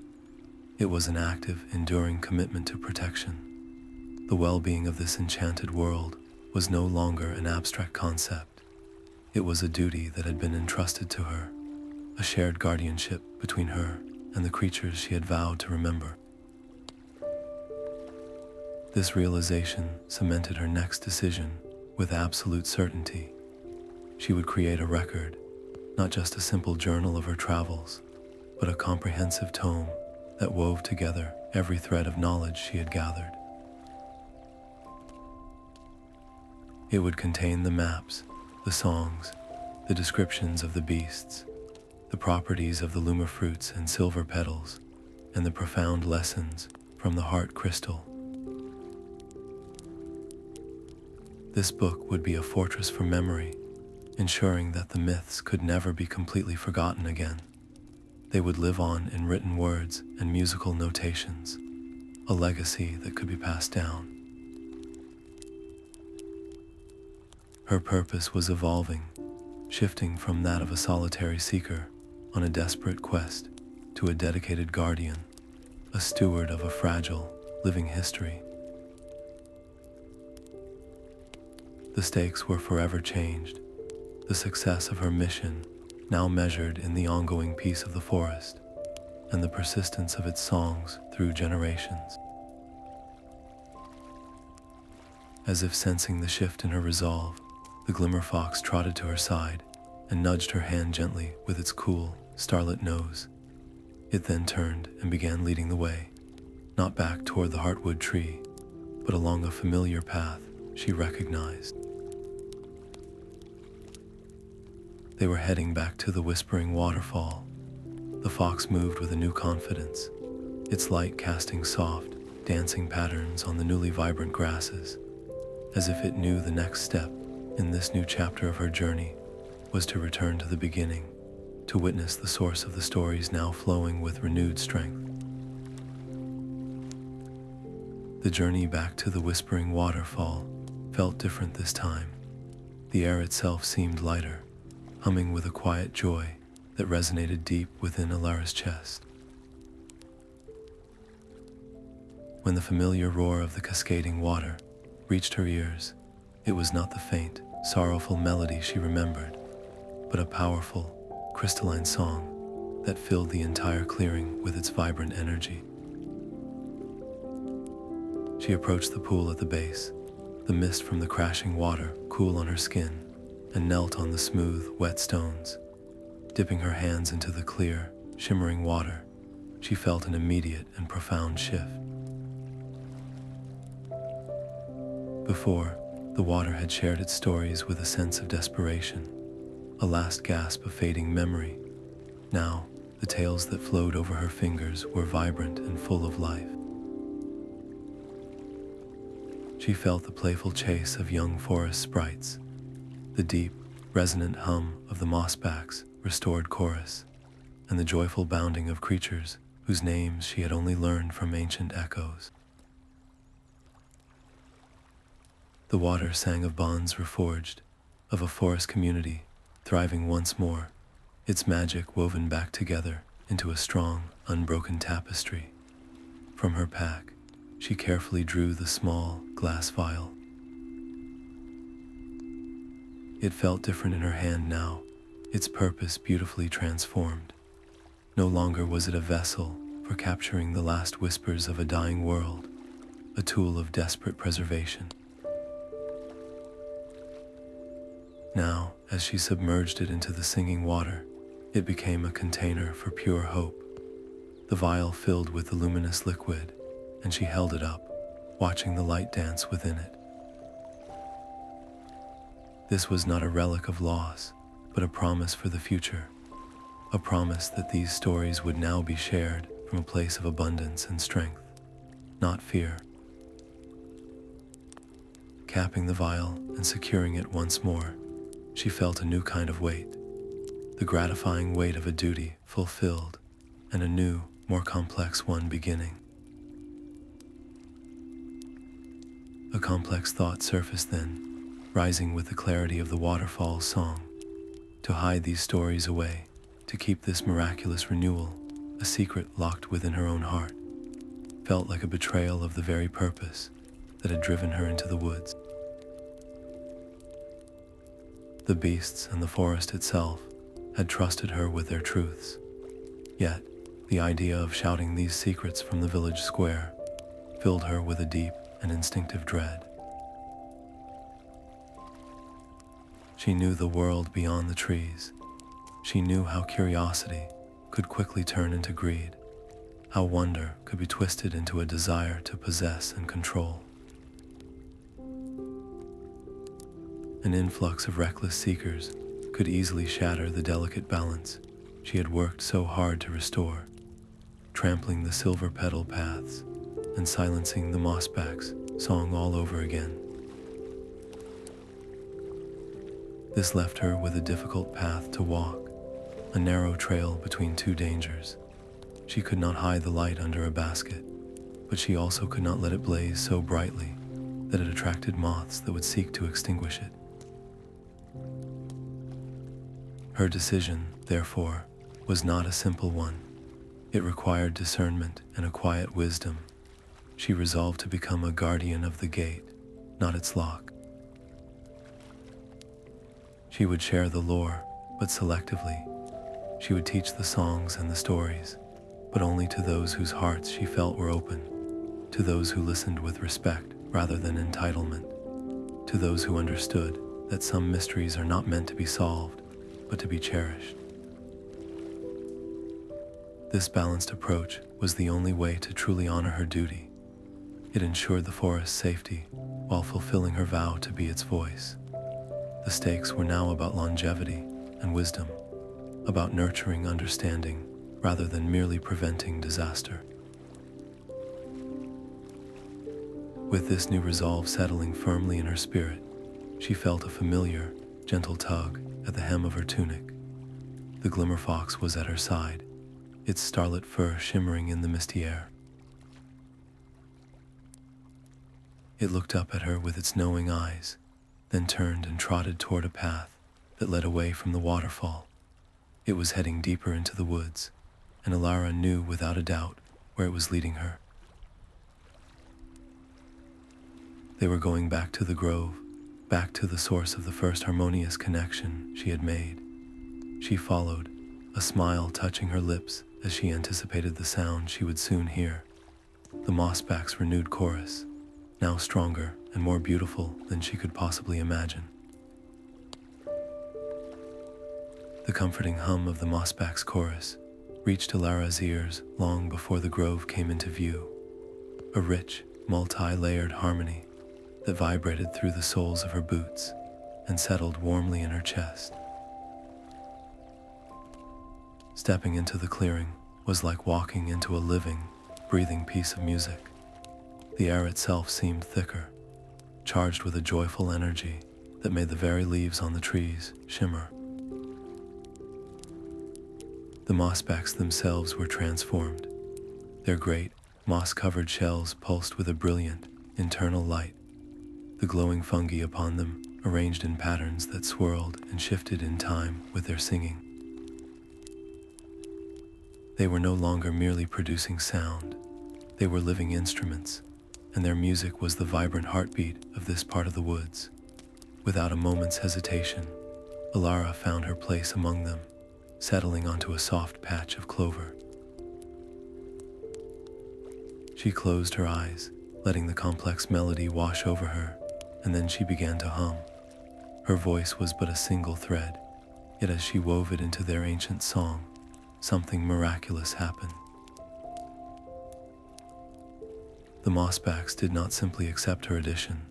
It was an active, enduring commitment to protection. The well-being of this enchanted world was no longer an abstract concept. It was a duty that had been entrusted to her, a shared guardianship between her and the creatures she had vowed to remember. This realization cemented her next decision with absolute certainty. She would create a record, not just a simple journal of her travels, but a comprehensive tome that wove together every thread of knowledge she had gathered. It would contain the maps, the songs, the descriptions of the beasts, the properties of the Luma fruits and silver petals, and the profound lessons from the heart crystal. This book would be a fortress for memory, ensuring that the myths could never be completely forgotten again. They would live on in written words and musical notations, a legacy that could be passed down. Her purpose was evolving, shifting from that of a solitary seeker on a desperate quest to a dedicated guardian, a steward of a fragile, living history. The stakes were forever changed. The success of her mission now measured in the ongoing peace of the forest and the persistence of its songs through generations. As if sensing the shift in her resolve, the Glimmer Fox trotted to her side and nudged her hand gently with its cool, starlit nose. It then turned and began leading the way, not back toward the Heartwood tree, but along a familiar path she recognized. They were heading back to the Whispering Waterfall. The fox moved with a new confidence, its light casting soft, dancing patterns on the newly vibrant grasses, as if it knew the next step in this new chapter of her journey was to return to the beginning, to witness the source of the stories now flowing with renewed strength. The journey back to the Whispering Waterfall felt different this time. The air itself seemed lighter, humming with a quiet joy that resonated deep within Alara's chest. When the familiar roar of the cascading water reached her ears, it was not the faint, sorrowful melody she remembered, but a powerful, crystalline song that filled the entire clearing with its vibrant energy. She approached the pool at the base, the mist from the crashing water cool on her skin, and knelt on the smooth, wet stones. Dipping her hands into the clear, shimmering water, she felt an immediate and profound shift. Before, the water had shared its stories with a sense of desperation, a last gasp of fading memory. Now, the tales that flowed over her fingers were vibrant and full of life. She felt the playful chase of young forest sprites, the deep, resonant hum of the Mossbacks' restored chorus, and the joyful bounding of creatures whose names she had only learned from ancient echoes. The water sang of bonds reforged, of a forest community thriving once more, its magic woven back together into a strong, unbroken tapestry. From her pack, she carefully drew the small, glass vial. It felt different in her hand now, its purpose beautifully transformed. No longer was it a vessel for capturing the last whispers of a dying world, a tool of desperate preservation. Now, as she submerged it into the singing water, it became a container for pure hope. The vial filled with the luminous liquid, and she held it up, watching the light dance within it. This was not a relic of loss, but a promise for the future, a promise that these stories would now be shared from a place of abundance and strength, not fear. Capping the vial and securing it once more, she felt a new kind of weight, the gratifying weight of a duty fulfilled and a new, more complex one beginning. A complex thought surfaced then, rising with the clarity of the waterfall's song. To hide these stories away, to keep this miraculous renewal, a secret locked within her own heart, felt like a betrayal of the very purpose that had driven her into the woods. The beasts and the forest itself had trusted her with their truths, yet the idea of shouting these secrets from the village square filled her with a deep and instinctive dread. She knew the world beyond the trees. She knew how curiosity could quickly turn into greed, how wonder could be twisted into a desire to possess and control. An influx of reckless seekers could easily shatter the delicate balance she had worked so hard to restore, trampling the silver petal paths and silencing the Mossback's song all over again. This left her with a difficult path to walk, a narrow trail between two dangers. She could not hide the light under a basket, but she also could not let it blaze so brightly that it attracted moths that would seek to extinguish it. Her decision, therefore, was not a simple one. It required discernment and a quiet wisdom. She resolved to become a guardian of the gate, not its lock. She would share the lore, but selectively, She would teach the songs and the stories, but only to those whose hearts she felt were open, to those who listened with respect rather than entitlement, to those who understood that some mysteries are not meant to be solved, but to be cherished. This balanced approach was the only way to truly honor her duty. It ensured the forest's safety while fulfilling her vow to be its voice. The stakes were now about longevity and wisdom, about nurturing understanding rather than merely preventing disaster. With this new resolve settling firmly in her spirit, she felt a familiar, gentle tug at the hem of her tunic. The Glimmer Fox was at her side, its starlit fur shimmering in the misty air. It looked up at her with its knowing eyes, then turned and trotted toward a path that led away from the waterfall. It was heading deeper into the woods, and Alara knew without a doubt where it was leading her. They were going back to the grove, back to the source of the first harmonious connection she had made. She followed, a smile touching her lips as she anticipated the sound she would soon hear. The Mossback's renewed chorus, now stronger and more beautiful than she could possibly imagine. The comforting hum of the Mossback's chorus reached Alara's ears long before the grove came into view, a rich, multi-layered harmony that vibrated through the soles of her boots and settled warmly in her chest. Stepping into the clearing was like walking into a living, breathing piece of music. The air itself seemed thicker, charged with a joyful energy that made the very leaves on the trees shimmer. The Mossbacks themselves were transformed. Their great, moss-covered shells pulsed with a brilliant, internal light, the glowing fungi upon them arranged in patterns that swirled and shifted in time with their singing. They were no longer merely producing sound. They were living instruments, and their music was the vibrant heartbeat of this part of the woods. Without a moment's hesitation, Alara found her place among them, settling onto a soft patch of clover. She closed her eyes, letting the complex melody wash over her, and then she began to hum. Her voice was but a single thread, yet as she wove it into their ancient song, something miraculous happened. The Mossbacks did not simply accept her addition,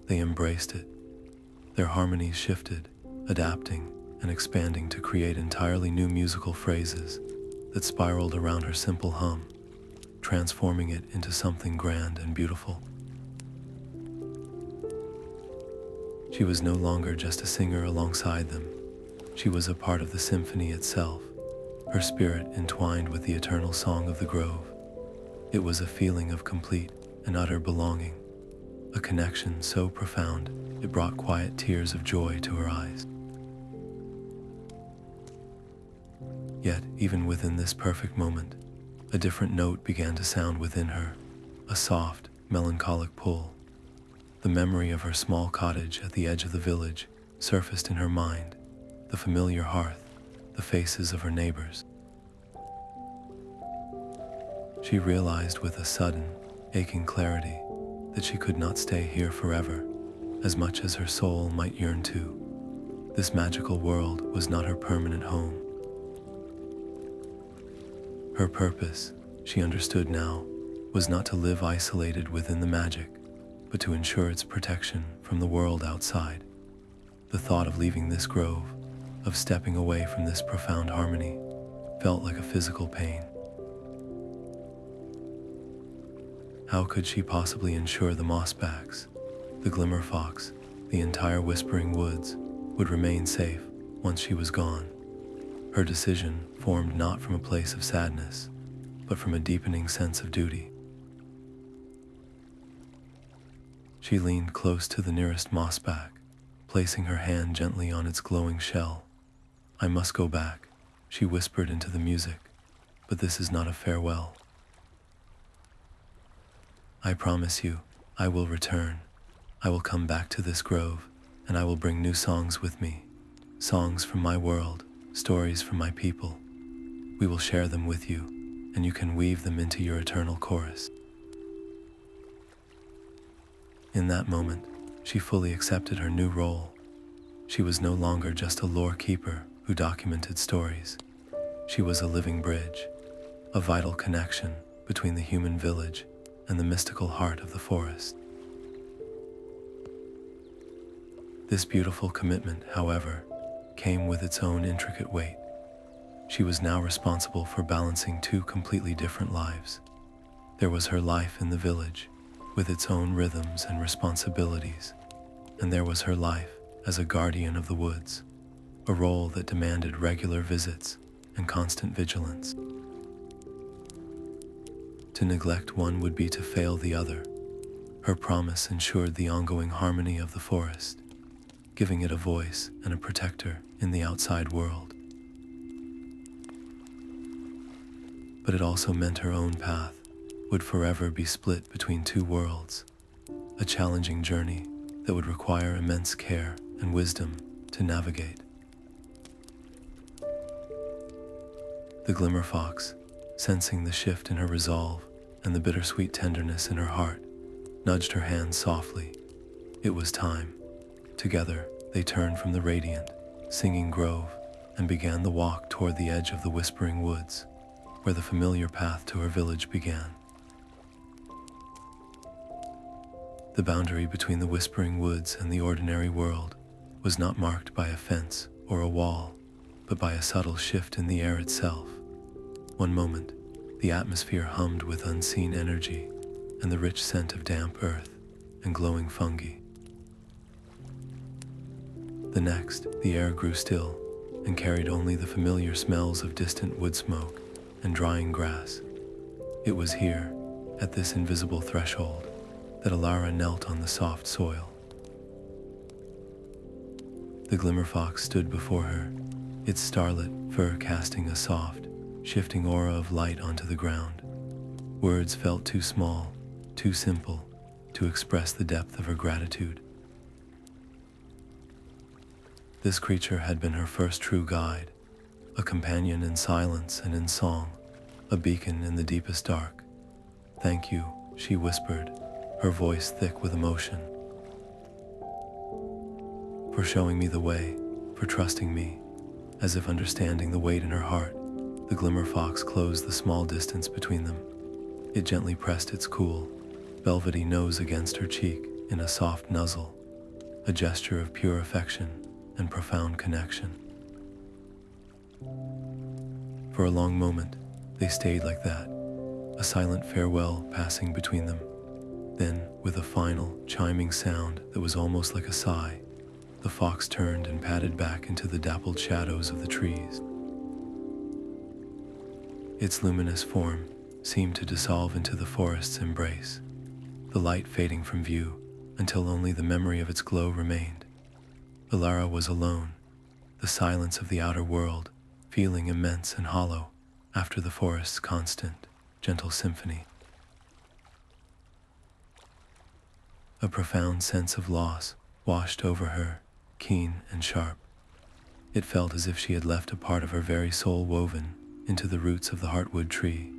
they embraced it. Their harmonies shifted, adapting and expanding to create entirely new musical phrases that spiraled around her simple hum, transforming it into something grand and beautiful. She was no longer just a singer alongside them. She was a part of the symphony itself, her spirit entwined with the eternal song of the grove. It was a feeling of complete and utter belonging, a connection so profound it brought quiet tears of joy to her eyes. Yet, even within this perfect moment, a different note began to sound within her, a soft, melancholic pull. The memory of her small cottage at the edge of the village surfaced in her mind, the familiar hearth, the faces of her neighbors. She realized with a sudden, aching clarity that she could not stay here forever, as much as her soul might yearn to. This magical world was not her permanent home. Her purpose, she understood now, was not to live isolated within the magic, but to ensure its protection from the world outside. The thought of leaving this grove, of stepping away from this profound harmony, felt like a physical pain. How could she possibly ensure the Mossbacks, the Glimmer Fox, the entire Whispering Woods would remain safe once she was gone? Her decision formed not from a place of sadness, but from a deepening sense of duty. She leaned close to the nearest Mossback, placing her hand gently on its glowing shell. "I must go back," she whispered into the music, "but this is not a farewell. I promise you, I will return. I will come back to this grove, and I will bring new songs with me, songs from my world, stories from my people, We will share them with you, and you can weave them into your eternal chorus. In that moment, she fully accepted her new role. She was no longer just a lore keeper who documented stories. She was a living bridge, a vital connection between the human village and the mystical heart of the forest. This beautiful commitment, however, came with its own intricate weight. She was now responsible for balancing two completely different lives. There was her life in the village, with its own rhythms and responsibilities, and there was her life as a guardian of the woods, a role that demanded regular visits and constant vigilance. To neglect one would be to fail the other. Her promise ensured the ongoing harmony of the forest, giving it a voice and a protector in the outside world. But it also meant her own path would forever be split between two worlds, a challenging journey that would require immense care and wisdom to navigate. The Glimmer Fox, sensing the shift in her resolve and the bittersweet tenderness in her heart, nudged her hand softly. It was time. Together, they turned from the radiant, singing grove and began the walk toward the edge of the whispering woods, where the familiar path to her village began. The boundary between the whispering woods and the ordinary world was not marked by a fence or a wall, but by a subtle shift in the air itself. One moment, the atmosphere hummed with unseen energy and the rich scent of damp earth and glowing fungi. The next, the air grew still and carried only the familiar smells of distant wood smoke and drying grass. It was here, at this invisible threshold, that Alara knelt on the soft soil. The Glimmer Fox stood before her, its starlit fur casting a soft, shifting aura of light onto the ground. Words felt too small, too simple, to express the depth of her gratitude. This creature had been her first true guide, a companion in silence and in song, a beacon in the deepest dark. "Thank you," she whispered, her voice thick with emotion. "For showing me the way, for trusting me." As if understanding the weight in her heart, the Glimmer Fox closed the small distance between them. It gently pressed its cool, velvety nose against her cheek in a soft nuzzle, a gesture of pure affection and profound connection. For a long moment, they stayed like that, a silent farewell passing between them. Then, with a final, chiming sound that was almost like a sigh, the fox turned and padded back into the dappled shadows of the trees. Its luminous form seemed to dissolve into the forest's embrace, the light fading from view until only the memory of its glow remained. Alara was alone, the silence of the outer world feeling immense and hollow after the forest's constant, gentle symphony. A profound sense of loss washed over her, keen and sharp. It felt as if she had left a part of her very soul woven into the roots of the Heartwood tree,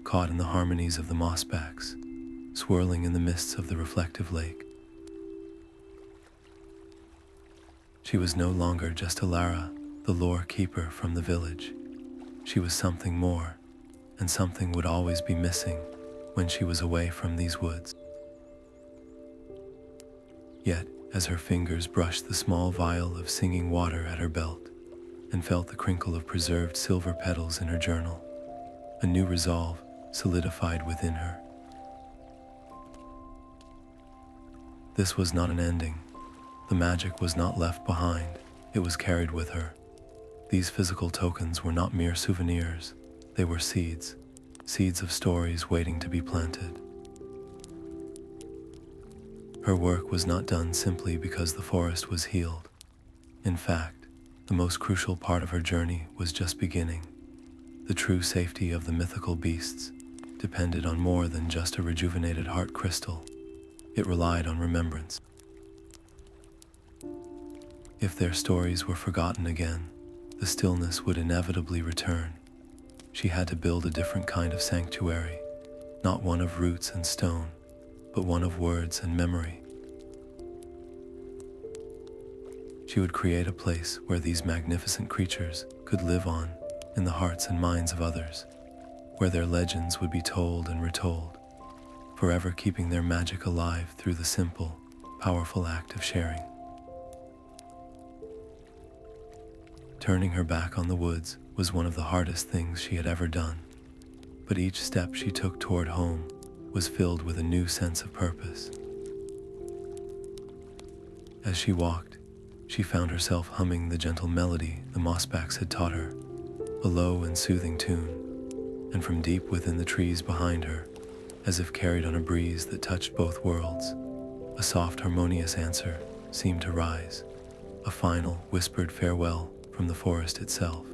caught in the harmonies of the Mossbacks, swirling in the mists of the reflective lake. She was no longer just Alara, the lore keeper from the village. She was something more, and something would always be missing when she was away from these woods. Yet, as her fingers brushed the small vial of singing water at her belt and felt the crinkle of preserved silver petals in her journal, a new resolve solidified within her. This was not an ending. The magic was not left behind, it was carried with her. These physical tokens were not mere souvenirs, they were seeds, seeds of stories waiting to be planted. Her work was not done simply because the forest was healed. In fact, the most crucial part of her journey was just beginning. The true safety of the mythical beasts depended on more than just a rejuvenated heart crystal. It relied on remembrance. If their stories were forgotten again, the stillness would inevitably return, She had to build a different kind of sanctuary, not one of roots and stone, but one of words and memory. She would create a place where these magnificent creatures could live on in the hearts and minds of others, where their legends would be told and retold, forever keeping their magic alive through the simple, powerful act of sharing. Turning her back on the woods was one of the hardest things she had ever done, but each step she took toward home was filled with a new sense of purpose. As she walked, she found herself humming the gentle melody the Mossbacks had taught her, a low and soothing tune, and from deep within the trees behind her, as if carried on a breeze that touched both worlds, a soft harmonious answer seemed to rise, a final whispered farewell from the forest itself.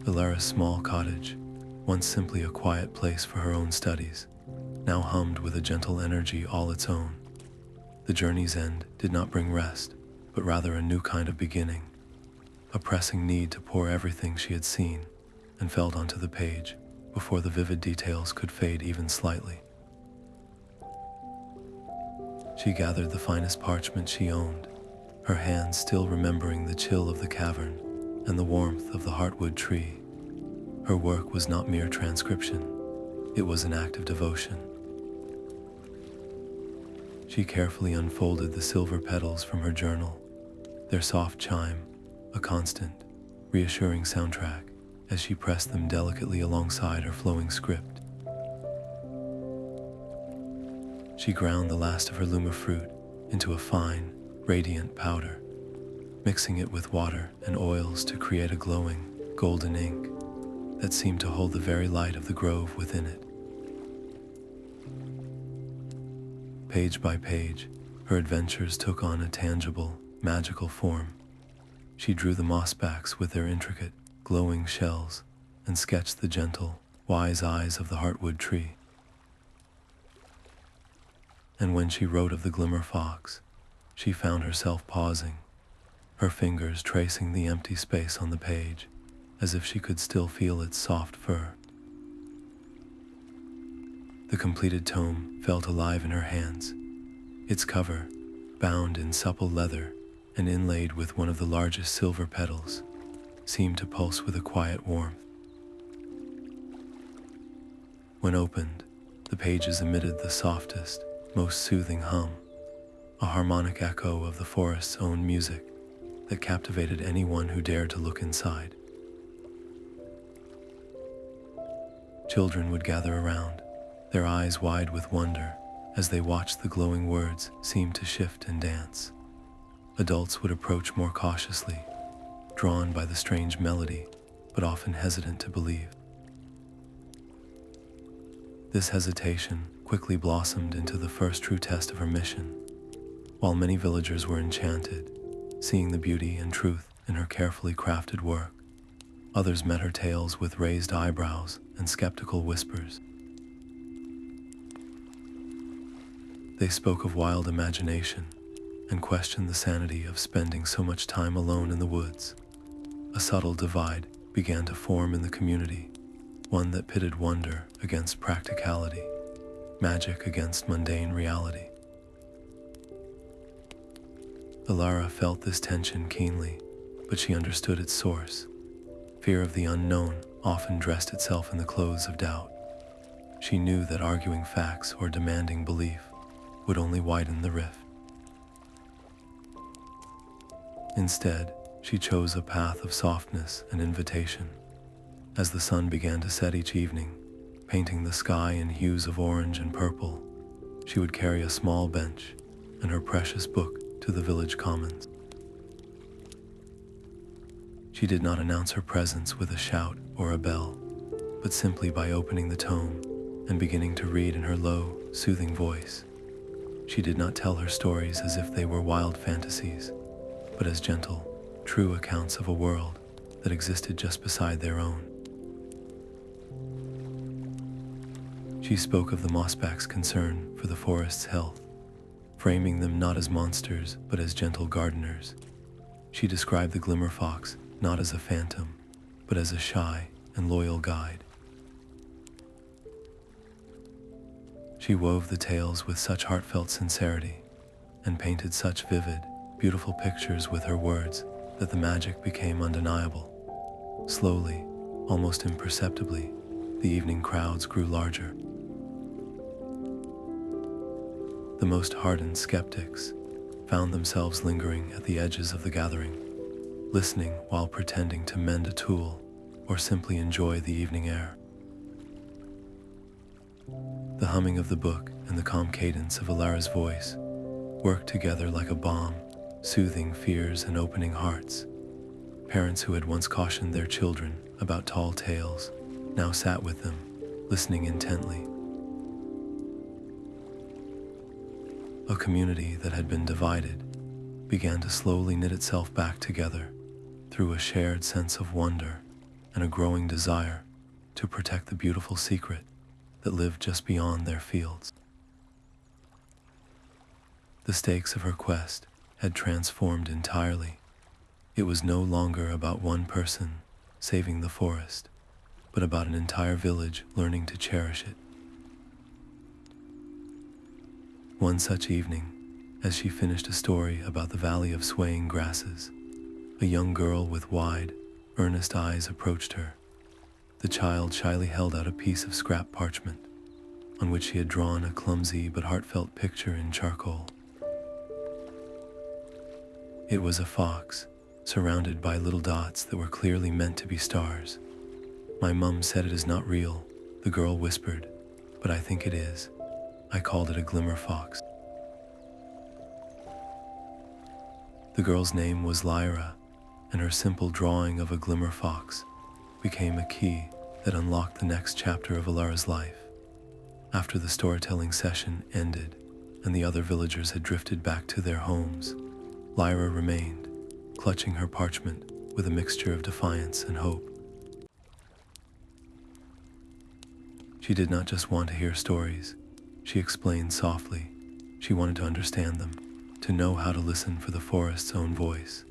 Alara's small cottage, once simply a quiet place for her own studies, now hummed with a gentle energy all its own. The journey's end did not bring rest, but rather a new kind of beginning, a pressing need to pour everything she had seen and felt onto the page before the vivid details could fade even slightly. She gathered the finest parchment she owned, her hands still remembering the chill of the cavern and the warmth of the Heartwood tree. Her work was not mere transcription, it was an act of devotion. She carefully unfolded the silver petals from her journal, their soft chime, a constant, reassuring soundtrack as she pressed them delicately alongside her flowing script. She ground the last of her Luma fruit into a fine, radiant powder, mixing it with water and oils to create a glowing, golden ink that seemed to hold the very light of the grove within it. Page by page, her adventures took on a tangible, magical form. She drew the Mossbacks with their intricate, glowing shells and sketched the gentle, wise eyes of the Heartwood tree. And when she wrote of the Glimmer Fox, she found herself pausing, her fingers tracing the empty space on the page, as if she could still feel its soft fur. The completed tome felt alive in her hands, its cover, bound in supple leather and inlaid with one of the largest silver petals, seemed to pulse with a quiet warmth. When opened, the pages emitted the softest, most soothing hum, a harmonic echo of the forest's own music that captivated anyone who dared to look inside. Children would gather around, their eyes wide with wonder as they watched the glowing words seem to shift and dance. Adults would approach more cautiously, drawn by the strange melody, but often hesitant to believe. This hesitation quickly blossomed into the first true test of her mission. While many villagers were enchanted, seeing the beauty and truth in her carefully crafted work, others met her tales with raised eyebrows and skeptical whispers. They spoke of wild imagination and questioned the sanity of spending so much time alone in the woods. A subtle divide began to form in the community, one that pitted wonder against practicality, magic against mundane reality. Alara felt this tension keenly, but she understood its source. Fear of the unknown often dressed itself in the clothes of doubt. She knew that arguing facts or demanding belief would only widen the rift. Instead, she chose a path of softness and invitation. As the sun began to set each evening, painting the sky in hues of orange and purple, she would carry a small bench and her precious book to the village commons. She did not announce her presence with a shout or a bell, but simply by opening the tome and beginning to read in her low, soothing voice. She did not tell her stories as if they were wild fantasies, but as gentle, true accounts of a world that existed just beside their own. She spoke of the Mossback's concern for the forest's health, framing them not as monsters but as gentle gardeners. She described the Glimmer Fox not as a phantom, but as a shy and loyal guide. She wove the tales with such heartfelt sincerity and painted such vivid, beautiful pictures with her words that the magic became undeniable. Slowly, almost imperceptibly, the evening crowds grew larger. The most hardened skeptics found themselves lingering at the edges of the gathering, listening while pretending to mend a tool or simply enjoy the evening air. The humming of the book and the calm cadence of Alara's voice worked together like a balm, soothing fears and opening hearts. Parents who had once cautioned their children about tall tales now sat with them, listening intently. A community that had been divided began to slowly knit itself back together through a shared sense of wonder and a growing desire to protect the beautiful secret that lived just beyond their fields. The stakes of her quest had transformed entirely. It was no longer about one person saving the forest, but about an entire village learning to cherish it. One such evening, as she finished a story about the valley of swaying grasses, a young girl with wide, earnest eyes approached her. The child shyly held out a piece of scrap parchment, on which she had drawn a clumsy but heartfelt picture in charcoal. It was a fox, surrounded by little dots that were clearly meant to be stars. "My mum said it is not real," the girl whispered, "but I think it is. I called it a Glimmer Fox." The girl's name was Lyra, and her simple drawing of a Glimmer Fox became a key that unlocked the next chapter of Alara's life. After the storytelling session ended and the other villagers had drifted back to their homes, Lyra remained, clutching her parchment with a mixture of defiance and hope. She did not just want to hear stories, she explained softly. She wanted to understand them, to know how to listen for the forest's own voice.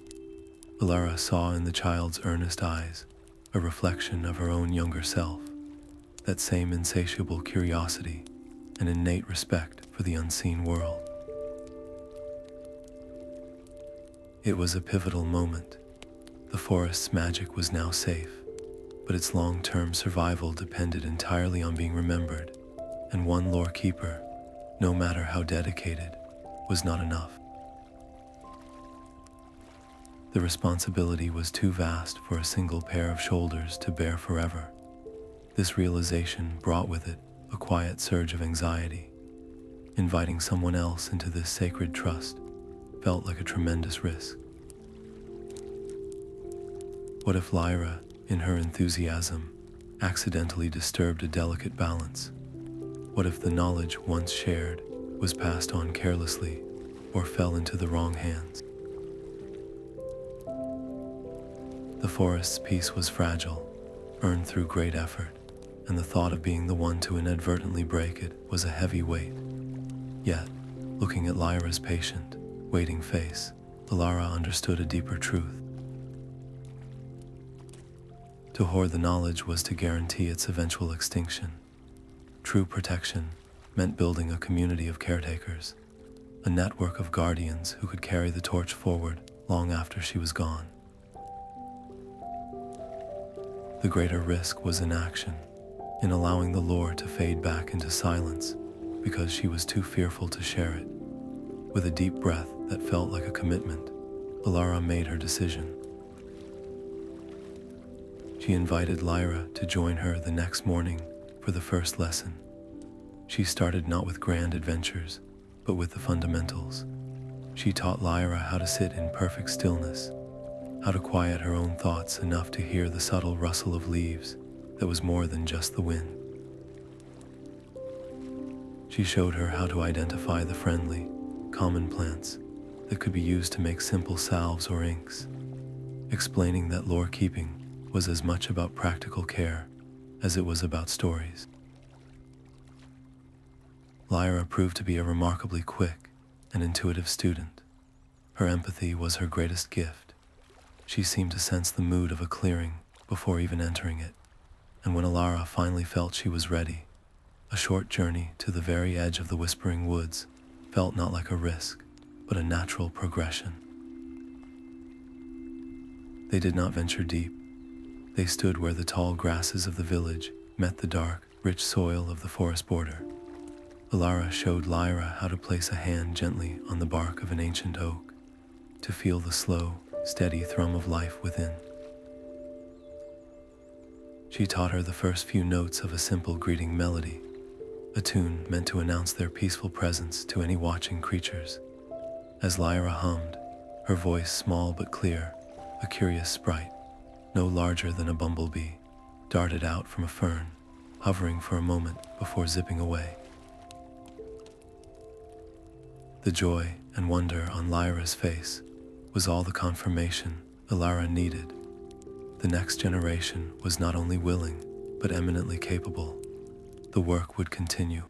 Alara saw in the child's earnest eyes a reflection of her own younger self, that same insatiable curiosity and innate respect for the unseen world. It was a pivotal moment. The forest's magic was now safe, but its long-term survival depended entirely on being remembered, and one lore keeper, no matter how dedicated, was not enough. The responsibility was too vast for a single pair of shoulders to bear forever. This realization brought with it a quiet surge of anxiety. Inviting someone else into this sacred trust felt like a tremendous risk. What if Lyra, in her enthusiasm, accidentally disturbed a delicate balance? What if the knowledge once shared was passed on carelessly or fell into the wrong hands? The forest's peace was fragile, earned through great effort, and the thought of being the one to inadvertently break it was a heavy weight. Yet, looking at Lyra's patient, waiting face, Alara understood a deeper truth. To hoard the knowledge was to guarantee its eventual extinction. True protection meant building a community of caretakers, a network of guardians who could carry the torch forward long after she was gone. The greater risk was inaction, in allowing the lore to fade back into silence because she was too fearful to share it. With a deep breath that felt like a commitment, Alara made her decision. She invited Lyra to join her the next morning for the first lesson. She started not with grand adventures, but with the fundamentals. She taught Lyra how to sit in perfect stillness, how to quiet her own thoughts enough to hear the subtle rustle of leaves that was more than just the wind. She showed her how to identify the friendly, common plants that could be used to make simple salves or inks, explaining that lore keeping was as much about practical care as it was about stories. Lyra proved to be a remarkably quick and intuitive student. Her empathy was her greatest gift. She seemed to sense the mood of a clearing before even entering it, and when Alara finally felt she was ready, a short journey to the very edge of the Whispering Woods felt not like a risk, but a natural progression. They did not venture deep. They stood where the tall grasses of the village met the dark, rich soil of the forest border. Alara showed Lyra how to place a hand gently on the bark of an ancient oak, to feel the slow, steady thrum of life within. She taught her the first few notes of a simple greeting melody, a tune meant to announce their peaceful presence to any watching creatures. As Lyra hummed, her voice small but clear, a curious sprite, no larger than a bumblebee, darted out from a fern, hovering for a moment before zipping away. The joy and wonder on Lyra's face was all the confirmation Alara needed. The next generation was not only willing, but eminently capable. The work would continue.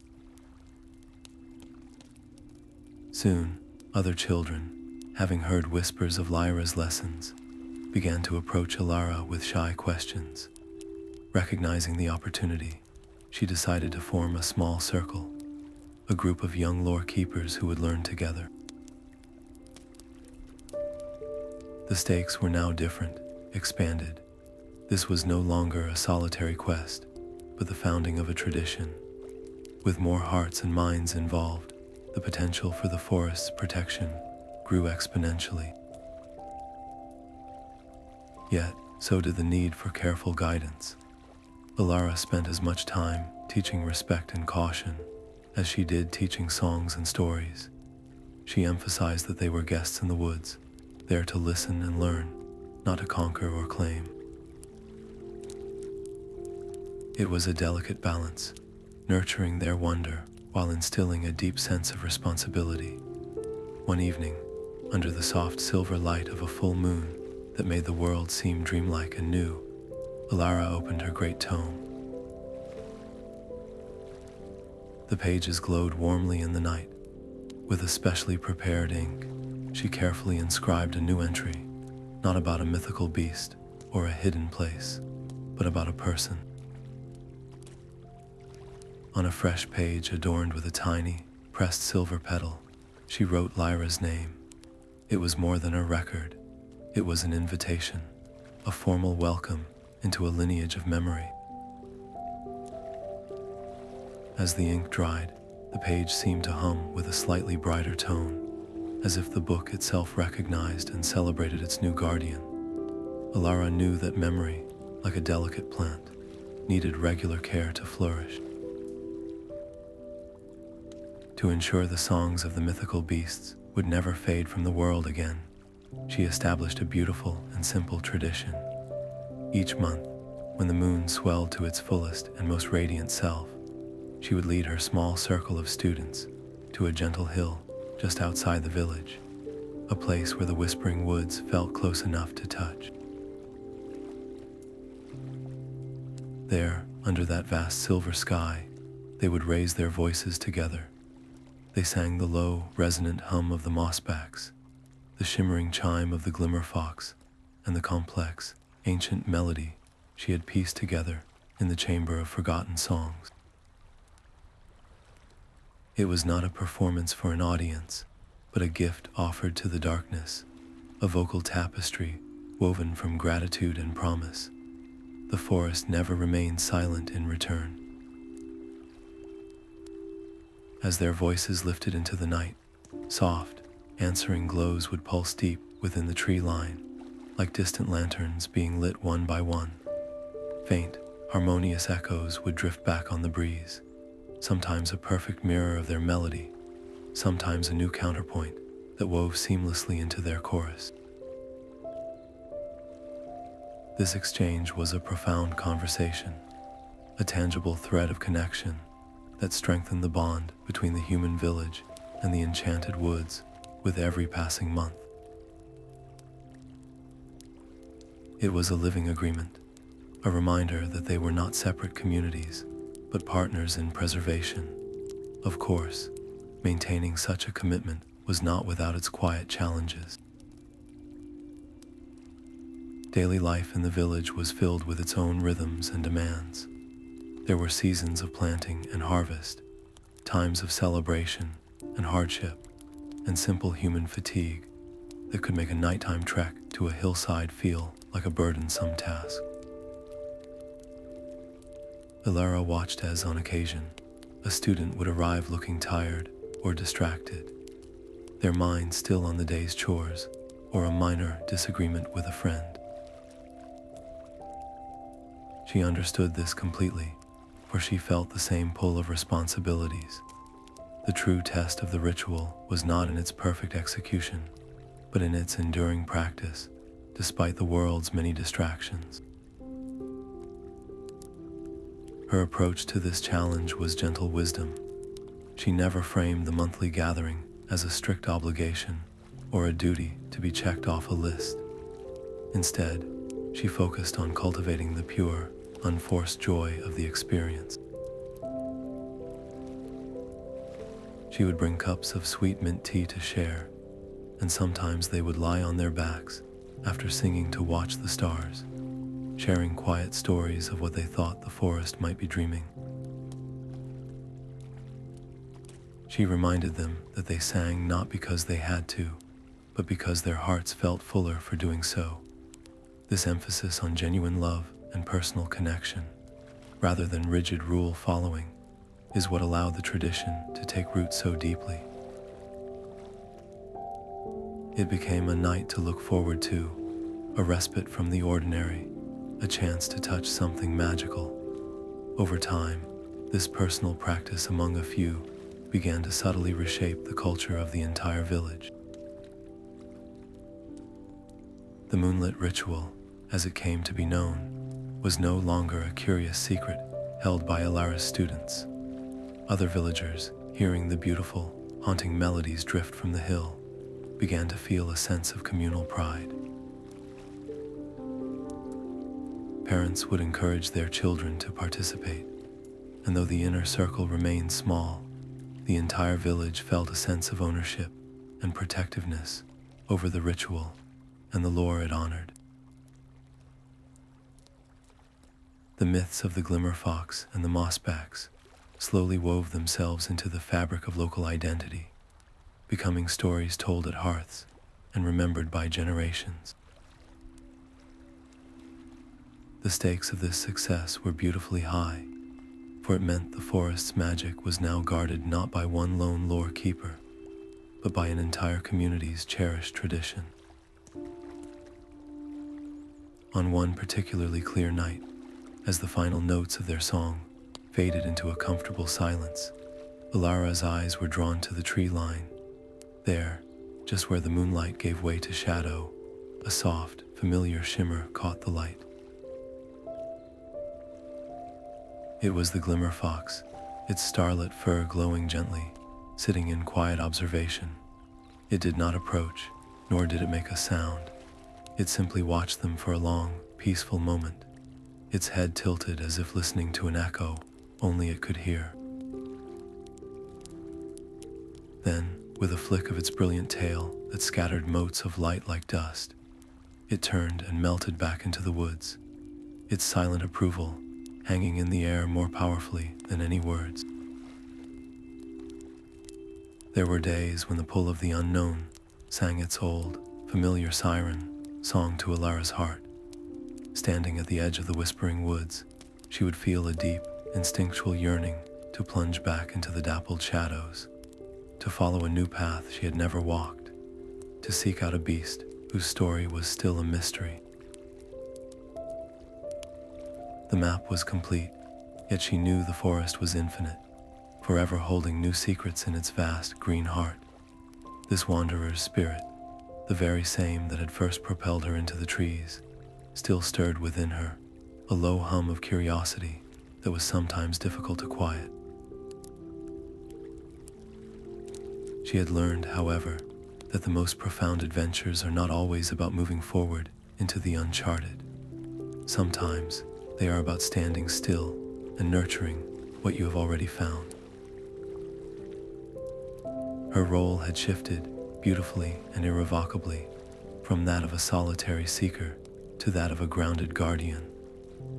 Soon, other children, having heard whispers of Lyra's lessons, began to approach Alara with shy questions. Recognizing the opportunity, she decided to form a small circle, a group of young lore keepers who would learn together. The stakes were now different, expanded. This was no longer a solitary quest, but the founding of a tradition. With more hearts and minds involved, the potential for the forest's protection grew exponentially. Yet, so did the need for careful guidance. Alara spent as much time teaching respect and caution as she did teaching songs and stories. She emphasized that they were guests in the woods, there to listen and learn, not to conquer or claim. It was a delicate balance, nurturing their wonder while instilling a deep sense of responsibility. One evening, under the soft silver light of a full moon that made the world seem dreamlike and new, Alara opened her great tome. The pages glowed warmly in the night. With a specially prepared ink, she carefully inscribed a new entry, not about a mythical beast or a hidden place, but about a person. On a fresh page adorned with a tiny, pressed silver petal, she wrote Lyra's name. It was more than a record. It was an invitation, a formal welcome into a lineage of memory. As the ink dried, the page seemed to hum with a slightly brighter tone, as if the book itself recognized and celebrated its new guardian. Alara knew that memory, like a delicate plant, needed regular care to flourish. To ensure the songs of the mythical beasts would never fade from the world again, she established a beautiful and simple tradition. Each month, when the moon swelled to its fullest and most radiant self, she would lead her small circle of students to a gentle hill just outside the village, a place where the Whispering Woods felt close enough to touch. There, under that vast silver sky, they would raise their voices together. They sang the low, resonant hum of the Mossbacks, the shimmering chime of the Glimmer Fox, and the complex, ancient melody she had pieced together in the chamber of forgotten songs. It was not a performance for an audience, but a gift offered to the darkness, a vocal tapestry woven from gratitude and promise. The forest never remained silent in return. As their voices lifted into the night, soft, answering glows would pulse deep within the tree line, like distant lanterns being lit one by one. Faint, harmonious echoes would drift back on the breeze, sometimes a perfect mirror of their melody, sometimes a new counterpoint that wove seamlessly into their chorus. This exchange was a profound conversation, a tangible thread of connection that strengthened the bond between the human village and the Enchanted Woods with every passing month. It was a living agreement, a reminder that they were not separate communities, but partners in preservation. Of course, maintaining such a commitment was not without its quiet challenges. Daily life in the village was filled with its own rhythms and demands. There were seasons of planting and harvest, times of celebration and hardship, and simple human fatigue that could make a nighttime trek to a hillside feel like a burdensome task. Alara watched as, on occasion, a student would arrive looking tired or distracted, their mind still on the day's chores or a minor disagreement with a friend. She understood this completely, for she felt the same pull of responsibilities. The true test of the ritual was not in its perfect execution, but in its enduring practice, despite the world's many distractions. Her approach to this challenge was gentle wisdom. She never framed the monthly gathering as a strict obligation or a duty to be checked off a list. Instead, she focused on cultivating the pure, unforced joy of the experience. She would bring cups of sweet mint tea to share, and sometimes they would lie on their backs after singing to watch the stars, sharing quiet stories of what they thought the forest might be dreaming. She reminded them that they sang not because they had to, but because their hearts felt fuller for doing so. This emphasis on genuine love and personal connection, rather than rigid rule following, is what allowed the tradition to take root so deeply. It became a night to look forward to, a respite from the ordinary, a chance to touch something magical. Over time, this personal practice among a few began to subtly reshape the culture of the entire village. The Moonlit ritual, as it came to be known, was no longer a curious secret held by Alara's students. Other villagers, hearing the beautiful, haunting melodies drift from the hill, began to feel a sense of communal pride. Parents would encourage their children to participate, and though the inner circle remained small, the entire village felt a sense of ownership and protectiveness over the ritual and the lore it honored. The myths of the Glimmer Fox and the Mossbacks slowly wove themselves into the fabric of local identity, becoming stories told at hearths and remembered by generations. The stakes of this success were beautifully high, for it meant the forest's magic was now guarded not by one lone lore keeper, but by an entire community's cherished tradition. On one particularly clear night, as the final notes of their song faded into a comfortable silence, Alara's eyes were drawn to the tree line. There, just where the moonlight gave way to shadow, a soft, familiar shimmer caught the light. It was the Glimmer Fox, its starlit fur glowing gently, sitting in quiet observation. It did not approach, nor did it make a sound. It simply watched them for a long, peaceful moment, its head tilted as if listening to an echo only it could hear. Then, with a flick of its brilliant tail that scattered motes of light like dust, it turned and melted back into the woods, its silent approval hanging in the air more powerfully than any words. There were days when the pull of the unknown sang its old, familiar siren song to Alara's heart. Standing at the edge of the whispering woods, she would feel a deep, instinctual yearning to plunge back into the dappled shadows, to follow a new path she had never walked, to seek out a beast whose story was still a mystery. The map was complete, yet she knew the forest was infinite, forever holding new secrets in its vast green heart. This wanderer's spirit, the very same that had first propelled her into the trees, still stirred within her, a low hum of curiosity that was sometimes difficult to quiet. She had learned, however, that the most profound adventures are not always about moving forward into the uncharted. Sometimes they are about standing still and nurturing what you have already found. Her role had shifted beautifully and irrevocably from that of a solitary seeker to to that of a grounded guardian.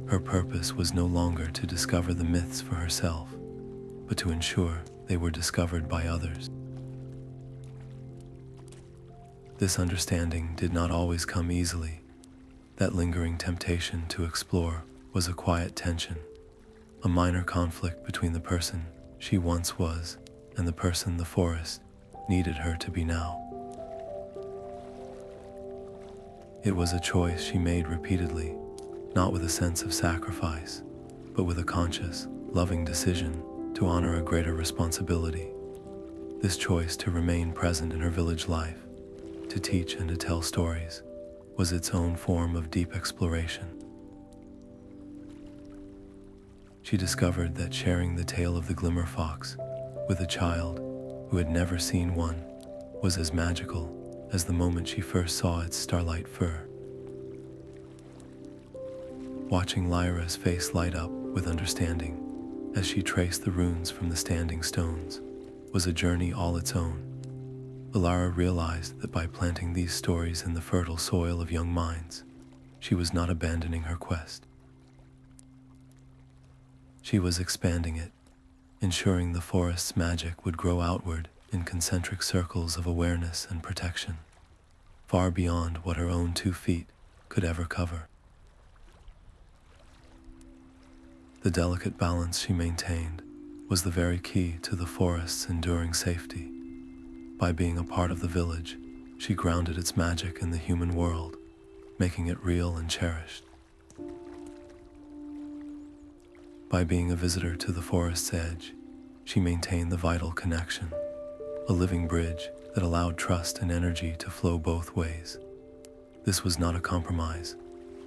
Her purpose was no longer to discover the myths for herself, but to ensure they were discovered by others. This understanding did not always come easily. That lingering temptation to explore was a quiet tension, a minor conflict between the person she once was and the person the forest needed her to be now. It was a choice she made repeatedly, not with a sense of sacrifice, but with a conscious, loving decision to honor a greater responsibility. This choice to remain present in her village life, to teach and to tell stories, was its own form of deep exploration. She discovered that sharing the tale of the Glimmer Fox with a child who had never seen one was as magical as the moment she first saw its starlight fur. Watching Lyra's face light up with understanding as she traced the runes from the standing stones was a journey all its own. Alara realized that by planting these stories in the fertile soil of young minds, she was not abandoning her quest. She was expanding it, ensuring the forest's magic would grow outward in concentric circles of awareness and protection, far beyond what her own 2 feet could ever cover. The delicate balance she maintained was the very key to the forest's enduring safety. By being a part of the village, she grounded its magic in the human world, making it real and cherished. By being a visitor to the forest's edge, she maintained the vital connection, a living bridge that allowed trust and energy to flow both ways. This was not a compromise,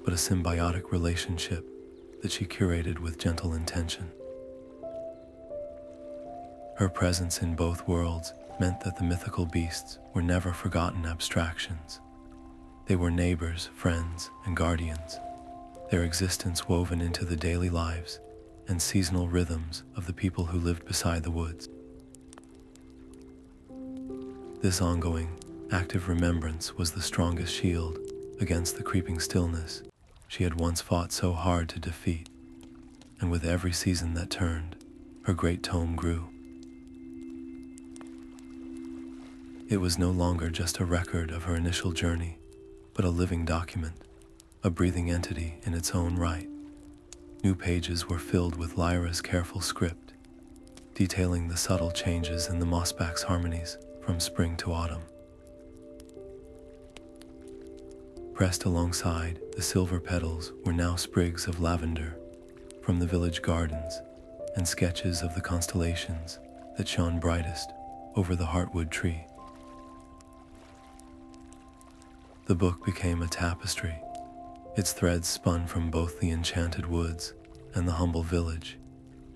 but a symbiotic relationship that she curated with gentle intention. Her presence in both worlds meant that the mythical beasts were never forgotten abstractions. They were neighbors, friends, and guardians, their existence woven into the daily lives and seasonal rhythms of the people who lived beside the woods. This ongoing, active remembrance was the strongest shield against the creeping stillness she had once fought so hard to defeat, and with every season that turned, her great tome grew. It was no longer just a record of her initial journey, but a living document, a breathing entity in its own right. New pages were filled with Lyra's careful script, detailing the subtle changes in the Mossback's harmonies from spring to autumn. Pressed alongside the silver petals were now sprigs of lavender from the village gardens and sketches of the constellations that shone brightest over the Heartwood tree. The book became a tapestry, its threads spun from both the enchanted woods and the humble village,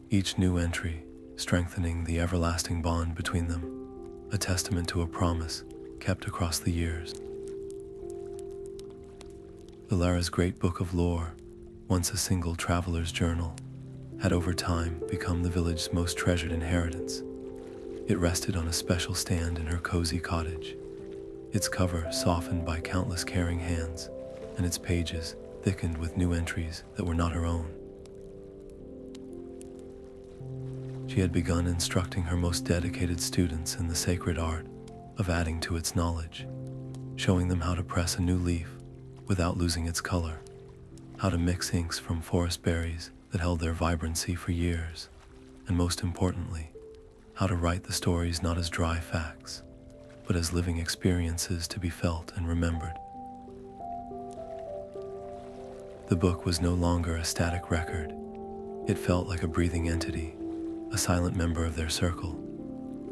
each new entry strengthening the everlasting bond between them, a testament to a promise kept across the years. Alara's great book of lore, once a single traveler's journal, had over time become the village's most treasured inheritance. It rested on a special stand in her cozy cottage, its cover softened by countless caring hands, and its pages thickened with new entries that were not her own. She had begun instructing her most dedicated students in the sacred art of adding to its knowledge, showing them how to press a new leaf without losing its color, how to mix inks from forest berries that held their vibrancy for years, and most importantly, how to write the stories not as dry facts, but as living experiences to be felt and remembered. The book was no longer a static record. It felt like a breathing entity, a silent member of their circle.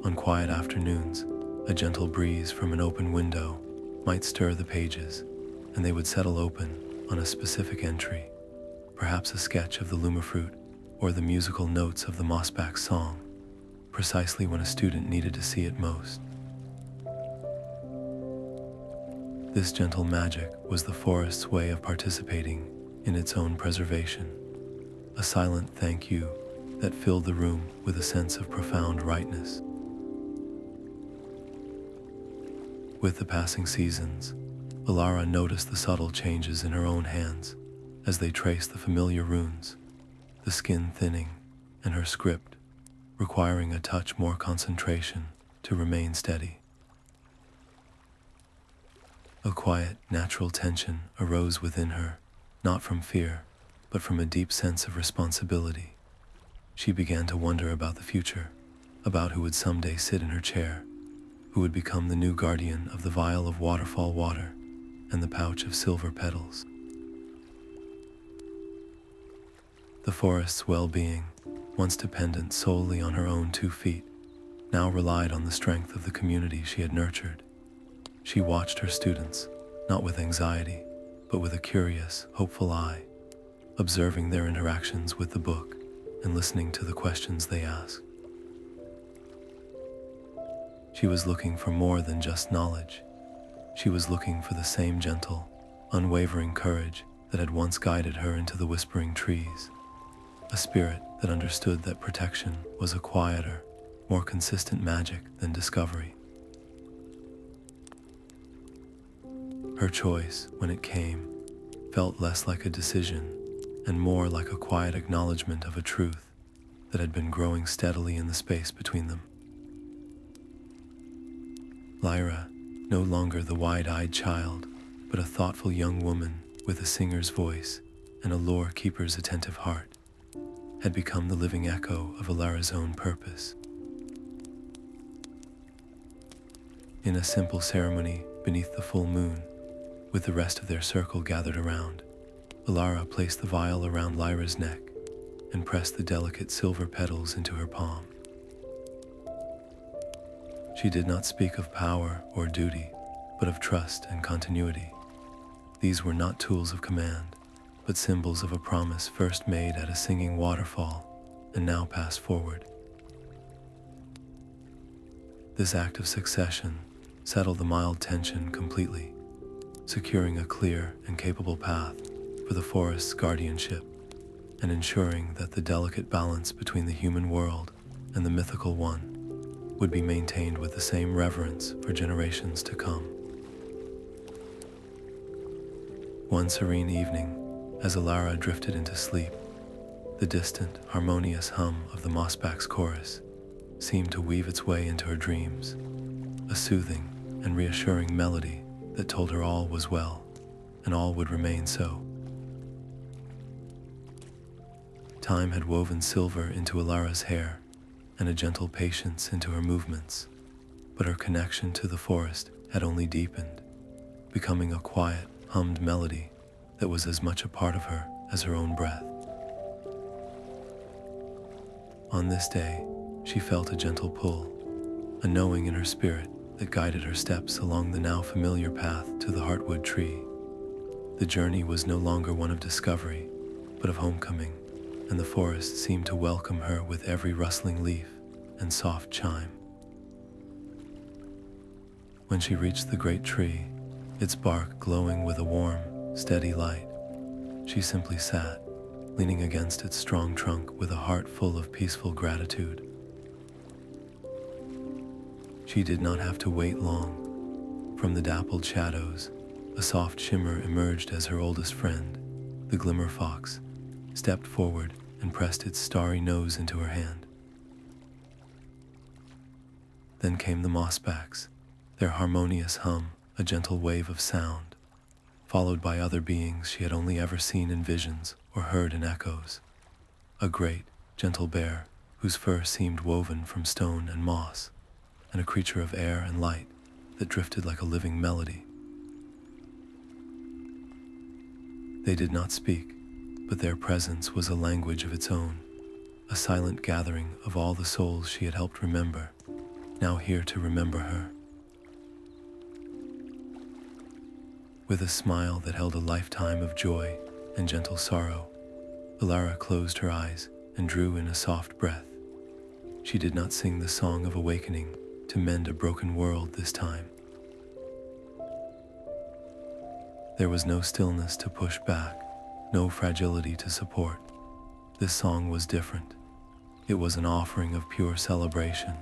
On quiet afternoons, a gentle breeze from an open window might stir the pages, and they would settle open on a specific entry, perhaps a sketch of the Luma fruit or the musical notes of the Mossback song, precisely when a student needed to see it most. This gentle magic was the forest's way of participating in its own preservation, a silent thank you that filled the room with a sense of profound rightness. With the passing seasons, Alara noticed the subtle changes in her own hands as they traced the familiar runes, the skin thinning and her script requiring a touch more concentration to remain steady. A quiet, natural tension arose within her, not from fear, but from a deep sense of responsibility. She began to wonder about the future, about who would someday sit in her chair, who would become the new guardian of the vial of waterfall water and the pouch of silver petals. The forest's well-being, once dependent solely on her own 2 feet, now relied on the strength of the community she had nurtured. She watched her students, not with anxiety, but with a curious, hopeful eye, observing their interactions with the book and listening to the questions they asked. She was looking for more than just knowledge. She was looking for the same gentle, unwavering courage that had once guided her into the whispering trees, a spirit that understood that protection was a quieter, more consistent magic than discovery. Her choice, when it came, felt less like a decision and more like a quiet acknowledgement of a truth that had been growing steadily in the space between them. Lyra, no longer the wide-eyed child, but a thoughtful young woman with a singer's voice and a lore keeper's attentive heart, had become the living echo of Alara's own purpose. In a simple ceremony beneath the full moon, with the rest of their circle gathered around, Alara placed the vial around Lyra's neck and pressed the delicate silver petals into her palm. She did not speak of power or duty, but of trust and continuity. These were not tools of command, but symbols of a promise first made at a singing waterfall and now passed forward. This act of succession settled the mild tension completely, securing a clear and capable path for the forest's guardianship and ensuring that the delicate balance between the human world and the mythical one would be maintained with the same reverence for generations to come. One serene evening, as Alara drifted into sleep, the distant, harmonious hum of the Mossback's chorus seemed to weave its way into her dreams, a soothing and reassuring melody that told her all was well, and all would remain so. Time had woven silver into Alara's hair, and a gentle patience into her movements, but her connection to the forest had only deepened, becoming a quiet, hummed melody that was as much a part of her as her own breath. On this day, she felt a gentle pull, a knowing in her spirit that guided her steps along the now familiar path to the Heartwood tree. The journey was no longer one of discovery, but of homecoming, and the forest seemed to welcome her with every rustling leaf and soft chime. When she reached the great tree, its bark glowing with a warm, steady light, she simply sat, leaning against its strong trunk with a heart full of peaceful gratitude. She did not have to wait long. From the dappled shadows, a soft shimmer emerged as her oldest friend, the Glimmer Fox, stepped forward and pressed its starry nose into her hand. Then came the Mossbacks, their harmonious hum a gentle wave of sound, followed by other beings she had only ever seen in visions or heard in echoes. A great, gentle bear whose fur seemed woven from stone and moss, and a creature of air and light that drifted like a living melody. They did not speak, but their presence was a language of its own, a silent gathering of all the souls she had helped remember, now here to remember her. With a smile that held a lifetime of joy and gentle sorrow, Alara closed her eyes and drew in a soft breath. She did not sing the song of awakening to mend a broken world this time. There was no stillness to push back, no fragility to support. This song was different. It was an offering of pure celebration,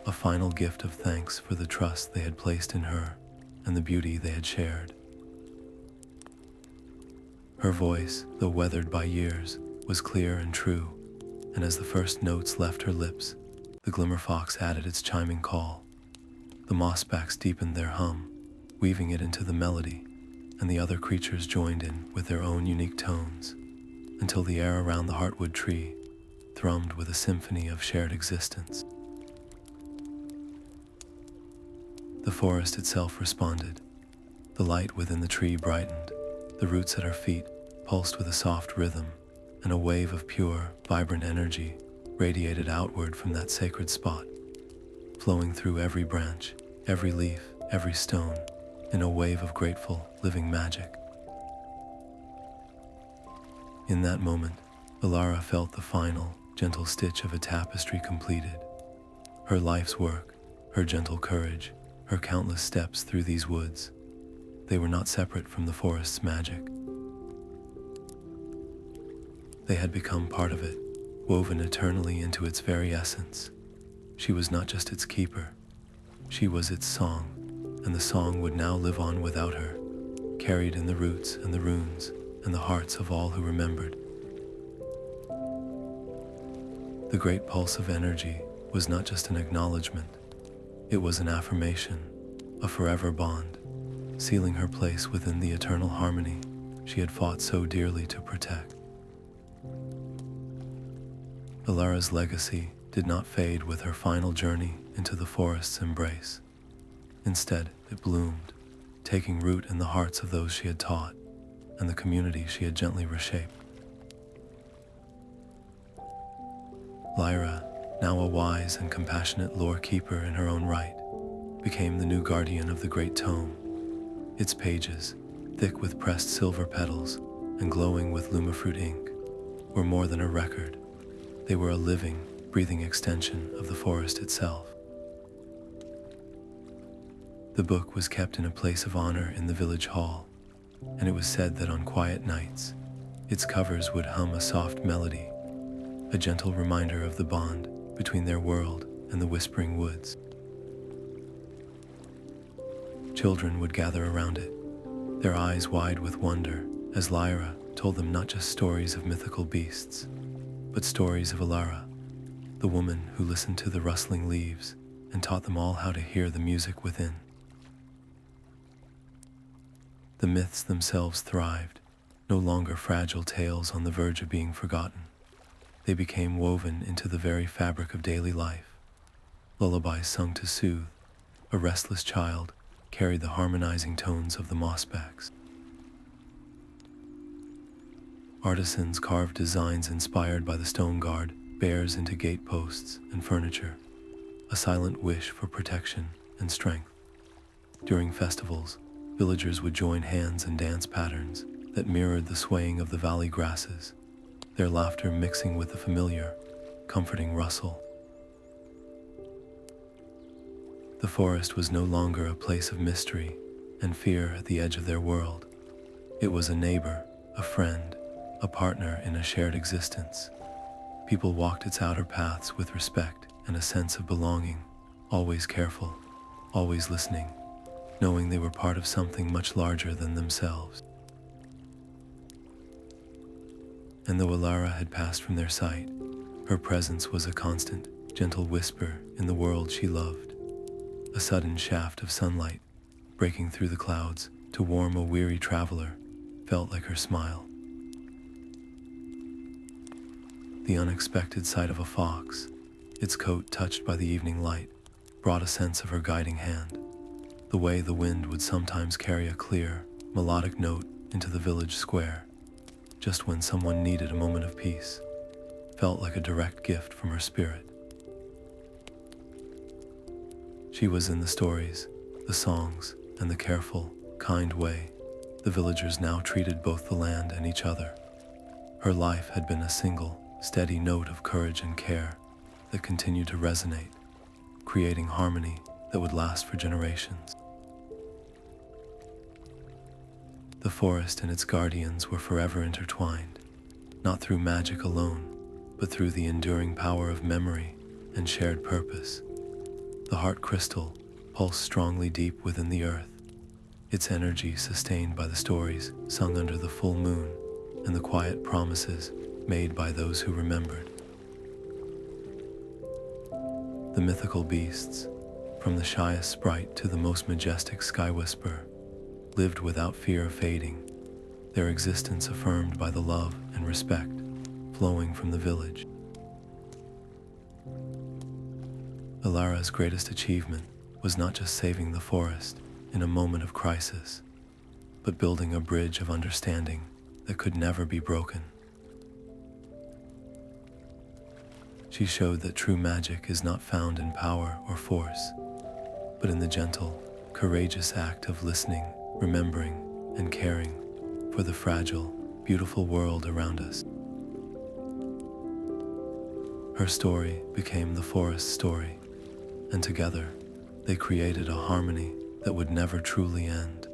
a final gift of thanks for the trust they had placed in her and the beauty they had shared. Her voice, though weathered by years, was clear and true, and as the first notes left her lips, the Glimmer Fox added its chiming call. The Mossbacks deepened their hum, weaving it into the melody, and the other creatures joined in with their own unique tones, until the air around the Heartwood tree thrummed with a symphony of shared existence. The forest itself responded. The light within the tree brightened, the roots at her feet pulsed with a soft rhythm, and a wave of pure, vibrant energy radiated outward from that sacred spot, flowing through every branch, every leaf, every stone, in a wave of grateful, living magic. In that moment, Alara felt the final, gentle stitch of a tapestry completed. Her life's work, her gentle courage, her countless steps through these woods, they were not separate from the forest's magic. They had become part of it, woven eternally into its very essence. She was not just its keeper, she was its song, and the song would now live on without her, carried in the roots and the runes and the hearts of all who remembered. The great pulse of energy was not just an acknowledgement, it was an affirmation, a forever bond, sealing her place within the eternal harmony she had fought so dearly to protect. Alara's legacy did not fade with her final journey into the forest's embrace. Instead, it bloomed, taking root in the hearts of those she had taught and the community she had gently reshaped. Lyra, now a wise and compassionate lore keeper in her own right, became the new guardian of the great tome. Its pages, thick with pressed silver petals and glowing with Luma fruit ink, were more than a record. They were a living, breathing extension of the forest itself. The book was kept in a place of honor in the village hall, and it was said that on quiet nights, its covers would hum a soft melody, a gentle reminder of the bond between their world and the whispering woods. Children would gather around it, their eyes wide with wonder, as Lyra told them not just stories of mythical beasts, but stories of Alara, the woman who listened to the rustling leaves and taught them all how to hear the music within. The myths themselves thrived, no longer fragile tales on the verge of being forgotten. They became woven into the very fabric of daily life. Lullabies sung to soothe, a restless child carried the harmonizing tones of the Mossbacks. Artisans carved designs inspired by the stone guard, bears into gateposts and furniture, a silent wish for protection and strength. During festivals, villagers would join hands in dance patterns that mirrored the swaying of the valley grasses, their laughter mixing with the familiar, comforting rustle. The forest was no longer a place of mystery and fear at the edge of their world. It was a neighbor, a friend, a partner in a shared existence. People walked its outer paths with respect and a sense of belonging, always careful, always listening, knowing they were part of something much larger than themselves. And though Alara had passed from their sight, her presence was a constant, gentle whisper in the world she loved. A sudden shaft of sunlight, breaking through the clouds to warm a weary traveler, felt like her smile. The unexpected sight of a fox, its coat touched by the evening light, brought a sense of her guiding hand. The way the wind would sometimes carry a clear, melodic note into the village square, just when someone needed a moment of peace, felt like a direct gift from her spirit. She was in the stories, the songs, and the careful, kind way the villagers now treated both the land and each other. Her life had been a single, steady note of courage and care that continued to resonate, creating harmony that would last for generations. The forest and its guardians were forever intertwined, not through magic alone, but through the enduring power of memory and shared purpose. The heart crystal pulsed strongly deep within the earth, its energy sustained by the stories sung under the full moon and the quiet promises made by those who remembered. The mythical beasts, from the shyest sprite to the most majestic sky whisper, lived without fear of fading, their existence affirmed by the love and respect flowing from the village. Alara's greatest achievement was not just saving the forest in a moment of crisis, but building a bridge of understanding that could never be broken. She showed that true magic is not found in power or force, but in the gentle, courageous act of listening, remembering, and caring for the fragile, beautiful world around us. Her story became the forest's story, and together they created a harmony that would never truly end.